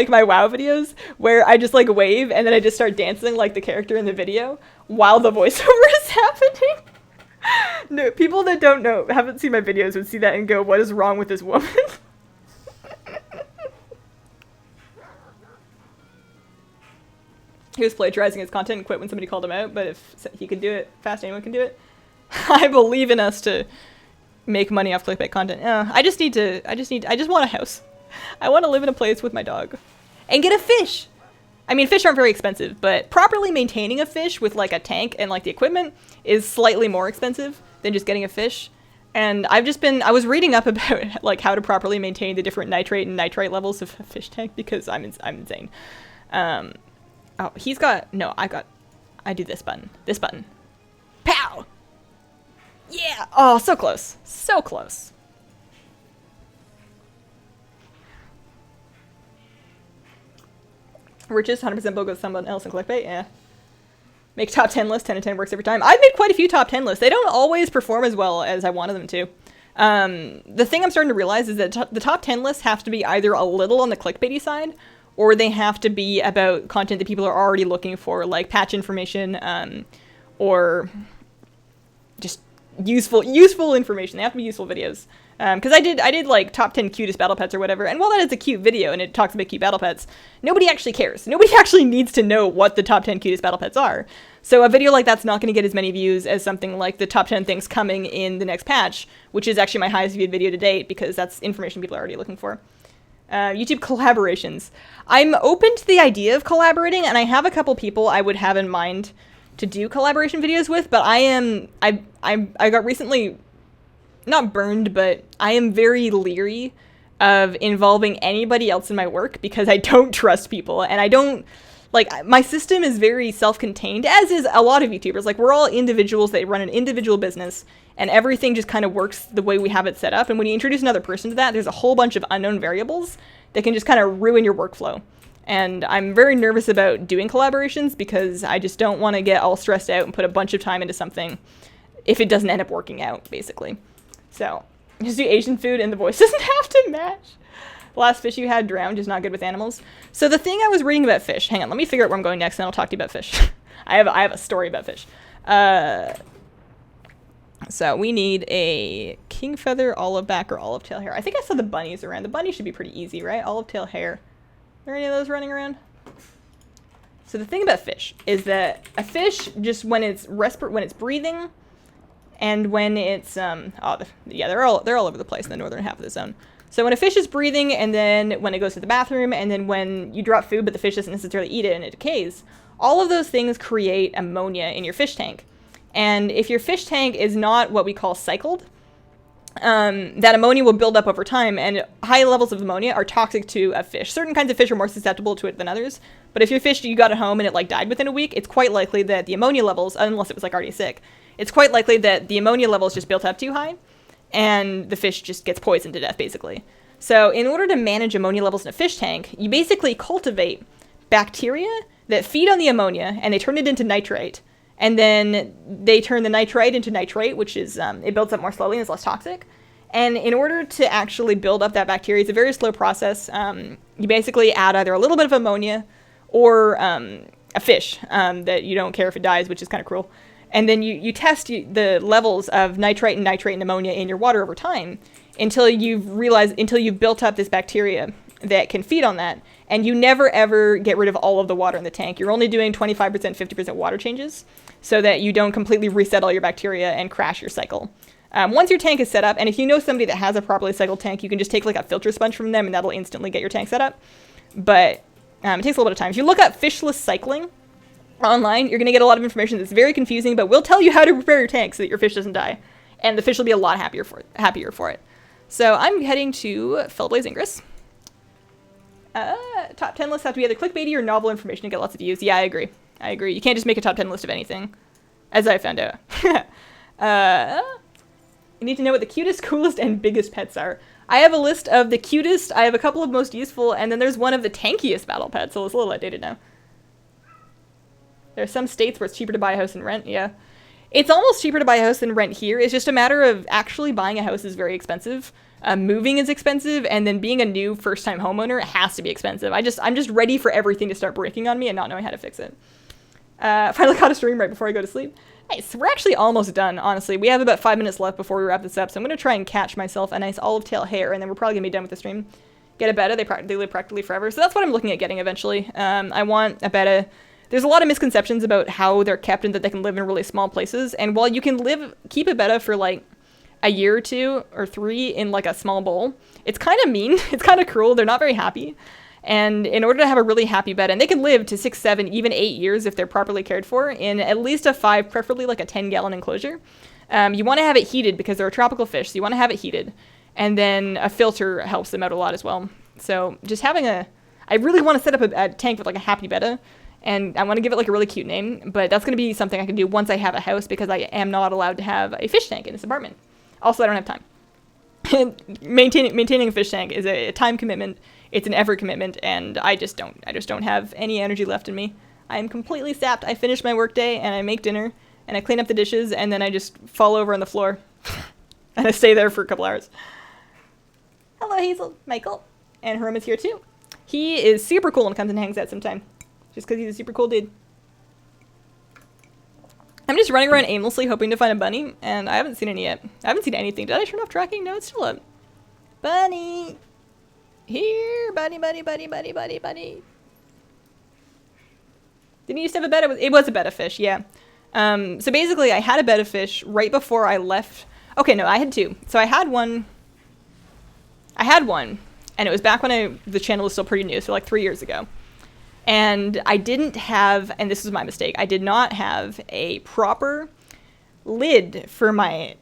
my WoW videos, where I just like wave and then I just start dancing like the character in the video while the voiceover is happening. No, people that haven't seen my videos would see that and go, what is wrong with this woman? He was plagiarizing his content and quit when somebody called him out, but if he could do it fast, anyone can do it. I believe in us to make money off clickbait content. I just want a house. I want to live in a place with my dog. And get a fish! I mean, fish aren't very expensive, but properly maintaining a fish with, like, a tank and, like, the equipment is slightly more expensive than just getting a fish. And I was reading up about, like, how to properly maintain the different nitrate and nitrite levels of a fish tank, because I'm insane. Oh, I do this button. This button. Pow! Yeah! Oh, so close. So close. Riches, 100% book with someone else in clickbait, yeah. Make top 10 lists, 10 to 10 works every time. I've made quite a few top 10 lists. They don't always perform as well as I wanted them to. The thing I'm starting to realize is that the top 10 lists have to be either a little on the clickbaity side, or they have to be about content that people are already looking for, like patch information, or just useful information. They have to be useful videos. Because I did like top 10 cutest battle pets or whatever, and while that is a cute video and it talks about cute battle pets, nobody actually cares. Nobody actually needs to know what the top 10 cutest battle pets are. So a video like that's not going to get as many views as something like the top 10 things coming in the next patch, which is actually my highest viewed video to date because that's information people are already looking for. YouTube collaborations. I'm open to the idea of collaborating, and I have a couple people I would have in mind to do collaboration videos with, but I got recently not burned, but I am very leery of involving anybody else in my work because I don't trust people, and I don't, like, my system is very self-contained, as is a lot of YouTubers. Like, we're all individuals that run an individual business, and everything just kind of works the way we have it set up, and when you introduce another person to that, there's a whole bunch of unknown variables that can just kind of ruin your workflow. And I'm very nervous about doing collaborations because I just don't want to get all stressed out and put a bunch of time into something if it doesn't end up working out, basically. So, just do Asian food and the voice doesn't have to match. The last fish you had drowned is not good with animals. So the thing I was reading about fish, hang on, let me figure out where I'm going next and I'll talk to you about fish. I have a story about fish. So we need a king feather, olive back, or olive tail hair. I think I saw the bunnies around. The bunnies should be pretty easy, right? Olive tail hair. Are there any of those running around? So the thing about fish is that a fish, just when it's breathing, and when it's they're all over the place in the northern half of the zone. So when a fish is breathing, and then when it goes to the bathroom, and then when you drop food but the fish doesn't necessarily eat it and it decays, all of those things create ammonia in your fish tank. And if your fish tank is not what we call cycled, that ammonia will build up over time, and high levels of ammonia are toxic to a fish. Certain kinds of fish are more susceptible to it than others, but if your fish, you got it home and it like died within a week, it's quite likely that the ammonia levels, unless it was like already sick, it's quite likely that the ammonia levels just built up too high, and the fish just gets poisoned to death, basically. So in order to manage ammonia levels in a fish tank, you basically cultivate bacteria that feed on the ammonia, and they turn it into nitrite, and then they turn the nitrite into nitrate, which is, it builds up more slowly and is less toxic. And in order to actually build up that bacteria, it's a very slow process. You basically add either a little bit of ammonia or a fish that you don't care if it dies, which is kind of cruel. And then you test the levels of nitrite and ammonia in your water over time until you've built up this bacteria that can feed on that. And you never ever get rid of all of the water in the tank. You're only doing 25%, 50% water changes so that you don't completely reset all your bacteria and crash your cycle. Once your tank is set up, and if you know somebody that has a properly cycled tank, you can just take like a filter sponge from them and that'll instantly get your tank set up. But it takes a little bit of time. If you look up fishless cycling online, you're going to get a lot of information that's very confusing, but we'll tell you how to prepare your tank so that your fish doesn't die. And the fish will be a lot happier for it. So I'm heading to Fellblaze Ingress. Top 10 lists have to be either clickbaity or novel information to get lots of views. Yeah, I agree. You can't just make a top 10 list of anything, as I found out. You need to know what the cutest, coolest, and biggest pets are. I have a list of the cutest, I have a couple of most useful, and then there's one of the tankiest battle pets, so it's a little outdated now. There are some states where it's cheaper to buy a house than rent, yeah. It's almost cheaper to buy a house than rent here. It's just a matter of actually buying a house is very expensive. Moving is expensive, and then being a new first-time homeowner has to be expensive. I'm just ready for everything to start breaking on me and not knowing how to fix it. Finally caught a stream right before I go to sleep. Nice. We're actually almost done, honestly. We have about 5 minutes left before we wrap this up, so I'm going to try and catch myself a nice olive tail hair, and then we're probably going to be done with the stream. Get a betta. They live practically forever, so that's what I'm looking at getting eventually. I want a betta. There's a lot of misconceptions about how they're kept and that they can live in really small places, and while you can keep a betta for like a year or 2 or 3 in like a small bowl, it's kind of mean. It's kind of cruel. They're not very happy. And in order to have a really happy betta, and they can live to 6, 7, even 8 years if they're properly cared for, in at least a 5, preferably like a 10-gallon enclosure. You want to have it heated because they're a tropical fish, so you want to have it heated. And then a filter helps them out a lot as well. So just having I really want to set up a tank with like a happy betta, and I want to give it like a really cute name, but that's going to be something I can do once I have a house because I am not allowed to have a fish tank in this apartment. Also, I don't have time. Maintaining a fish tank is a time commitment. It's an effort commitment, and I just don't have any energy left in me. I am completely sapped. I finish my workday, and I make dinner, and I clean up the dishes, and then I just fall over on the floor. And I stay there for a couple hours. Hello, Hazel. Michael. And Herm is here too. He is super cool and comes and hangs out sometime. Just because he's a super cool dude. I'm just running around aimlessly hoping to find a bunny, and I haven't seen any yet. I haven't seen anything. Did I turn off tracking? No, it's still up. Bunny! Here! Bunny, bunny, bunny, bunny, bunny, bunny. Didn't you used to have a bed? It was a bed of fish, yeah. So basically, I had a bed of fish right before I left. Okay, no, I had two. So I had one, and it was back when the channel was still pretty new, so like 3 years ago. And I didn't have, and this was my mistake, I did not have a proper lid for my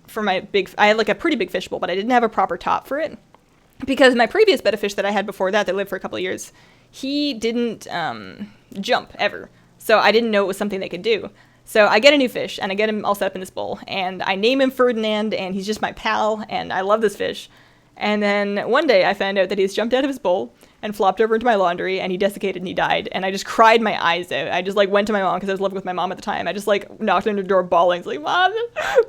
big, I had like a pretty big fishbowl, but I didn't have a proper top for it. Because my previous bed of fish that I had before that lived for a couple of years, he didn't jump ever. So I didn't know it was something they could do. So I get a new fish, and I get him all set up in this bowl, and I name him Ferdinand, and he's just my pal, and I love this fish. And then one day I found out that he's jumped out of his bowl and flopped over into my laundry, and he desiccated and he died. And I just cried my eyes out. I just like went to my mom because I was living with my mom at the time. I just like knocked on her door bawling. It's like, Mom,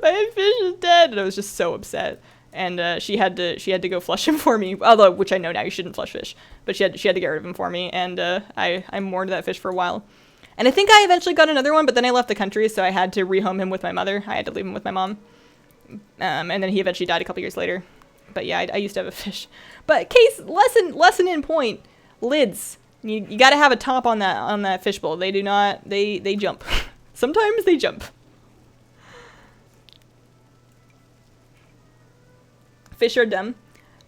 my fish is dead. And I was just so upset. And she had to go flush him for me. Although, which I know now you shouldn't flush fish, but she had to get rid of him for me. And I mourned that fish for a while. And I think I eventually got another one, but then I left the country, so I had to rehome him with my mother. I had to leave him with my mom. And then he eventually died a couple years later. But yeah, I used to have a fish. But lesson in point, lids. You got to have a top on that fishbowl. They do not. They jump. Sometimes they jump. Fish are dumb.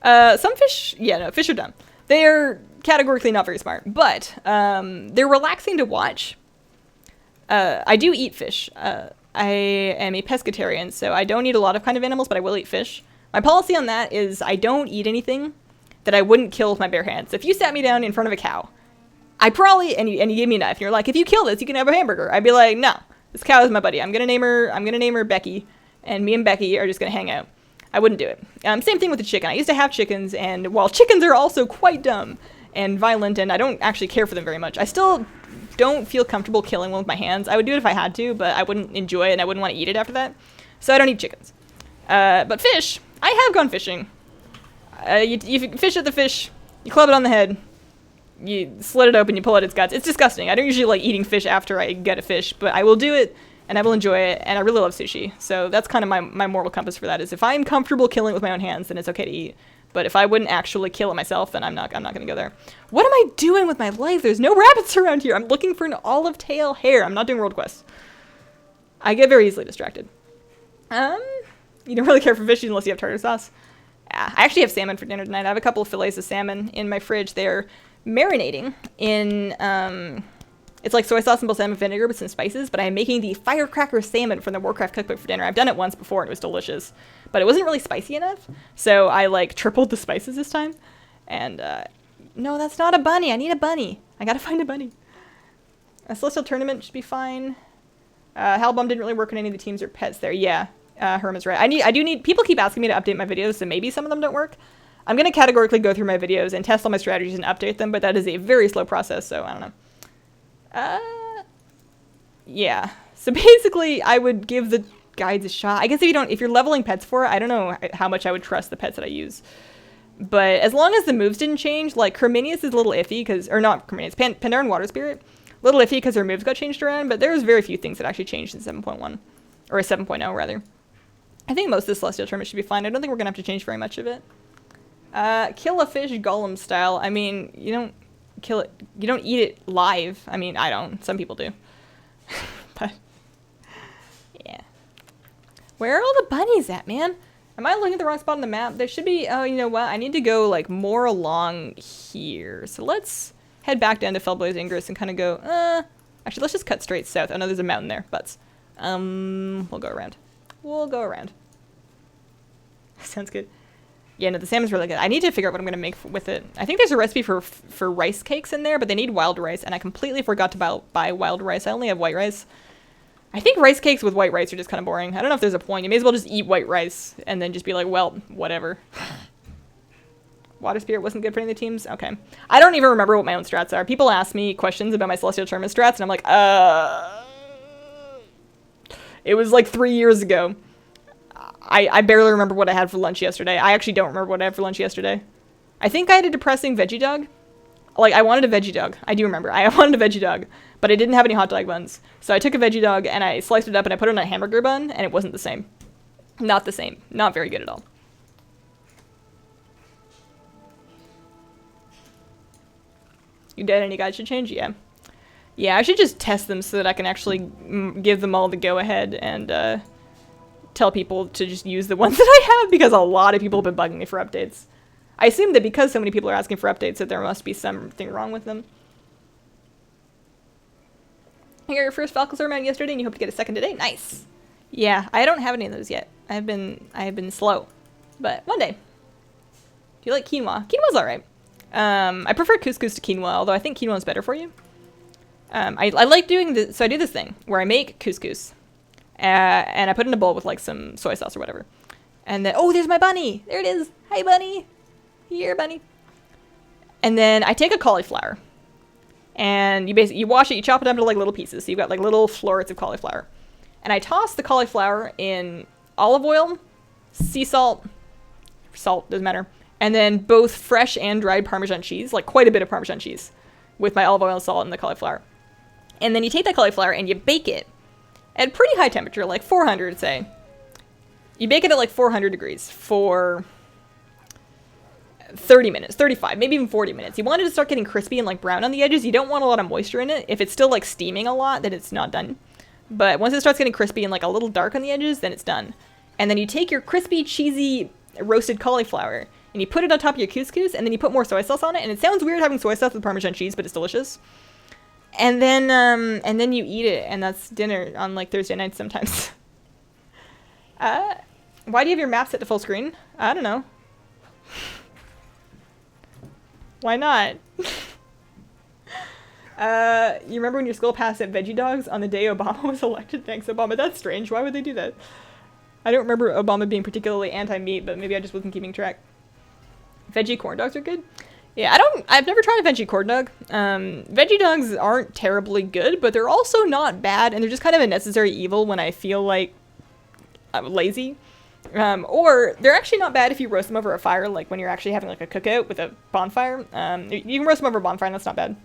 Some fish, fish are dumb. They are categorically not very smart, but they're relaxing to watch. I do eat fish. I am a pescatarian, so I don't eat a lot of kind of animals, but I will eat fish. My policy on that is I don't eat anything that I wouldn't kill with my bare hands. If you sat me down in front of a cow, I probably, and you gave me a knife, and you're like, if you kill this, you can have a hamburger. I'd be like, no, this cow is my buddy. I'm gonna name her Becky, and me and Becky are just gonna hang out. I wouldn't do it. Same thing with the chicken. I used to have chickens, and while chickens are also quite dumb and violent, and I don't actually care for them very much, I still don't feel comfortable killing one with my hands. I would do it if I had to, but I wouldn't enjoy it, and I wouldn't want to eat it after that. So I don't eat chickens. But fish, I have gone fishing. You fish at the fish, you club it on the head, you slit it open, you pull out its guts. It's disgusting. I don't usually like eating fish after I get a fish, but I will do it, and I will enjoy it, and I really love sushi. So that's kind of my moral compass for that, is if I'm comfortable killing it with my own hands, then it's okay to eat. But if I wouldn't actually kill it myself, then I'm not going to go there. What am I doing with my life? There's no rabbits around here. I'm looking for an olive tail hare. I'm not doing world quests. I get very easily distracted. You don't really care for fish unless you have tartar sauce. I actually have salmon for dinner tonight. I have a couple of fillets of salmon in my fridge. They're marinating in, it's like soy sauce and balsamic vinegar with some spices, but I'm making the firecracker salmon from the Warcraft cookbook for dinner. I've done it once before and it was delicious, but it wasn't really spicy enough, so I like tripled the spices this time. And no, that's not a bunny. I need a bunny. I gotta find a bunny. A Celestial Tournament should be fine. Halbom didn't really work on any of the teams or pets there. Yeah, Herm is right. I do need, people keep asking me to update my videos, so maybe some of them don't work. I'm going to categorically go through my videos and test all my strategies and update them, but that is a very slow process, so I don't know. Yeah. So basically, I would give the guides a shot. I guess if you're leveling pets for it, I don't know how much I would trust the pets that I use. But as long as the moves didn't change, like Herminius is a little iffy, or not Herminius, Pandaren Water Spirit, a little iffy because her moves got changed around, but there's very few things that actually changed in 7.1, or 7.0 rather. I think most of the Celestial Tournament should be fine. I don't think we're going to have to change very much of it. Kill a fish golem style. I mean, you don't kill it. You don't eat it live. I mean, I don't. Some people do. But, yeah. Where are all the bunnies at, man? Am I looking at the wrong spot on the map? There should be, oh, you know what? I need to go, like, more along here. So let's head back down to Fellblaze Ingress and kind of go, actually, let's just cut straight south. Oh, no, there's a mountain there. Butts. We'll go around. We'll go around. Sounds good. Yeah, no, the salmon's really good. I need to figure out what I'm going to make with it. I think there's a recipe for rice cakes in there, but they need wild rice, and I completely forgot to buy wild rice. I only have white rice. I think rice cakes with white rice are just kind of boring. I don't know if there's a point. You may as well just eat white rice and then just be like, well, whatever. Water Spirit wasn't good for any of the teams? Okay. I don't even remember what my own strats are. People ask me questions about my Celestial Tournament strats, and I'm like, it was like 3 years ago. I barely remember what I had for lunch yesterday. I actually don't remember what I had for lunch yesterday. I think I had a depressing veggie dog. Like, I wanted a veggie dog. I do remember. I wanted a veggie dog, but I didn't have any hot dog buns. So I took a veggie dog and I sliced it up and I put it on a hamburger bun, and it wasn't the same. Not the same. Not very good at all. You dead? Any guys should change? Yeah. Yeah, I should just test them so that I can actually give them all the go-ahead and tell people to just use the ones that I have, because a lot of people have been bugging me for updates. I assume that because so many people are asking for updates that there must be something wrong with them. You got your first Falcosaur mount yesterday and you hope to get a second today? Nice! Yeah, I don't have any of those yet. I have been slow. But one day. Do you like quinoa? Quinoa's alright. I prefer couscous to quinoa, although I think quinoa is better for you. I like doing this, so I do this thing where I make couscous, and I put it in a bowl with like some soy sauce or whatever. And then, oh, there's my bunny! There it is! Hi, bunny! Here, bunny. And then I take a cauliflower, and you wash it, you chop it up into like little pieces, so you've got like little florets of cauliflower. And I toss the cauliflower in olive oil, sea salt, doesn't matter, and then both fresh and dried Parmesan cheese, like quite a bit of Parmesan cheese, with my olive oil and salt and the cauliflower. And then you take that cauliflower and you bake it at pretty high temperature, like 400, say. You bake it at like 400 degrees for 30 minutes, 35, maybe even 40 minutes. You want it to start getting crispy and like brown on the edges. You don't want a lot of moisture in it. If it's still like steaming a lot, then it's not done. But once it starts getting crispy and like a little dark on the edges, then it's done. And then you take your crispy, cheesy, roasted cauliflower and you put it on top of your couscous, and then you put more soy sauce on it. And it sounds weird having soy sauce with Parmesan cheese, but it's delicious. And then you eat it, and that's dinner on like Thursday nights sometimes. Why do you have your map set to full screen? I don't know. Why not? You remember when your school passed at veggie dogs on the day Obama was elected? Thanks, Obama. That's strange. Why would they do that? I don't remember Obama being particularly anti-meat, but maybe I just wasn't keeping track. Veggie corn dogs are good? Yeah, I've never tried a veggie corn dog. Veggie dogs aren't terribly good, but they're also not bad, and they're just kind of a necessary evil when I feel like I'm lazy. Or they're actually not bad if you roast them over a fire, like when you're actually having like a cookout with a bonfire. You can roast them over a bonfire, and that's not bad.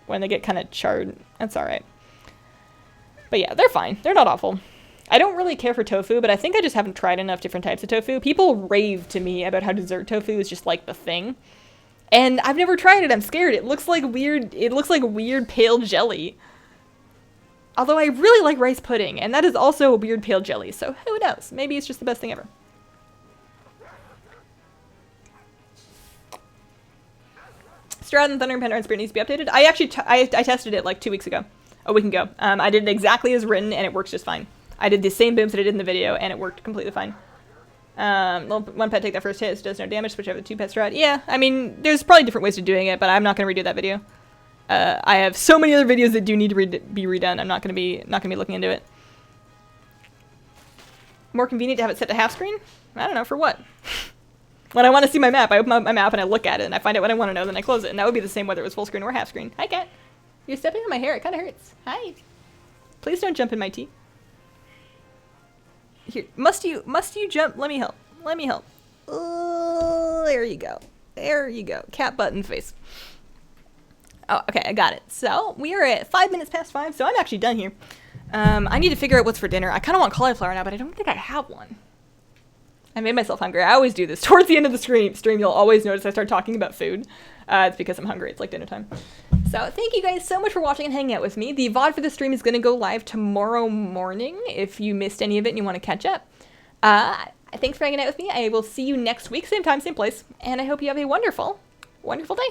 When they get kind of charred, that's alright. But yeah, they're fine. They're not awful. I don't really care for tofu, but I think I just haven't tried enough different types of tofu. People rave to me about how dessert tofu is just like the thing. And I've never tried it. I'm scared. It looks like weird pale jelly. Although I really like rice pudding, and that is also a weird pale jelly, so who knows? Maybe it's just the best thing ever. Strahd and Thunder and Pentagon Spirit needs to be updated. I actually I tested it like 2 weeks ago. A week ago. I did it exactly as written, and it works just fine. I did the same booms that I did in the video, and it worked completely fine. One pet take that first hit, so does no damage, switch over to 2 pet strat. Yeah, I mean, there's probably different ways of doing it, but I'm not going to redo that video. I have so many other videos that do need to be redone. I'm not going to be looking into it. More convenient to have it set to half screen? I don't know, for what? When I want to see my map, I open up my map and I look at it, and I find out what I want to know, then I close it, and that would be the same whether it was full screen or half screen. Hi, cat. You're stepping on my hair. It kind of hurts. Hi. Please don't jump in my tea. Here, must you jump? Let me help. Let me help. Oh, there you go. There you go. Cat button face. Oh, okay, I got it. So, we are at 5 minutes past 5, so I'm actually done here. I need to figure out what's for dinner. I kind of want cauliflower now, but I don't think I have one. I made myself hungry. I always do this. Towards the end of the stream, you'll always notice I start talking about food. It's because I'm hungry. It's like dinner time. So thank you guys so much for watching and hanging out with me. The VoD for this stream is going to go live tomorrow morning if you missed any of it and you want to catch up. Thanks for hanging out with me. I will see you next week, same time, same place. And I hope you have a wonderful, wonderful day.